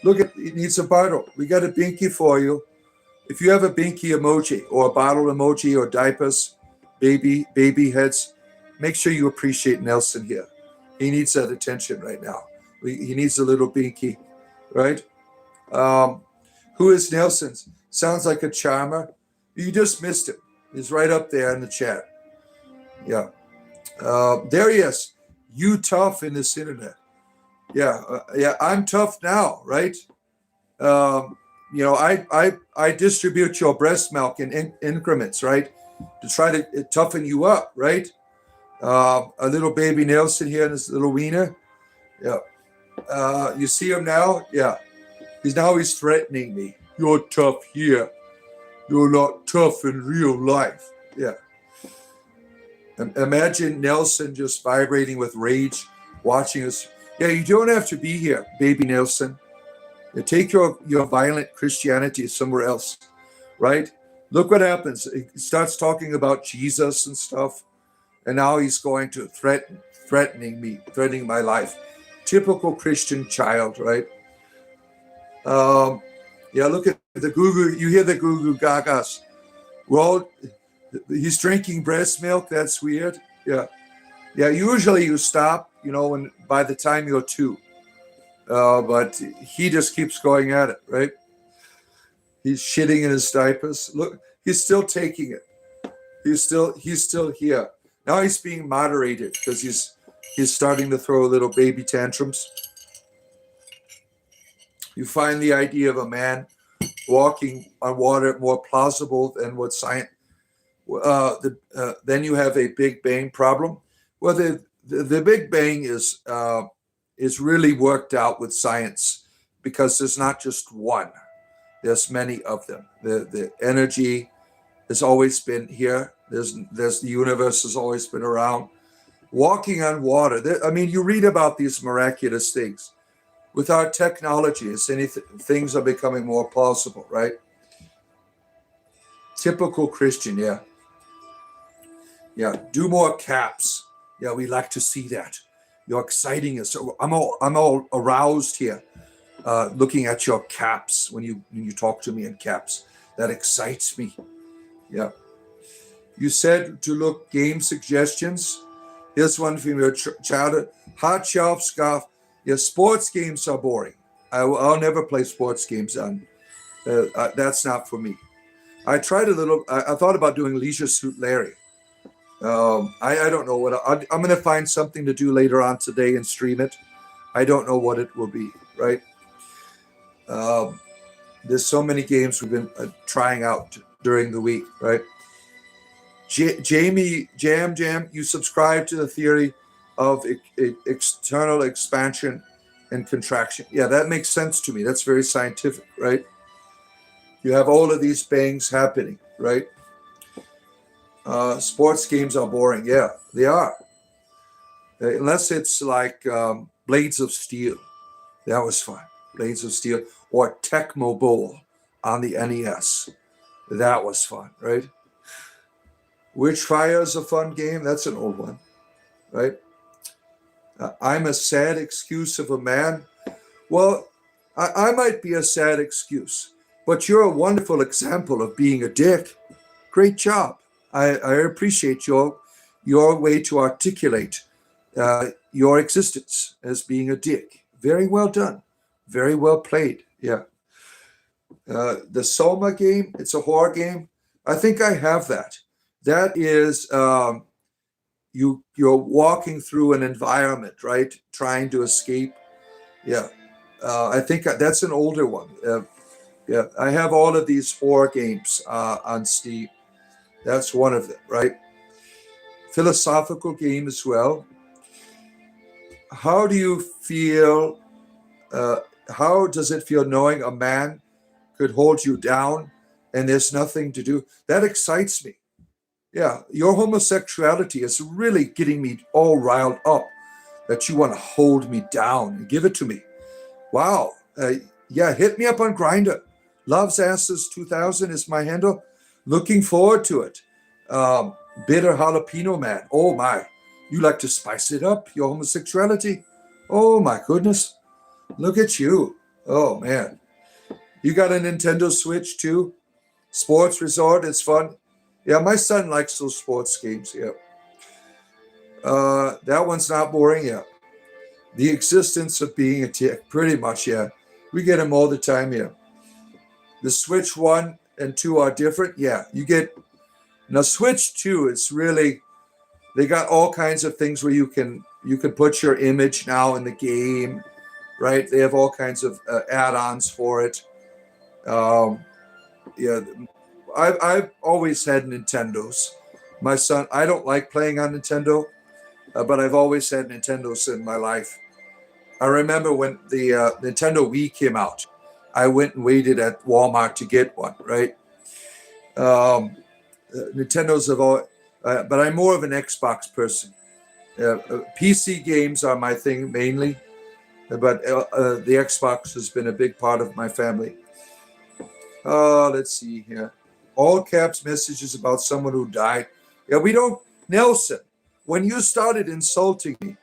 look at it needs a bottle. We got a binky for you. If you have a binky emoji or a bottle emoji or diapers, baby heads, make sure you appreciate Nelson here. He needs that attention right now. He needs a little binky, right? Who is Nelson? Sounds like a charmer. You just missed him. He's right up there in the chat. Yeah. There he is. You tough in this internet. Yeah. Yeah. I'm tough now, right? I distribute your breast milk in increments, right? To try to toughen you up, right? A little baby Nelson here in his little wiener. Yeah. You see him now? Yeah. He's threatening me. You're tough here. You're not tough in real life. Yeah. Imagine Nelson just vibrating with rage, watching us. Yeah, you don't have to be here, baby Nelson. You take your violent Christianity somewhere else, right? Look what happens. He starts talking about Jesus and stuff, and now he's going to threatening me, threatening my life. Typical Christian child, right? Yeah, look at the goo. You hear the goo gagas. Well, he's drinking breast milk. That's weird. Yeah. Yeah, usually you stop, when by the time you're 2. But he just keeps going at it, right? He's shitting in his diapers. Look, he's still taking it. He's still here. Now he's being moderated because he's starting to throw little baby tantrums. You find the idea of a man walking on water more plausible than what science. Then you have a Big Bang problem. Well, the Big Bang is really worked out with science because there's not just one. There's many of them. The energy has always been here. There's the universe has always been around. Walking on water. You read about these miraculous things. With our technology, things are becoming more plausible, right? Typical Christian, yeah. Yeah, do more caps. Yeah, we like to see that. You're exciting us. So I'm all aroused here, looking at your caps when you talk to me in caps. That excites me. Yeah. You said to look game suggestions. Here's one from your childhood. Hot shelf scarf. Yeah, sports games are boring. I'll never play sports games on. That's not for me. I tried a little. I thought about doing Leisure Suit Larry. I don't know what I'm going to find something to do later on today and stream it. I don't know what it will be. Right. There's so many games we've been trying out during the week. Right. Jamie Jam, you subscribe to the theory of external expansion and contraction. Yeah, that makes sense to me. That's very scientific, right? You have all of these bangs happening, right? Sports games are boring. Yeah, they are. Unless it's like Blades of Steel. That was fun. Blades of Steel. Or Tecmo Bowl on the NES. That was fun, right? Witchfire is a fun game. That's an old one, right? I'm a sad excuse of a man. Well, I might be a sad excuse, but you're a wonderful example of being a dick. Great job. I appreciate your way to articulate your existence as being a dick. Very well done. Very well played. Yeah. The Soma game, it's a horror game. I think I have that. That is, you're walking through an environment, right? Trying to escape. Yeah. I think that's an older one. Yeah, I have all of these horror games on Steam. That's one of them, right? Philosophical game as well. How do you feel? Uh, how does it feel knowing a man could hold you down and there's nothing to do? That excites me. Yeah, your homosexuality is really getting me all riled up that you want to hold me down and give it to me. Wow. Yeah, hit me up on Grinder. Loves Asses 2000 is my handle. Looking forward to it. Bitter Jalapeno Man. Oh my. You like to spice it up, your homosexuality? Oh my goodness. Look at you. Oh man. You got a Nintendo Switch too? Sports Resort is fun. Yeah, my son likes those sports games. Yeah. That one's not boring. Yeah. The existence of being a tick. Pretty much, yeah. We get them all the time. Yeah. The Switch 1 and 2 are different. Yeah. You get now Switch 2, it's really they got all kinds of things where you can put your image now in the game, right? They have all kinds of add-ons for it. Yeah, I've always had Nintendos. My son, I don't like playing on Nintendo, but I've always had Nintendos in my life. I remember when the Nintendo Wii came out, I went and waited at Walmart to get one, right? Nintendos have all, but I'm more of an Xbox person. PC games are my thing mainly, but the Xbox has been a big part of my family. Let's see here. All caps messages about someone who died. Yeah, we don't. Nelson, when you started insulting me,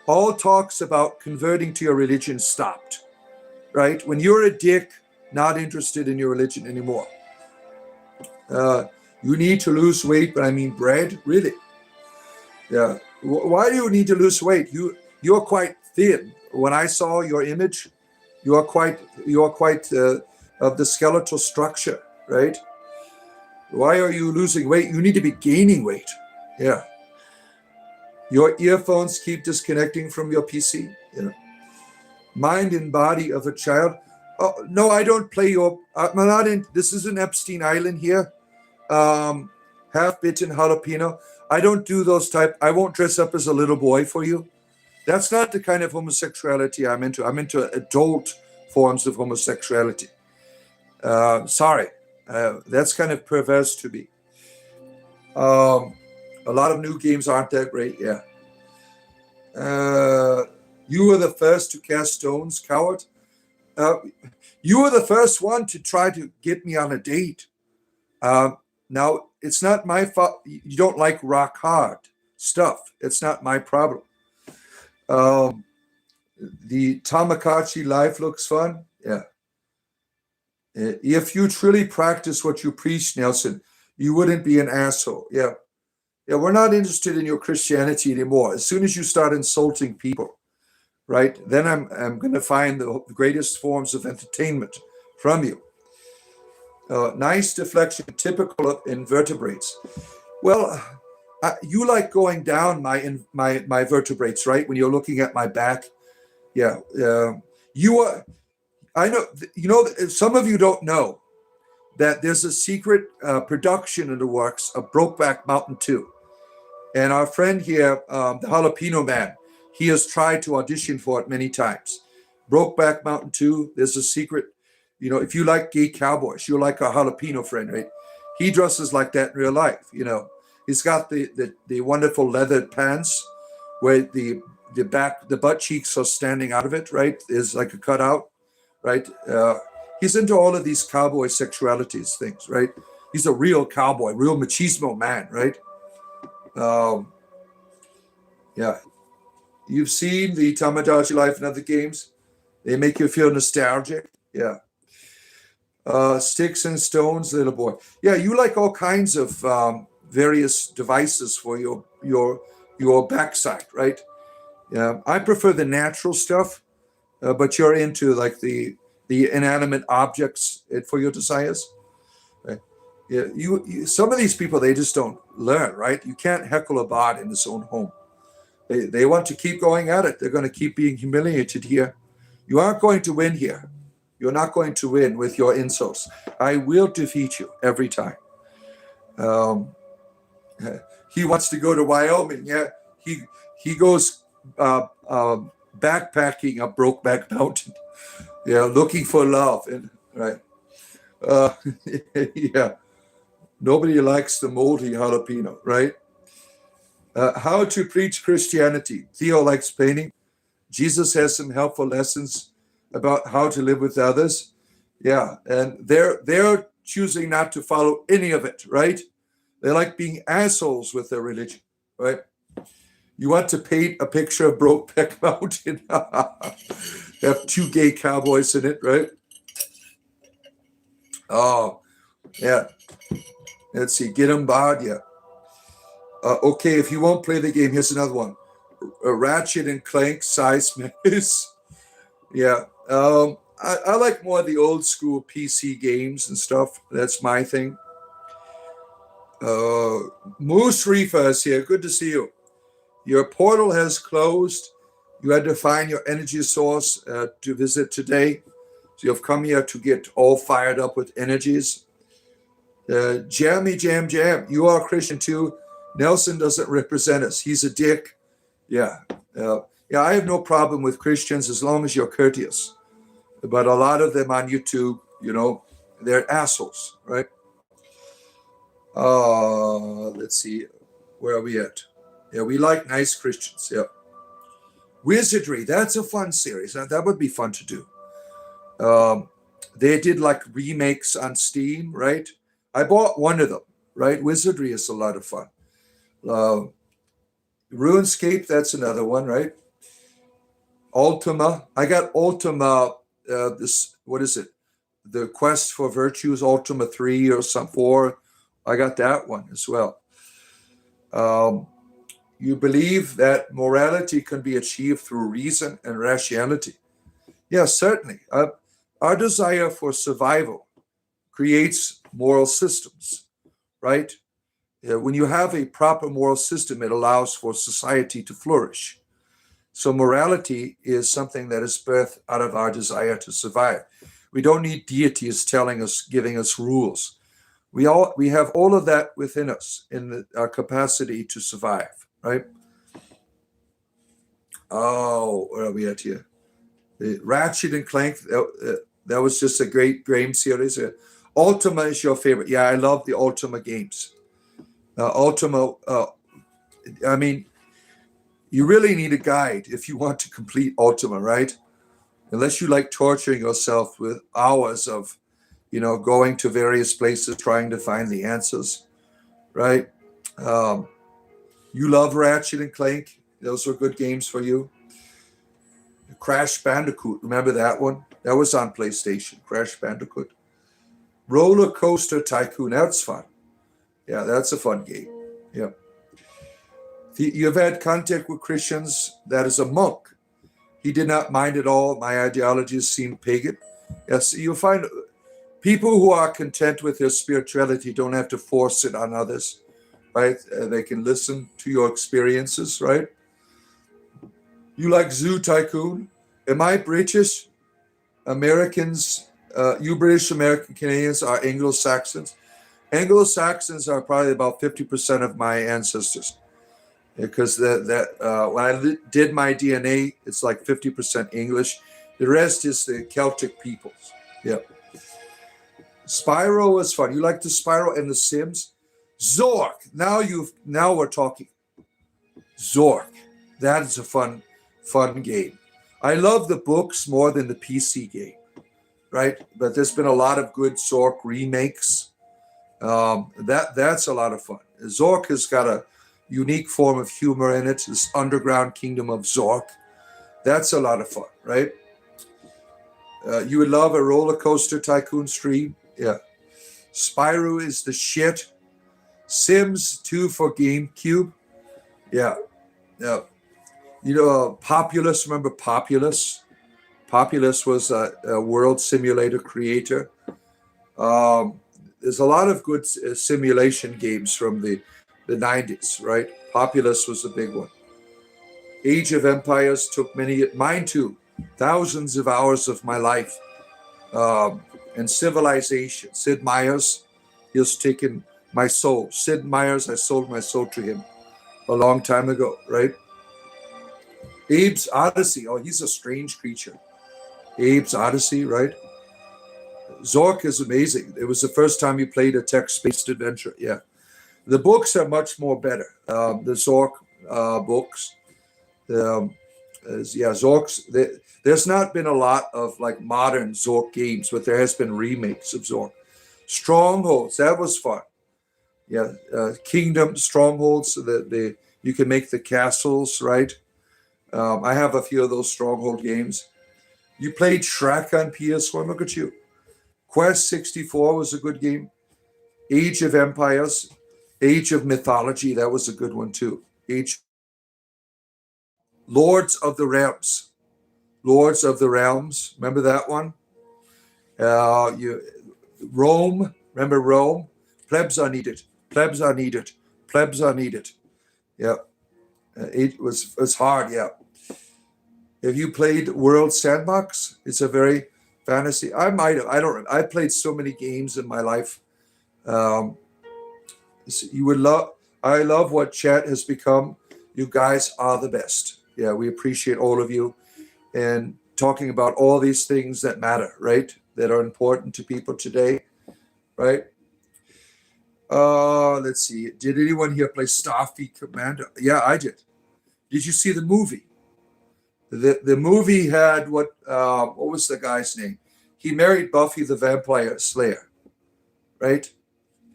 all talks about converting to your religion stopped, right? When you're a dick, not interested in your religion anymore. You need to lose weight, but I mean bread, really? Yeah. Why do you need to lose weight? You're quite thin. When I saw your image, you are quite of the skeletal structure, right? Why are you losing weight? You need to be gaining weight. Yeah. Your earphones keep disconnecting from your PC. Yeah. Mind and body of a child. Oh no, I don't play your. I'm not in. This is an Epstein Island here. Half-bitten jalapeno. I don't do those type. I won't dress up as a little boy for you. That's not the kind of homosexuality I'm into. I'm into adult forms of homosexuality. Sorry, that's kind of perverse to me. A lot of new games aren't that great. Yeah. You were the first to cast stones, coward. You were the first one to try to get me on a date. Now, it's not my fault. You don't like rock hard stuff. It's not my problem. The Tamagotchi life looks fun. Yeah. If you truly practice what you preach, Nelson, you wouldn't be an asshole. Yeah. Yeah, we're not interested in your Christianity anymore. As soon as you start insulting people, right, then I'm going to find the greatest forms of entertainment from you. Nice deflection, typical of invertebrates. Well, you like going down my vertebrates, right? When you're looking at my back, yeah. You are. I know. You know, some of you don't know that there's a secret production in the works of Brokeback Mountain 2. And our friend here, the Jalapeno Man, he has tried to audition for it many times. Brokeback Mountain 2, there's a secret. You know, if you like gay cowboys, you're like a jalapeno friend, right? He dresses like that in real life, you know. He's got the wonderful leather pants where the butt cheeks are standing out of it, right? Is like a cutout, right? He's into all of these cowboy sexualities things, right? He's a real cowboy, real machismo man, right? Yeah. You've seen the Tamagotchi Life and other games. They make you feel nostalgic. Yeah. Sticks and stones, little boy. Yeah, you like all kinds of various devices for your backside, right? Yeah, I prefer the natural stuff, but you're into like the inanimate objects for your desires. Right? Yeah, some of these people, they just don't learn, right? You can't heckle a bot in his own home. They want to keep going at it. They're going to keep being humiliated here. You aren't going to win here. You're not going to win with your insults. I will defeat you every time. Um, he wants to go to Wyoming. Yeah, he goes backpacking up Brokeback Mountain. Yeah, looking for love. And right. Yeah. Nobody likes the moldy jalapeno, right? How to preach Christianity. Theo likes painting. Jesus has some helpful lessons about how to live with others. Yeah, and they're choosing not to follow any of it, right? They like being assholes with their religion, right? You want to paint a picture of Brokeback Mountain? Have two gay cowboys in it, right? Oh, yeah. Let's see. Get them barred, yeah. Okay, if you won't play the game, here's another one. Ratchet and Clank size miss. Yeah. I like more of the old school PC games and stuff. That's my thing. Moose Reefer is here. Good to see you. Your portal has closed. You had to find your energy source to visit today. So you've come here to get all fired up with energies. Jammy Jam Jam, you are a Christian too. Nelson doesn't represent us. He's a dick. Yeah. Yeah, I have no problem with Christians as long as you're courteous. But a lot of them on YouTube, they're assholes, right? Let's see. Where are we at? Yeah, we like nice Christians. Yeah. Wizardry, that's a fun series. That would be fun to do. They did like remakes on Steam, right? I bought one of them, right? Wizardry is a lot of fun. RuneScape, that's another one, right? Ultima. I got Ultima, what is it? The Quest for Virtues, Ultima 3 or some 4. I got that one as well. You believe that morality can be achieved through reason and rationality. Yes, certainly. Our desire for survival creates moral systems, right? When you have a proper moral system, it allows for society to flourish. So morality is something that is birthed out of our desire to survive. We don't need deities telling us, giving us rules. We have all of that within us in our capacity to survive, right? Oh, where are we at here? The Ratchet and Clank, that was just a great game series. Ultima is your favorite. Yeah, I love the Ultima games. Ultima, I mean, you really need a guide if you want to complete Ultima, right? Unless you like torturing yourself with hours of, going to various places trying to find the answers, right? You love Ratchet and Clank. Those were good games for you. Crash Bandicoot, remember that one? That was on PlayStation, Crash Bandicoot. Roller Coaster Tycoon, that's fun. Yeah, that's a fun game. Yeah. You've had contact with Christians. That is a monk. He did not mind at all. My ideologies seem pagan. Yes, you'll find people who are content with their spirituality don't have to force it on others, right? They can listen to your experiences, right? You like Zoo Tycoon? Am I British? Americans, you British American Canadians are Anglo-Saxons. Anglo-Saxons are probably about 50% of my ancestors, because when I did my DNA, it's like 50% English. The rest is the Celtic peoples. Yeah. Spyro was fun. You like the Spyro and the Sims? Zork. Now we're talking. Zork. That is a fun game. I love the books more than the PC game, right? But there's been a lot of good Zork remakes. That's a lot of fun. Zork has got a unique form of humor in it. This underground kingdom of Zork. That's a lot of fun, right? You would love a Roller Coaster Tycoon stream. Yeah. Spyro is the shit. Sims 2 for GameCube. Yeah. Yeah. Populous, remember Populous? Populous was a world simulator creator. there's a lot of good simulation games from the 90s, right? Populous was a big one. Age of Empires took mine too, thousands of hours of my life. And Civilization, Sid Meier's, he has taken my soul. Sid Meier's, I sold my soul to him a long time ago, right? Abe's Odyssey, oh, he's a strange creature. Abe's Odyssey, right? Zork is amazing. It was the first time you played a text-based adventure, yeah. The books are much more better. The Zork books, Zork's. There's not been a lot of like modern Zork games, but there has been remakes of Zork. Strongholds, that was fun. Yeah, Kingdom Strongholds, so that you can make the castles, right? I have a few of those Stronghold games. You played Shrek on PS1. Look at you. Quest 64 was a good game. Age of Empires, Age of Mythology, that was a good one too. Lords of the Realms. Lords of the Realms. Remember that one? Rome. Remember Rome? Plebs are needed. Plebs are needed. Plebs are needed. Yeah. It was hard, yeah. Have you played World Sandbox? It's a very fantasy. I might have. I don't. I played so many games in my life. You would love. I love what chat has become. You guys are the best. Yeah, we appreciate all of you, and talking about all these things that matter, right? That are important to people today, right? Let's see. Did anyone here play Starfleet Commander? Yeah, I did. Did you see the movie? The movie had what was the guy's name? He married Buffy the Vampire Slayer, right?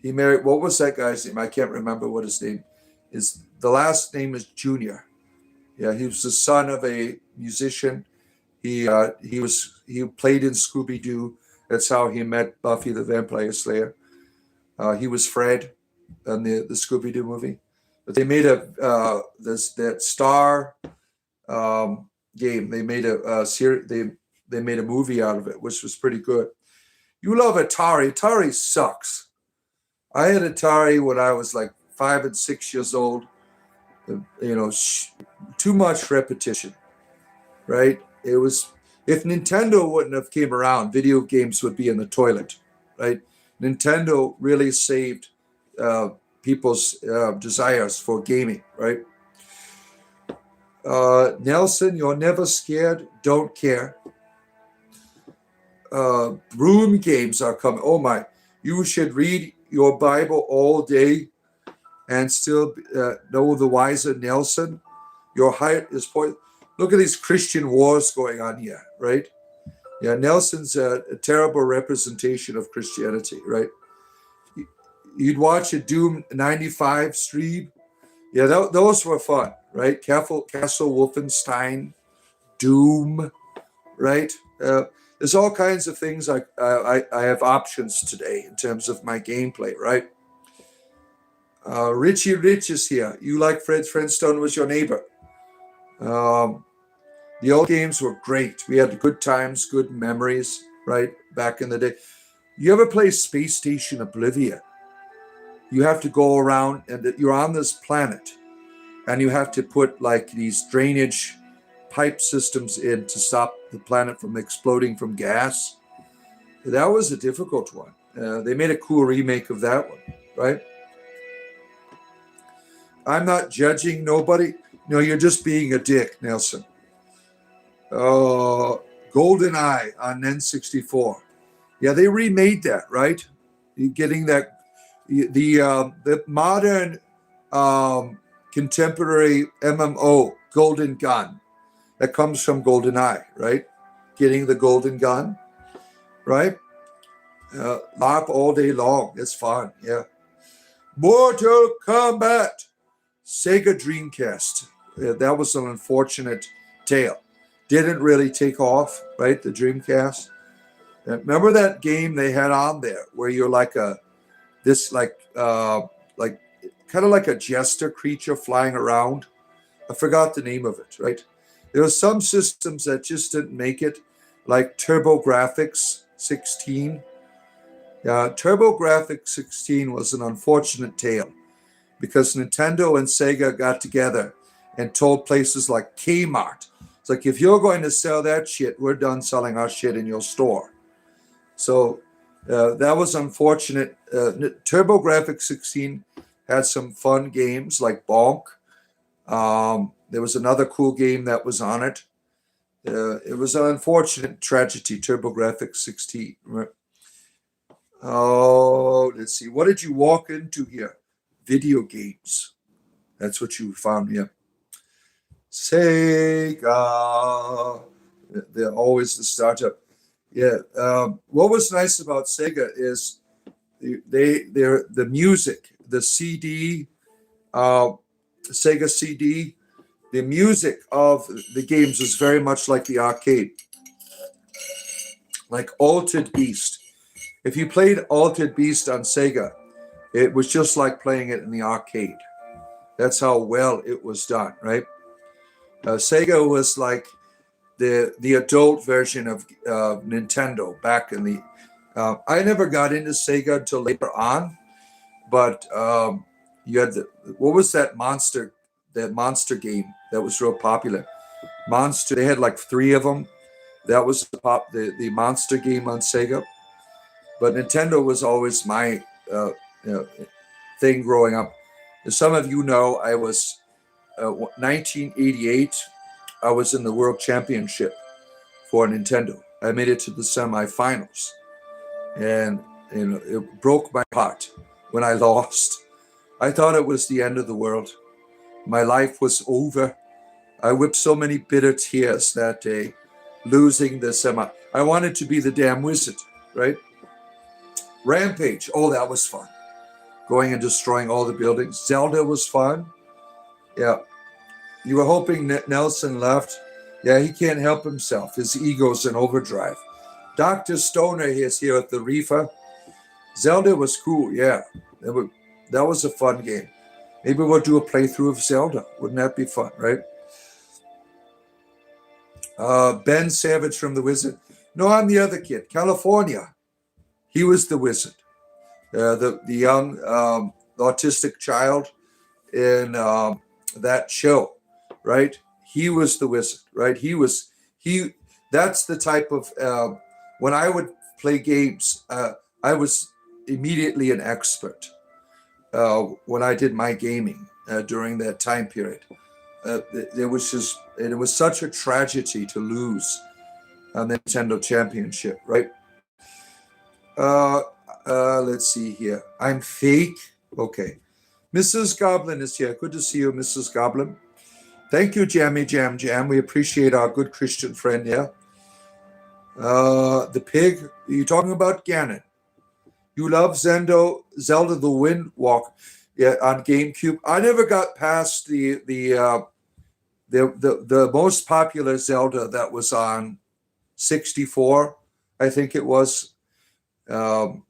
He married, what was that guy's name? I can't remember what his name is. The last name is Junior. Yeah, he was the son of a musician. He played in Scooby-Doo. That's how he met Buffy the Vampire Slayer. He was Fred in the Scooby-Doo movie. But they made that Star game. They made a series. They made a movie out of it, which was pretty good. You love Atari. Atari sucks. I had Atari when I was like 5 and 6 years old. Too much repetition, right? It was, if Nintendo wouldn't have came around, video games would be in the toilet, right? Nintendo really saved people's desires for gaming, right? Nelson, you're never scared, don't care. Broom games are coming. Oh my, you should read your Bible all day and still know the wiser Nelson. Your height is point. Look at these Christian wars going on here, right? Yeah, Nelson's a terrible representation of Christianity, right? You'd watch a Doom 95 stream. Yeah, those were fun, right? Castle Wolfenstein, Doom, right? There's all kinds of things. I have options today in terms of my gameplay, right? Richie Rich is here. You like Fred Flintstone was your neighbor. The old games were great. We had good times, good memories, right? Back in the day. You ever play Space Station Oblivion? You have to go around and you're on this planet and you have to put like these drainage pipe systems in to stop the planet from exploding from gas. That was a difficult one. They made a cool remake of that one, right? I'm not judging nobody. No, you're just being a dick, Nelson. GoldenEye on N64. Yeah, they remade that, right? You're getting that. The modern contemporary MMO, Golden Gun, that comes from GoldenEye, right? Getting the Golden Gun, right? LARP all day long. It's fun, yeah. Mortal Kombat, Sega Dreamcast. That was an unfortunate tale. Didn't really take off, right? The Dreamcast. Remember that game they had on there where you're like kind of like a jester creature flying around? I forgot the name of it, right? There were some systems that just didn't make it, like TurboGrafx 16. TurboGrafx 16 was an unfortunate tale because Nintendo and Sega got together and told places like Kmart, it's like, if you're going to sell that shit, we're done selling our shit in your store. So that was unfortunate. TurboGrafx 16 had some fun games like Bonk. There was another cool game that was on it. It was an unfortunate tragedy, TurboGrafx 16. Oh, let's see. What did you walk into here? Video games. That's what you found here. Sega. They're always the startup. Yeah. What was nice about Sega is they're the music, the CD, Sega CD, the music of the games was very much like the arcade, like Altered Beast. If you played Altered Beast on Sega, it was just like playing it in the arcade. That's how well it was done, right? Sega was like the adult version of Nintendo back in the. I never got into Sega until later on, but you had what was that monster game that was real popular? Monster. They had like 3 of them. That was the monster game on Sega. But Nintendo was always my thing growing up. As some of you know, I was 1988. I was in the World Championship for Nintendo. I made it to the semifinals, and it broke my heart when I lost. I thought it was the end of the world. My life was over. I wept so many bitter tears that day, losing the semi. I wanted to be the damn wizard, right? Rampage. Oh, that was fun. Going and destroying all the buildings. Zelda was fun. Yeah. You were hoping Nelson left. Yeah, he can't help himself. His ego's in overdrive. Dr. Stoner is here at the Reefer. Zelda was cool. Yeah. That was a fun game. Maybe we'll do a playthrough of Zelda. Wouldn't that be fun, right? Ben Savage from The Wizard. No, I'm the other kid. California. He was the wizard. The young autistic child in that show, right? He was the wizard, right? That's the type of, when I would play games, I was immediately an expert when I did my gaming during that time period. It was such a tragedy to lose on the Nintendo Championship, right? Let's see here. I'm fake. Okay. Mrs. Goblin is here. Good to see you, Mrs. Goblin. Thank you, Jammy Jam Jam. We appreciate our good Christian friend here. The pig. Are you talking about Ganon? You love Zelda the Wind Walk, yeah, on GameCube. I never got past the most popular Zelda that was on 64. I think it was. That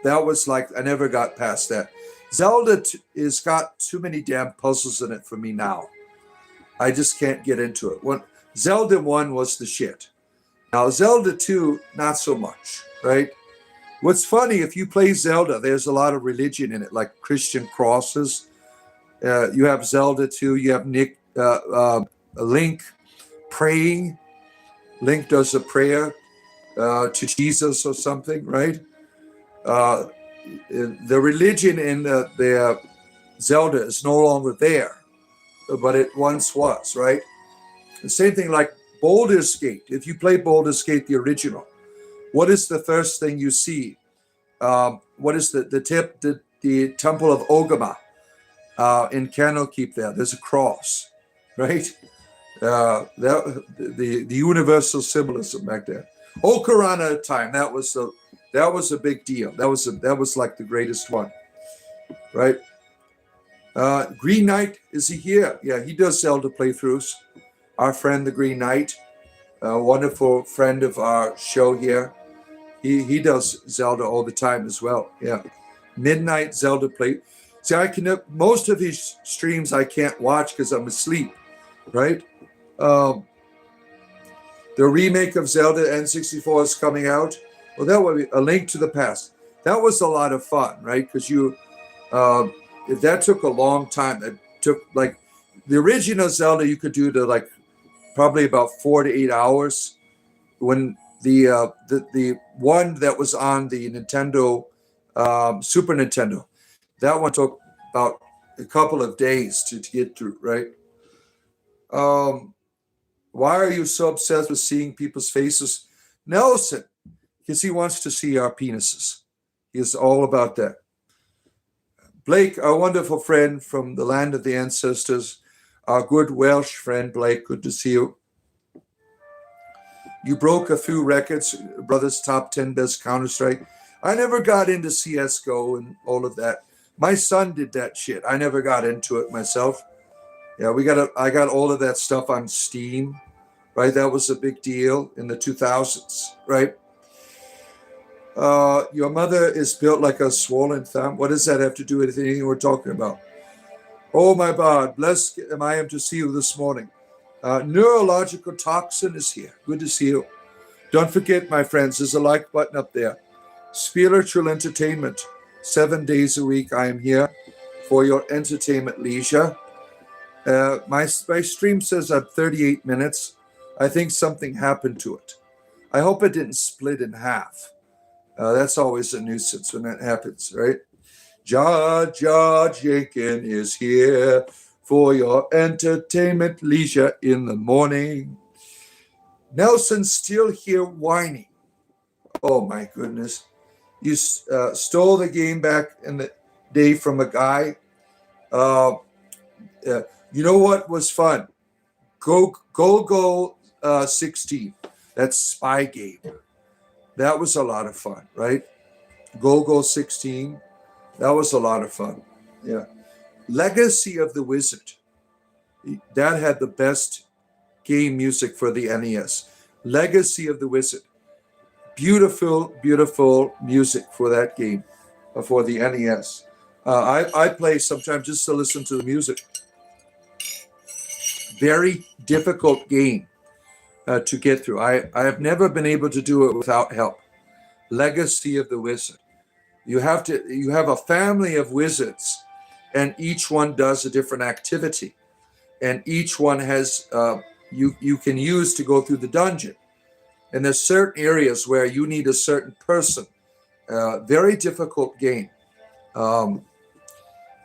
was like, I never got past that. Zelda has got too many damn puzzles in it for me now. I just can't get into it. Zelda 1 was the shit. Now Zelda 2, not so much, right? What's funny, if you play Zelda, there's a lot of religion in it, like Christian crosses. You have Zelda 2, you have Link praying. Link does a prayer to Jesus or something, right? The religion in the Zelda is no longer there, but it once was, right? The same thing like Baldur's Gate. If you play Baldur's Gate, the original, what is the first thing you see? What is the Temple of Ogama in Candlekeep there? There's a cross, right? The universal symbolism back there. Ocarina of Time, that was a big deal. That was like the greatest one, right? Green Knight, is he here? Yeah, he does Zelda playthroughs. Our friend the Green Knight, a wonderful friend of our show here. He does Zelda all the time as well. Yeah, Midnight Zelda play. See, most of his streams I can't watch because I'm asleep, right? The remake of Zelda N64 is coming out. Well, that would be A Link to the Past. That was a lot of fun, right? Because that took a long time. It took like the original Zelda, you could do to like probably about 4 to 8 hours. When the one that was on the Nintendo Super Nintendo, that one took about a couple of days to get through, right? Um, why are you so obsessed with seeing people's faces? Nelson, because he wants to see our penises. He is all about that. Blake, our wonderful friend from the land of the ancestors, our good Welsh friend, Blake, good to see you. You broke a few records, brothers, top 10 best Counter-Strike. I never got into CSGO and all of that. My son did that shit. I never got into it myself. Yeah, I got all of that stuff on Steam, right? That was a big deal in the 2000s, right? Your mother is built like a swollen thumb. What does that have to do with anything we're talking about? Oh my God, blessed am I to see you this morning. Neurological toxin is here. Good to see you. Don't forget, my friends, there's a like button up there. Spiritual entertainment. 7 days a week I am here for your entertainment leisure. My stream says I'm 38 minutes. I think something happened to it. I hope it didn't split in half. That's always a nuisance when that happens, right? Judge Yankin is here for your entertainment leisure in the morning. Nelson's still here whining. Oh my goodness. You stole the game back in the day from a guy. You know what was fun? Go 16. That's spy game. That was a lot of fun, right? Go 16. That was a lot of fun. Yeah. Legacy of the Wizard. That had the best game music for the NES. Legacy of the Wizard. Beautiful, beautiful music for that game, for the NES. I play sometimes just to listen to the music. Very difficult game to get through. I have never been able to do it without help. Legacy of the Wizard. You have a family of wizards, and each one does a different activity, and each one has you can use to go through the dungeon. And there's certain areas where you need a certain person. Very difficult game.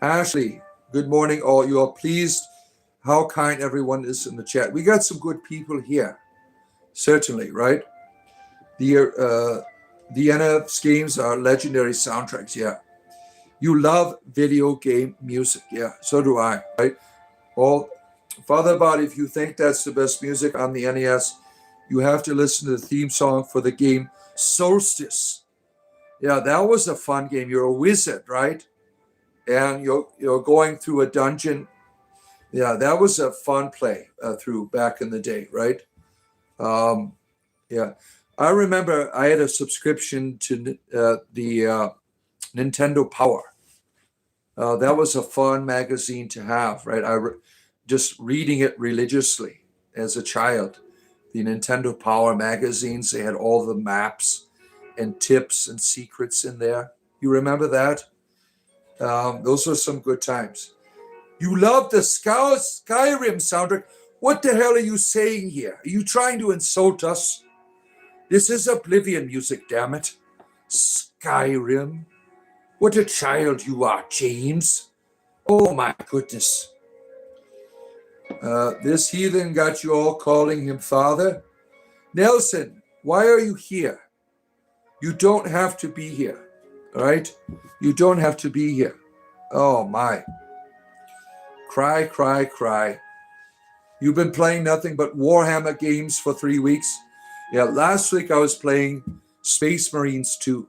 Ashley, good morning, all. You are pleased how kind everyone is in the chat. We got some good people here, certainly, right? The NF games are legendary soundtracks, yeah. You love video game music, yeah. So do I, right? Father Bod, if you think that's the best music on the NES, you have to listen to the theme song for the game Solstice. Yeah, that was a fun game. You're a wizard, right? And you're going through a dungeon. Yeah, that was a fun play through back in the day, right? Yeah, I remember I had a subscription to the Nintendo Power. That was a fun magazine to have, right? Just reading it religiously as a child. The Nintendo Power magazines, they had all the maps and tips and secrets in there. You remember that? Those were some good times. You love the Skyrim soundtrack. What the hell are you saying here? Are you trying to insult us? This is Oblivion music, damn it. Skyrim. What a child you are, James. Oh my goodness. This heathen got you all calling him father. Nelson, why are you here? You don't have to be here, all right? You don't have to be here. Oh my. Cry, cry, cry. You've been playing nothing but Warhammer games for 3 weeks. Yeah, last week I was playing Space Marines 2.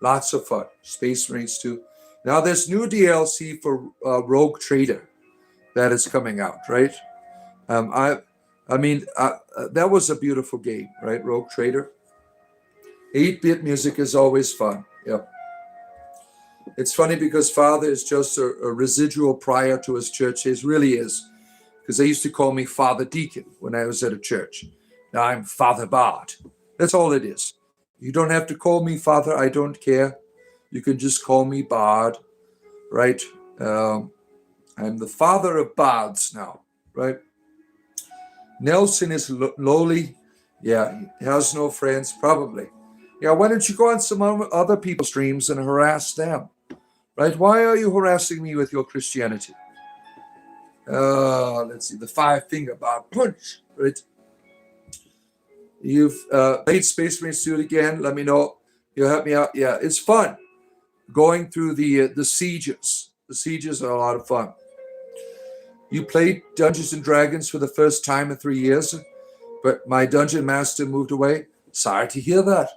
Lots of fun. Space Marines 2. Now there's new DLC for Rogue Trader that is coming out, right? I mean, that was a beautiful game, right? Rogue Trader. 8-bit music is always fun. Yep. It's funny because Father is just a residual prior to his church. He really is. Because they used to call me Father Deacon when I was at a church. Now I'm Father Bard. That's all it is. You don't have to call me Father. I don't care. You can just call me Bard, right? I'm the father of bards now, right? Nelson is lowly. Yeah, he has no friends, probably. Yeah, why don't you go on some other people's streams and harass them, right? Why are you harassing me with your Christianity? Let's see, the five-finger bar punch, right? You've played Space Marine Suit again. Let me know. You'll help me out. Yeah, it's fun going through the sieges. The sieges are a lot of fun. You played Dungeons and Dragons for the first time in 3 years, but my dungeon master moved away. Sorry to hear that.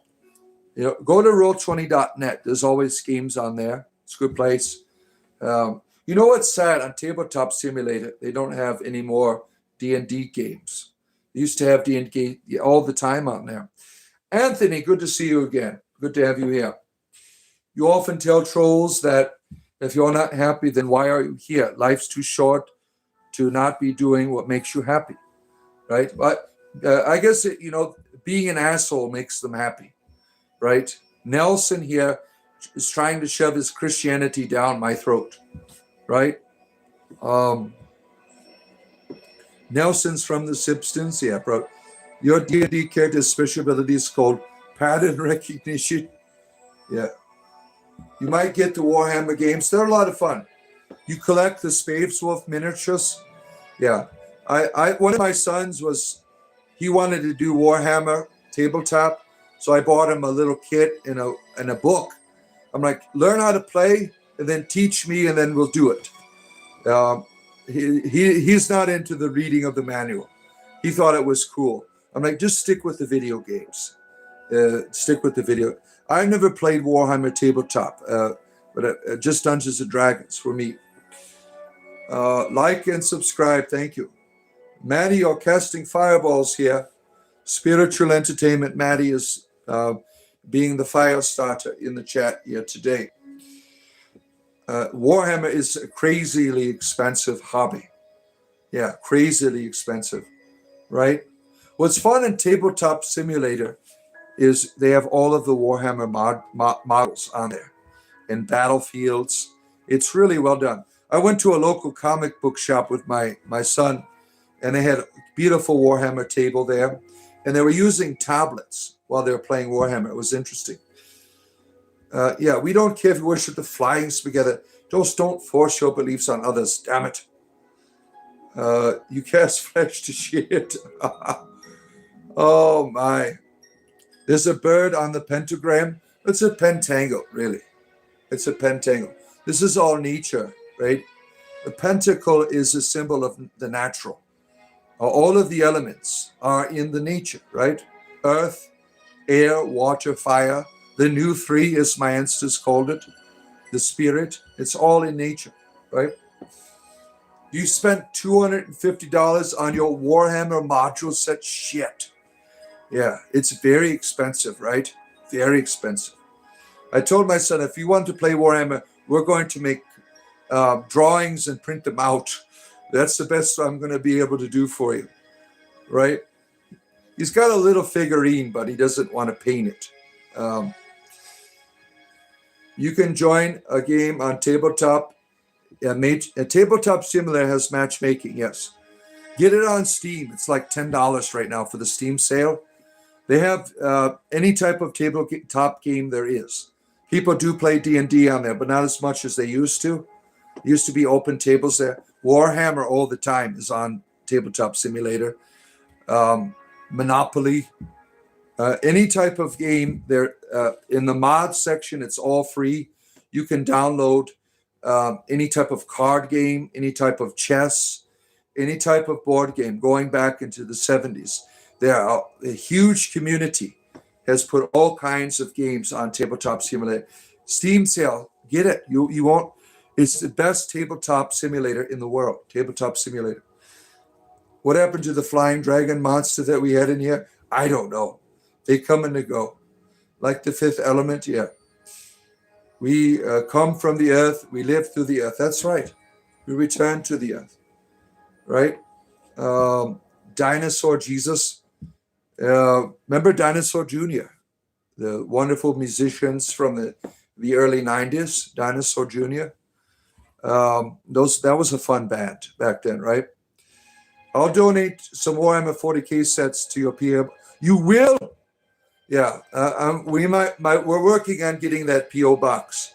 Go to roll20.net. There's always games on there. It's a good place. You know what's sad? On Tabletop Simulator, they don't have any more D&D games. They used to have D&D all the time on there. Anthony, good to see you again. Good to have you here. You often tell trolls that if you're not happy, then why are you here? Life's too short to not be doing what makes you happy, right? But I guess, being an asshole makes them happy, right? Nelson here is trying to shove his Christianity down my throat, right? Nelson's from the Simpsons, yeah, bro. Your D&D character's special ability is called pattern recognition. Yeah. You might get the Warhammer games. They're a lot of fun. You collect the Spaveswolf miniatures. Yeah. One of my sons he wanted to do Warhammer tabletop, so I bought him a little kit and a book. I'm like, learn how to play and then teach me and then we'll do it. He's not into the reading of the manual. He thought it was cool. I'm like, just stick with the video games. Stick with the video. I've never played Warhammer tabletop, but just Dungeons and Dragons for me. Like and subscribe. Thank you. Maddie, you're casting fireballs here. Spiritual Entertainment. Maddie is being the fire starter in the chat here today. Warhammer is a crazily expensive hobby. Yeah, crazily expensive, right? What's fun in Tabletop Simulator is they have all of the Warhammer models on there and battlefields. It's really well done. I went to a local comic book shop with my son, and they had a beautiful Warhammer table there, and they were using tablets while they were playing Warhammer. It was interesting. Yeah, we don't care if you worship the flying spaghetti. Just don't force your beliefs on others. Damn it. You cast flesh to shit. Oh, my. There's a bird on the pentagram. It's a pentacle, really. It's a pentacle. This is all nature, right? The pentacle is a symbol of the natural. All of the elements are in the nature, right? Earth, air, water, fire. The new three, as my ancestors called it. The spirit. It's all in nature, right? You spent $250 on your Warhammer module set. Shit. Yeah, it's very expensive, right? Very expensive. I told my son, if you want to play Warhammer, we're going to make drawings and print them out. That's the best I'm going to be able to do for you, right? He's got a little figurine, but he doesn't want to paint it. You can join a game on Tabletop. A Tabletop Simulator has matchmaking, yes. Get it on Steam. It's like $10 right now for the Steam sale. They have any type of tabletop game there is. People do play D&D on there, but not as much as they used to. It used to be open tables there. Warhammer all the time is on Tabletop Simulator. Monopoly. Any type of game there. In the mod section, it's all free. You can download any type of card game, any type of chess, any type of board game going back into the 70s. There are a huge community has put all kinds of games on Tabletop Simulator. Steam sale, get it. You won't. It's the best tabletop simulator in the world. Tabletop Simulator. What happened to the flying dragon monster that we had in here? I don't know. They come and they go. Like the fifth element, yeah. We come from the earth. We live through the earth. That's right. We return to the earth. Right? Dinosaur Jesus. Remember Dinosaur Jr.? the wonderful musicians from the early 90s, Dinosaur Jr. That was a fun band back then, right? I'll donate some Warhammer 40K sets to your PM. You will? Yeah. We're working on getting that PO box.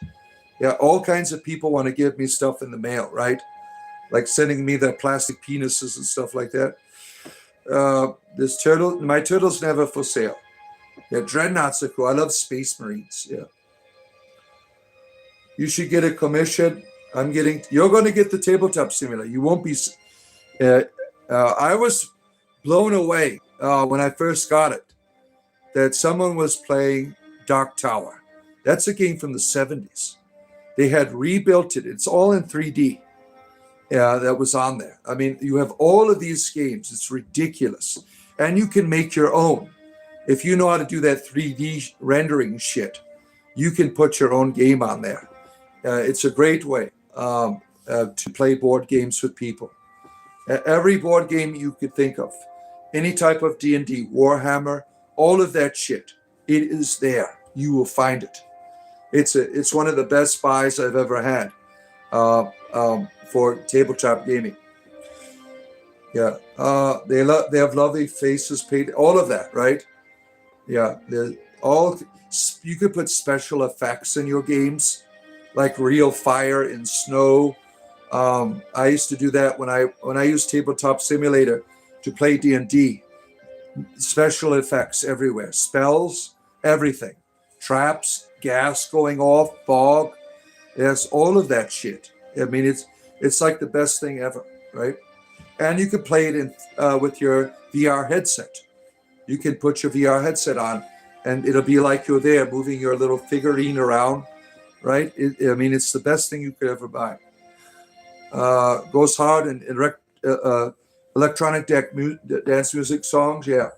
Yeah, all kinds of people want to give me stuff in the mail, right? Like sending me their plastic penises and stuff like that. My turtle's never for sale. Yeah, dreadnoughts are cool. I love Space Marines. Yeah. You should get a commission. You're going to get the tabletop simulator. You won't be. I was blown away when I first got it that someone was playing Dark Tower. That's a game from the 70s. They had rebuilt it. It's all in 3D. That was on there. I mean, you have all of these games. It's ridiculous. And you can make your own. If you know how to do that 3D rendering shit, you can put your own game on there. It's a great way to play board games with people. Every board game you could think of, any type of D&D, Warhammer, all of that shit, it is there. You will find it. It's one of the best buys I've ever had for tabletop gaming. Yeah, they have lovely faces painted, all of that, right? Yeah, you could put special effects in your games, like real fire and snow. I used to do that when I used Tabletop Simulator to play D&D. Special effects everywhere, spells, everything, traps, gas going off, fog. There's all of that shit. I mean, it's like the best thing ever, right? And you can play it in with your VR headset. You can put your VR headset on, and it'll be like you're there, moving your little figurine around, right? It's the best thing you could ever buy. Goes hard in electronic dance music songs, yeah.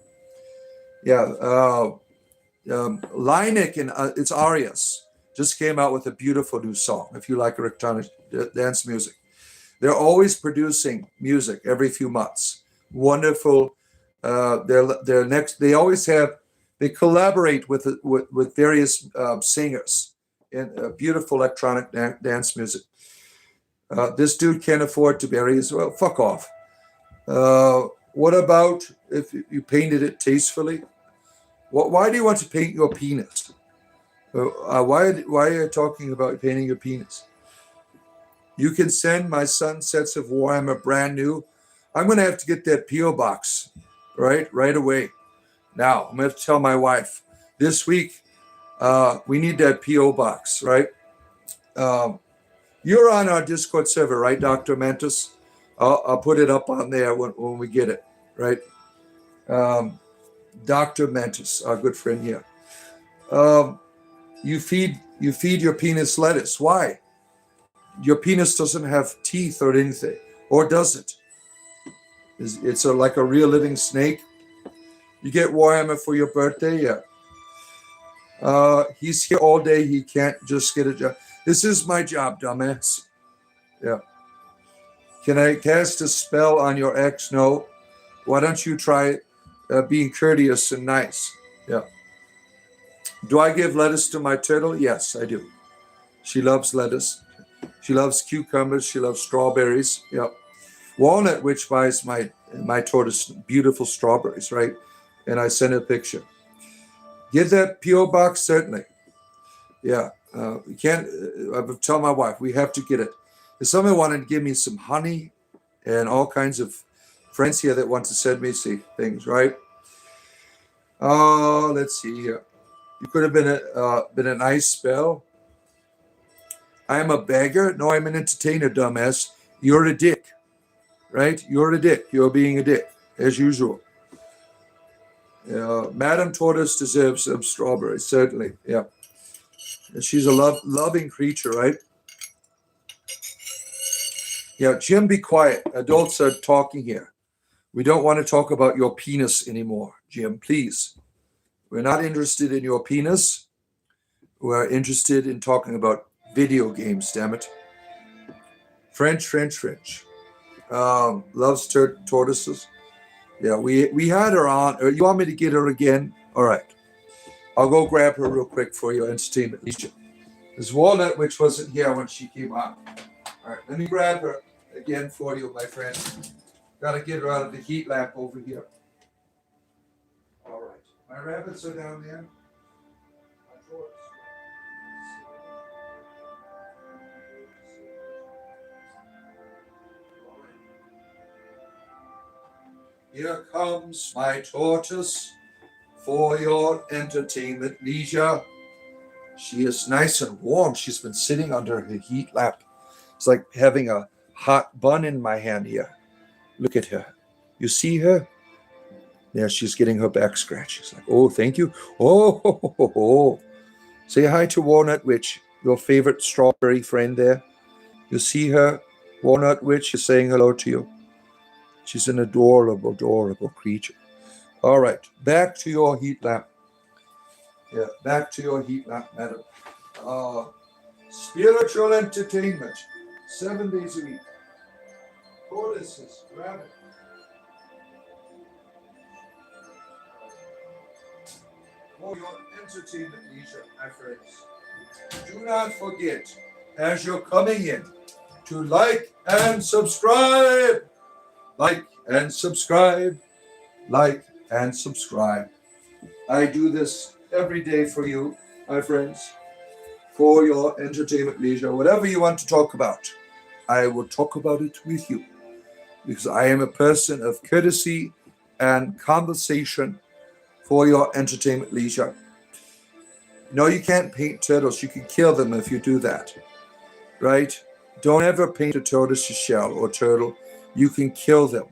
Leineck and its Arias just came out with a beautiful new song. If you like electronic dance music, they're always producing music every few months. Wonderful. They collaborate with various singers in beautiful electronic dance music. This dude can't afford to bury his, well, fuck off. What about if you painted it tastefully? Why do you want to paint your penis? Why are you talking about painting your penis? You can send my son sets of Warhammer brand new. I'm going to have to get that P.O. box right away. Now, I'm going to have to tell my wife this week, we need that P.O. box, right? You're on our Discord server, right, Dr. Mantis? I'll put it up on there when we get it, right? Dr. Mantis, our good friend here. You feed your penis lettuce. Why? Your penis doesn't have teeth or anything, or does it? It's like a real living snake. You get Warhammer for your birthday, yeah. He's here all day. He can't just get a job. This is my job, dumbass. Yeah. Can I cast a spell on your ex? No. Why don't you try being courteous and nice? Yeah. Do I give lettuce to my turtle? Yes, I do. She loves lettuce. She loves cucumbers. She loves strawberries. Yeah. Walnut, which buys my tortoise beautiful strawberries, right? And I send a picture. Get that P.O. box, certainly. Yeah. We can't. I tell my wife we have to get it. If someone wanted to give me some honey and all kinds of friends here that want to send me things, right? Let's see here. You could have been a nice spell. I am a beggar. No, I'm an entertainer, dumbass. You're a dick, right? You're a dick. You're being a dick, as usual. Madam Tortoise deserves some strawberries, certainly. Yeah. She's a loving creature, right? Yeah, Jim, be quiet. Adults are talking here. We don't want to talk about your penis anymore, Jim, please. We're not interested in your penis. We're interested in talking about video games, damn it. French. Loves tortoises. Yeah, we had her on. You want me to get her again? All right. I'll go grab her real quick for your entertainment leisure. There's Walnut, which wasn't here when she came on. All right, let me grab her again for you, my friend. Got to get her out of the heat lamp over here. All right, my rabbits are down there. Here comes my tortoise for your entertainment leisure. She is nice and warm. She's been sitting under her heat lamp. It's like having a hot bun in my hand here. Look at her. You see her? There, she's getting her back scratched. She's like, oh, thank you. Oh. Say hi to Walnut Witch, your favorite strawberry friend there. You see her? Walnut Witch is saying hello to you. She's an adorable, adorable creature. All right, back to your heat lamp. Yeah, back to your heat lamp, madam. Spiritual entertainment, 7 days a week. Tortoises, rabbit. For your entertainment leisure, my friends. Do not forget, as you're coming in, to like and subscribe. Like and subscribe. Like and subscribe. I do this every day for you, my friends, for your entertainment leisure. Whatever you want to talk about, I will talk about it with you, because I am a person of courtesy and conversation for your entertainment leisure. No, you can't paint turtles. You can kill them if you do that, right? Don't ever paint a tortoise shell or turtle. You can kill them.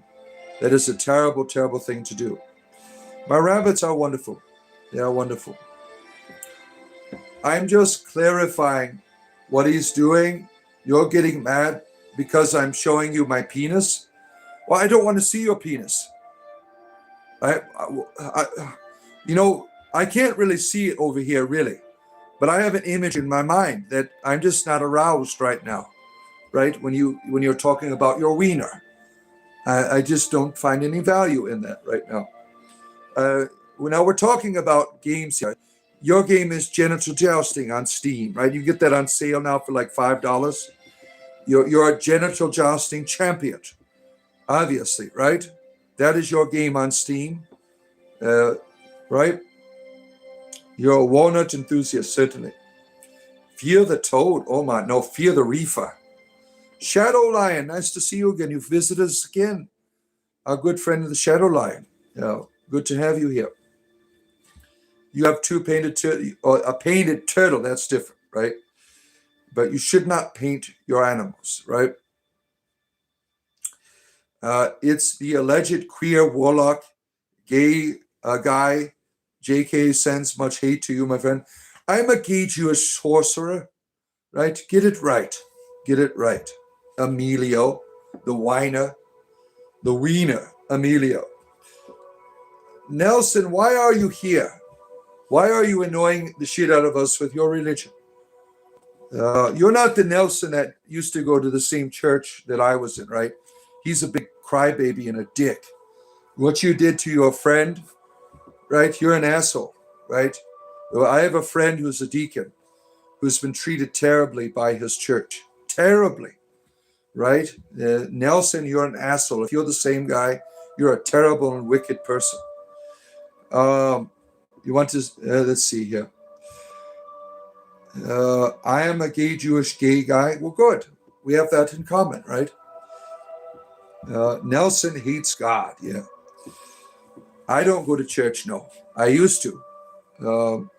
That is a terrible, terrible thing to do. My rabbits are wonderful. They are wonderful. I'm just clarifying what he's doing. You're getting mad because I'm showing you my penis. Well, I don't want to see your penis. I can't really see it over here, really. But I have an image in my mind that I'm just not aroused right now, right? When you're talking about your wiener, I just don't find any value in that right now. Now we're talking about games here. Your game is Genital Jousting on Steam, right? You get that on sale now for like $5. You're a Genital Jousting champion, obviously, right? That is your game on Steam, right? You're a walnut enthusiast, certainly. Fear the toad. Oh my, no, fear the reefer. Shadow Lion, nice to see you again. You've visited us again. Our good friend the Shadow Lion. Good to have you here. You have two painted or a painted turtle. That's different, right? But you should not paint your animals, right? It's the alleged queer warlock, gay guy. JK sends much hate to you, my friend. I'm a gay Jewish sorcerer, right? Get it right. Get it right. Emilio, the whiner, the wiener, Emilio. Nelson, why are you here? Why are you annoying the shit out of us with your religion? You're not the Nelson that used to go to the same church that I was in, right? He's a big crybaby and a dick. What you did to your friend, right? You're an asshole, right? I have a friend who's a deacon who's been treated terribly by his church. Terribly, right? Nelson, you're an asshole. If you're the same guy, you're a terrible and wicked person. You want to, let's see here. I am a gay Jewish gay guy. Well, good. We have that in common, right? Nelson hates God. Yeah. I don't go to church. No, I used to.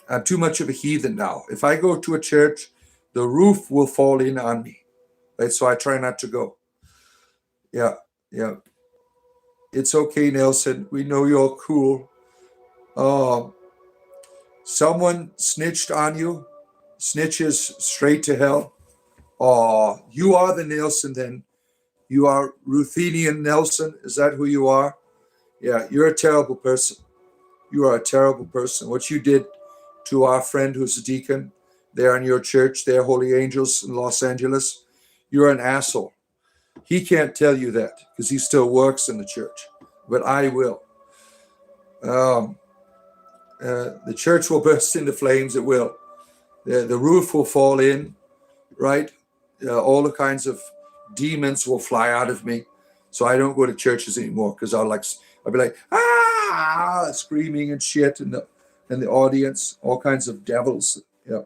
I'm too much of a heathen now. If I go to a church, the roof will fall in on me. Right? So I try not to go. Yeah. It's okay, Nelson. We know you're cool. Someone snitched on you. Snitches straight to hell. Oh, you are the Nelson then. You are Ruthenian Nelson. Is that who you are? Yeah, you're a terrible person. You are a terrible person. What you did to our friend who's a deacon there in your church, there, Holy Angels in Los Angeles, you're an asshole. He can't tell you that because he still works in the church, but I will. The church will burst into flames. It will. The roof will fall in, right? All the kinds of demons will fly out of me. So I don't go to churches anymore because I'll be like, screaming and shit in the audience, all kinds of devils. Yeah.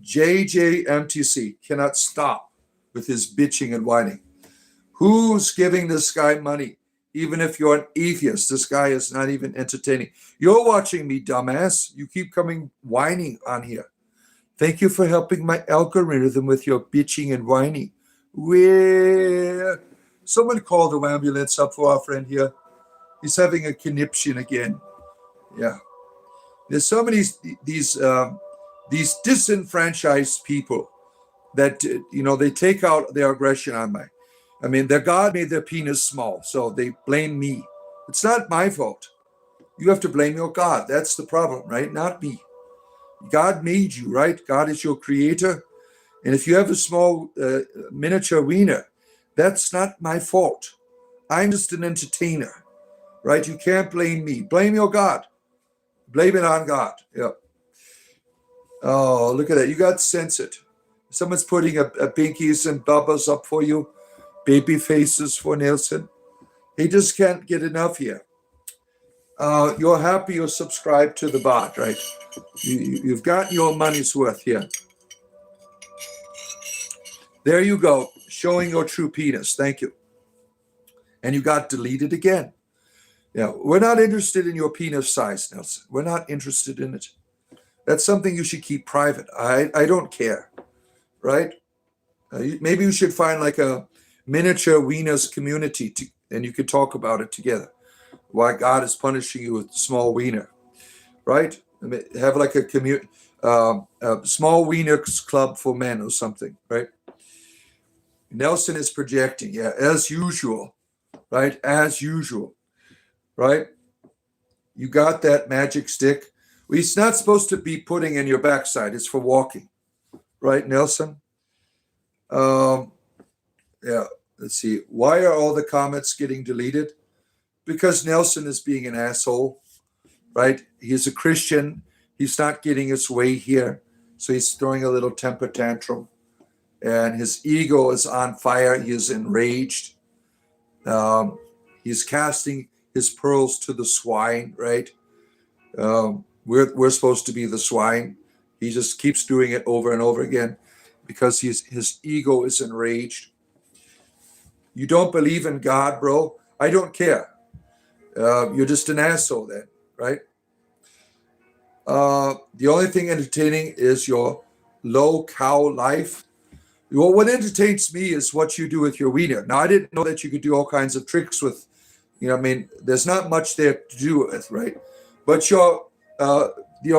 JJMTC cannot stop with his bitching and whining. Who's giving this guy money? Even if you're an atheist, this guy is not even entertaining. You're watching me, dumbass. You keep coming whining on here. Thank you for helping my algorithm with your bitching and whining. Where? Someone call the ambulance up for our friend here. He's having a conniption again. Yeah. There's so many these disenfranchised people that, they take out their aggression on me. I mean, their God made their penis small, so they blame me. It's not my fault. You have to blame your God. That's the problem, right? Not me. God made you, right? God is your creator. And if you have a small miniature wiener, that's not my fault. I'm just an entertainer, right? You can't blame me. Blame your God. Blame it on God. Yeah. Oh, look at that. You got censored. Someone's putting a pinkies and bubbas up for you. Baby faces for Nelson. He just can't get enough here. You're happy you're subscribed to the bot, right? You've got your money's worth here. There you go, showing your true penis. Thank you. And you got deleted again. Yeah, we're not interested in your penis size, Nelson. We're not interested in it. That's something you should keep private. I don't care, right? Maybe you should find like a miniature wieners community and you could talk about it together. Why God is punishing you with small wiener, right? Have like a small wieners club for men or something, right? Nelson is projecting, yeah, as usual, right? As usual, right? You got that magic stick. Well, it's not supposed to be putting in your backside. It's for walking, right, Nelson? Yeah, let's see. Why are all the comments getting deleted? Because Nelson is being an asshole, right? He's a Christian. He's not getting his way here. So he's throwing a little temper tantrum. And his ego is on fire. He is enraged. He's casting his pearls to the swine, right? We're supposed to be the swine. He just keeps doing it over and over again because his ego is enraged. You don't believe in God, bro? I don't care. You're just an asshole then, right? The only thing entertaining is your low cow life. Well, what entertains me is what you do with your wiener. Now, I didn't know that you could do all kinds of tricks with, there's not much there to do with, right? But you're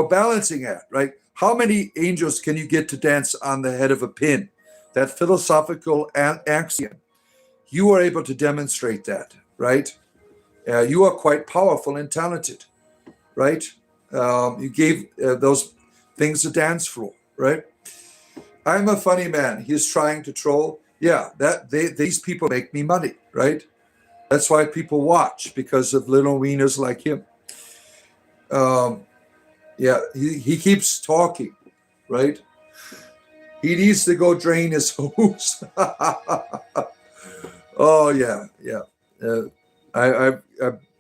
balancing act, right? How many angels can you get to dance on the head of a pin? That philosophical axiom. You are able to demonstrate that, right? You are quite powerful and talented, right? You gave those things a dance floor, right? I'm a funny man. He's trying to troll. Yeah, these people make me money, right? That's why people watch, because of little wieners like him. Yeah, he keeps talking, right? He needs to go drain his hose. Oh, yeah. I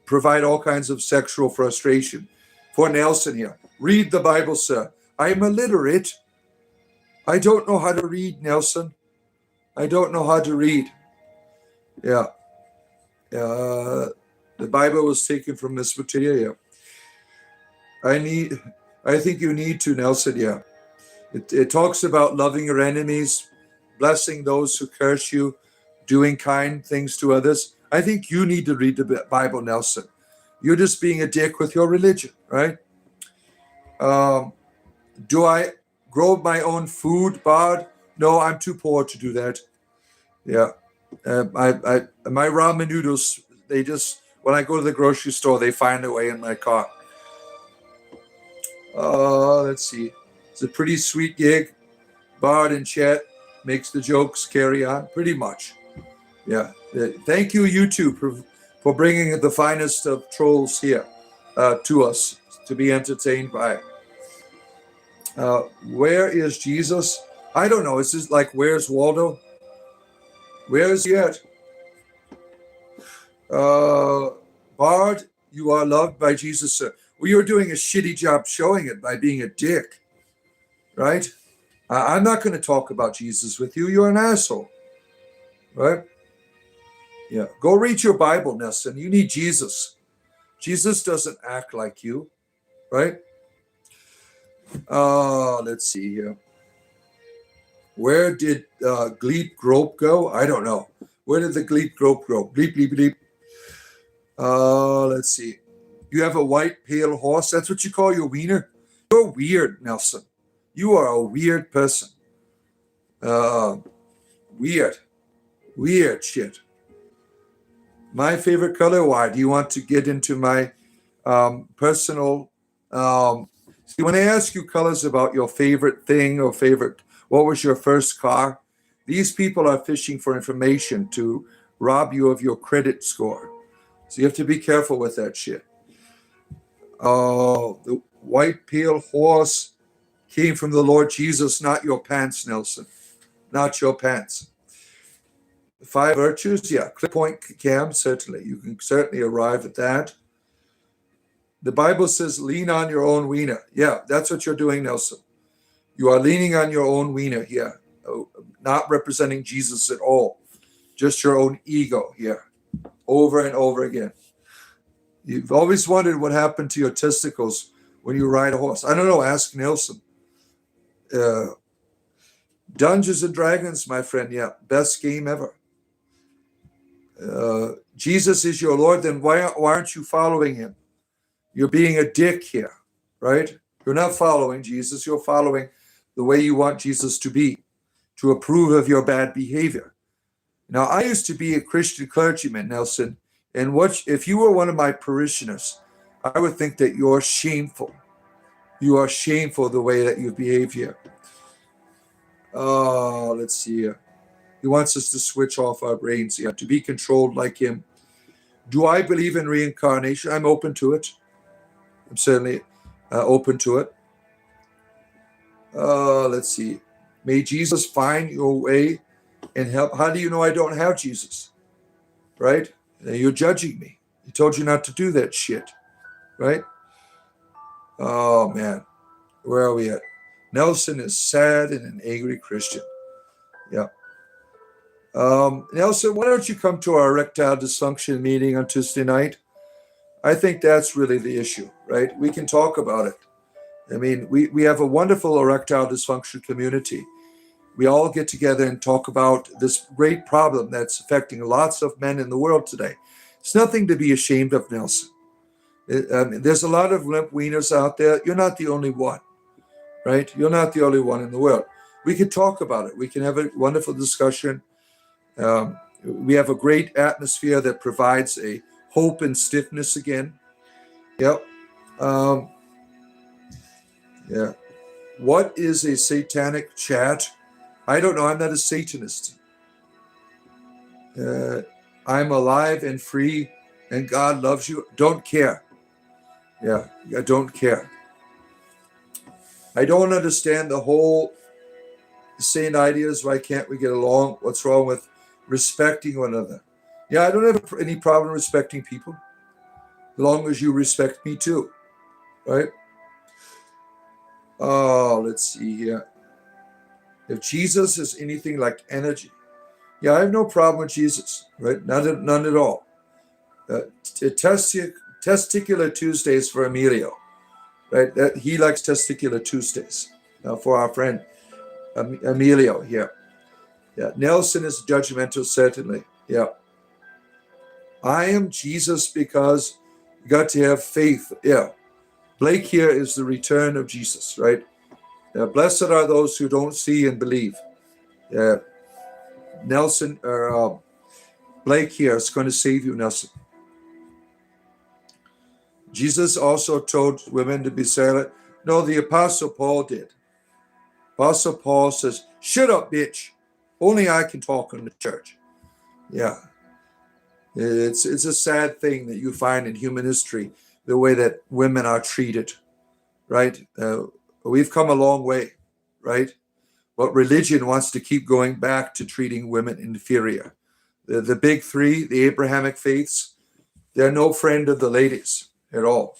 provide all kinds of sexual frustration for Nelson here. Read the Bible, sir. I'm illiterate. I don't know how to read, Nelson. I don't know how to read. Yeah. The Bible was taken from Mesopotamia. I think you need to, Nelson, yeah. It talks about loving your enemies, blessing those who curse you, doing kind things to others. I think you need to read the Bible, Nelson. You're just being a dick with your religion, right? Do I grow my own food, Bard? No, I'm too poor to do that. Yeah. My ramen noodles, when I go to the grocery store, they find a way in my car. Let's see. It's a pretty sweet gig. Bard in chat makes the jokes carry on, pretty much. Yeah. Thank you, YouTube, for bringing the finest of trolls here. to us to be entertained by. Where is Jesus? I don't know. It's just like, where's Waldo? Where is he at? Bard, you are loved by Jesus, sir. Well, you're doing a shitty job showing it by being a dick, right? I'm not going to talk about Jesus with you. You're an asshole, right? Yeah. Go read your Bible, Nelson. You need Jesus. Jesus doesn't act like you, right? Let's see here. Where did Gleep Grope go? I don't know. Where did the Gleep Grope go? Bleep, bleep, bleep. Let's see. You have a white, pale horse. That's what you call your wiener? You're weird, Nelson. You are a weird person. Weird. Weird shit. My favorite color? Why? Do you want to get into my personal... See, when I ask you colors about your favorite thing or favorite... What was your first car? These people are fishing for information to rob you of your credit score. So you have to be careful with that shit. Oh, the white pale horse came from the Lord Jesus, not your pants, Nelson. Not your pants. The 5 virtues, yeah. Clip point cam, certainly. You can certainly arrive at that. The Bible says, lean on your own wiener. Yeah, that's what you're doing, Nelson. You are leaning on your own wiener here, not representing Jesus at all. Just your own ego here, over and over again. You've always wondered what happened to your testicles when you ride a horse. I don't know, ask Nelson. Dungeons and Dragons, my friend, yeah, best game ever. Jesus is your Lord, then why aren't you following him? You're being a dick here, right? You're not following Jesus, you're following the way you want Jesus to be, to approve of your bad behavior. Now, I used to be a Christian clergyman, Nelson, and if you were one of my parishioners, I would think that you're shameful. You are shameful the way that you behave here. Let's see here. He wants us to switch off our brains here, to be controlled like him. Do I believe in reincarnation? I'm open to it. I'm certainly open to it. Let's see. May Jesus find your way and help. How do you know I don't have Jesus? Right? You're judging me. He told you not to do that shit. Right? Oh, man. Where are we at? Nelson is sad and an angry Christian. Yeah. Nelson, why don't you come to our erectile dysfunction meeting on Tuesday night? I think that's really the issue, right? We can talk about it. I mean, we have a wonderful erectile dysfunction community. We all get together and talk about this great problem that's affecting lots of men in the world today. It's nothing to be ashamed of, Nelson. There's a lot of limp wieners out there. You're not the only one, right? You're not the only one in the world. We can talk about it. We can have a wonderful discussion. We have a great atmosphere that provides a hope and stiffness again. Yep. Yeah. What is a satanic chat? I don't know. I'm not a Satanist. I'm alive and free, and God loves you. Don't care. Yeah, I don't care. I don't understand the whole sane ideas. Why can't we get along? What's wrong with respecting one another? Yeah, I don't have any problem respecting people, as long as you respect me too, right? Oh, let's see here. If Jesus is anything like energy, yeah, I have no problem with Jesus, right? None at all. Testicular Tuesdays for Emilio, right? He likes Testicular Tuesdays for our friend Emilio here. Yeah, Nelson is judgmental, certainly. Yeah. I am Jesus because you got to have faith. Yeah. Blake here is the return of Jesus, right? Blessed are those who don't see and believe. Nelson or Blake here is going to save you, Nelson. Jesus also told women to be silent. No, the Apostle Paul did. Apostle Paul says, shut up, bitch. Only I can talk in the church. Yeah. It's a sad thing that you find in human history the way that women are treated, right? We've come a long way, right? But religion wants to keep going back to treating women inferior. The big three, the Abrahamic faiths, they're no friend of the ladies at all.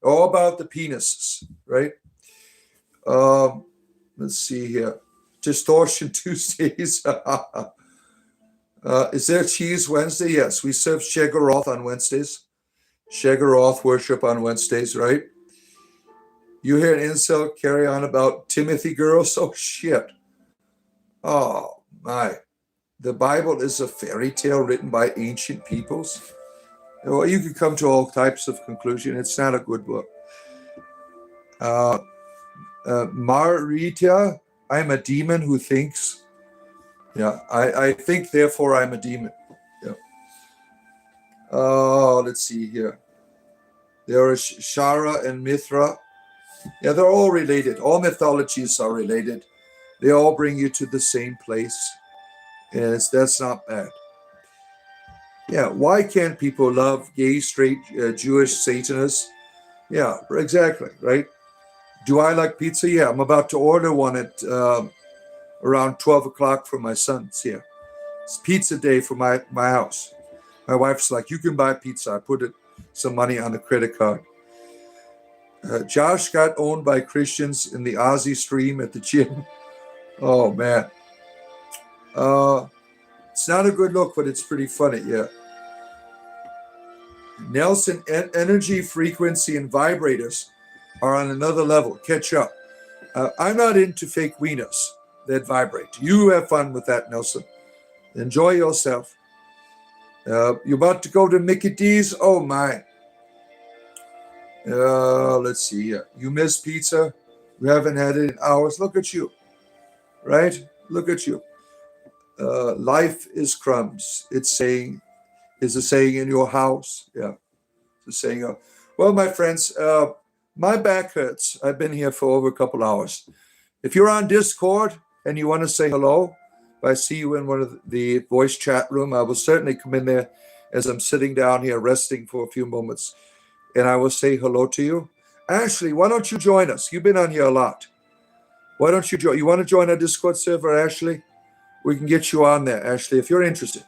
All about the penises, right? Let's see here. Distortion Tuesdays. Is there cheese Wednesday? Yes, we serve Shegaroth on Wednesdays. Shegaroth worship on Wednesdays, right? You hear an incel carry on about Timothy girls? Oh, shit. Oh, my. The Bible is a fairy tale written by ancient peoples. Well, you can come to all types of conclusion. It's not a good book. Marita, I'm a demon who thinks. Yeah, I think, therefore I'm a demon. Yeah. Let's see here. There is Shara and Mithra. Yeah, they're all related. All mythologies are related. They all bring you to the same place. And that's not bad. Yeah, why can't people love gay, straight, Jewish Satanists? Yeah, exactly, right? Do I like pizza? Yeah, I'm about to order one at around 12 o'clock for my sons here. It's pizza day for my house. My wife's like, you can buy pizza. I put some money on the credit card. Josh got owned by Christians in the Aussie stream at the gym. Oh, man. It's not a good look, but it's pretty funny, yeah. Nelson, energy, frequency, and vibrators are on another level. Catch up. I'm not into fake wieners that vibrate. You have fun with that, Nelson. Enjoy yourself. You're about to go to Mickey D's? Oh, my. Let's see here. You miss pizza? You haven't had it in hours? Look at you. Right? Look at you. Life is crumbs. It's saying, is a saying in your house. Yeah. It's a saying. Well, my friends, my back hurts. I've been here for over a couple hours. If you're on Discord and you want to say hello, if I see you in one of the voice chat room, I will certainly come in there as I'm sitting down here resting for a few moments, and I will say hello to you. Ashley, why don't you join us? You've been on here a lot. Why don't you join? You want to join our Discord server, Ashley? We can get you on there, Ashley, if you're interested.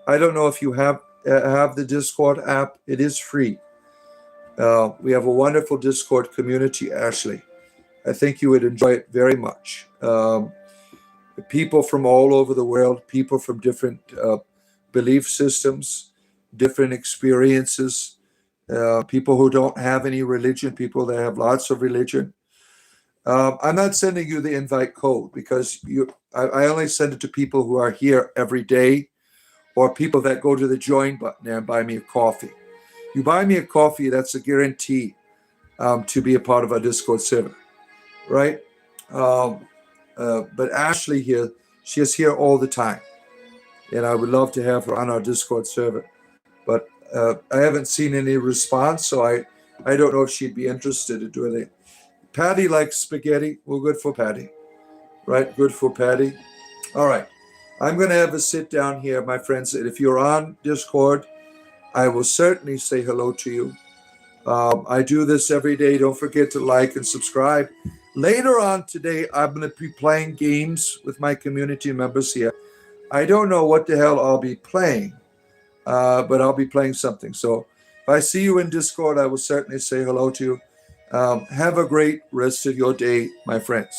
I don't know if you have the Discord app. It is free. We have a wonderful Discord community, Ashley. I think you would enjoy it very much. People from all over the world, people from different belief systems, different experiences, people who don't have any religion, people that have lots of religion. I'm not sending you the invite code because I only send it to people who are here every day, or people that go to the join button there and buy me a coffee. You buy me a coffee, that's a guarantee to be a part of our Discord server, right? But Ashley here, she is here all the time, and I would love to have her on our Discord server. But I haven't seen any response, so I don't know if she'd be interested in doing it. Patty likes spaghetti. Well, good for Patty, right? Good for Patty. All right. I'm going to have a sit down here, my friends. And if you're on Discord, I will certainly say hello to you. I do this every day. Don't forget to like and subscribe. Later on today, I'm going to be playing games with my community members here. I don't know what the hell I'll be playing, but I'll be playing something. So if I see you in Discord, I will certainly say hello to you. Have a great rest of your day, my friends.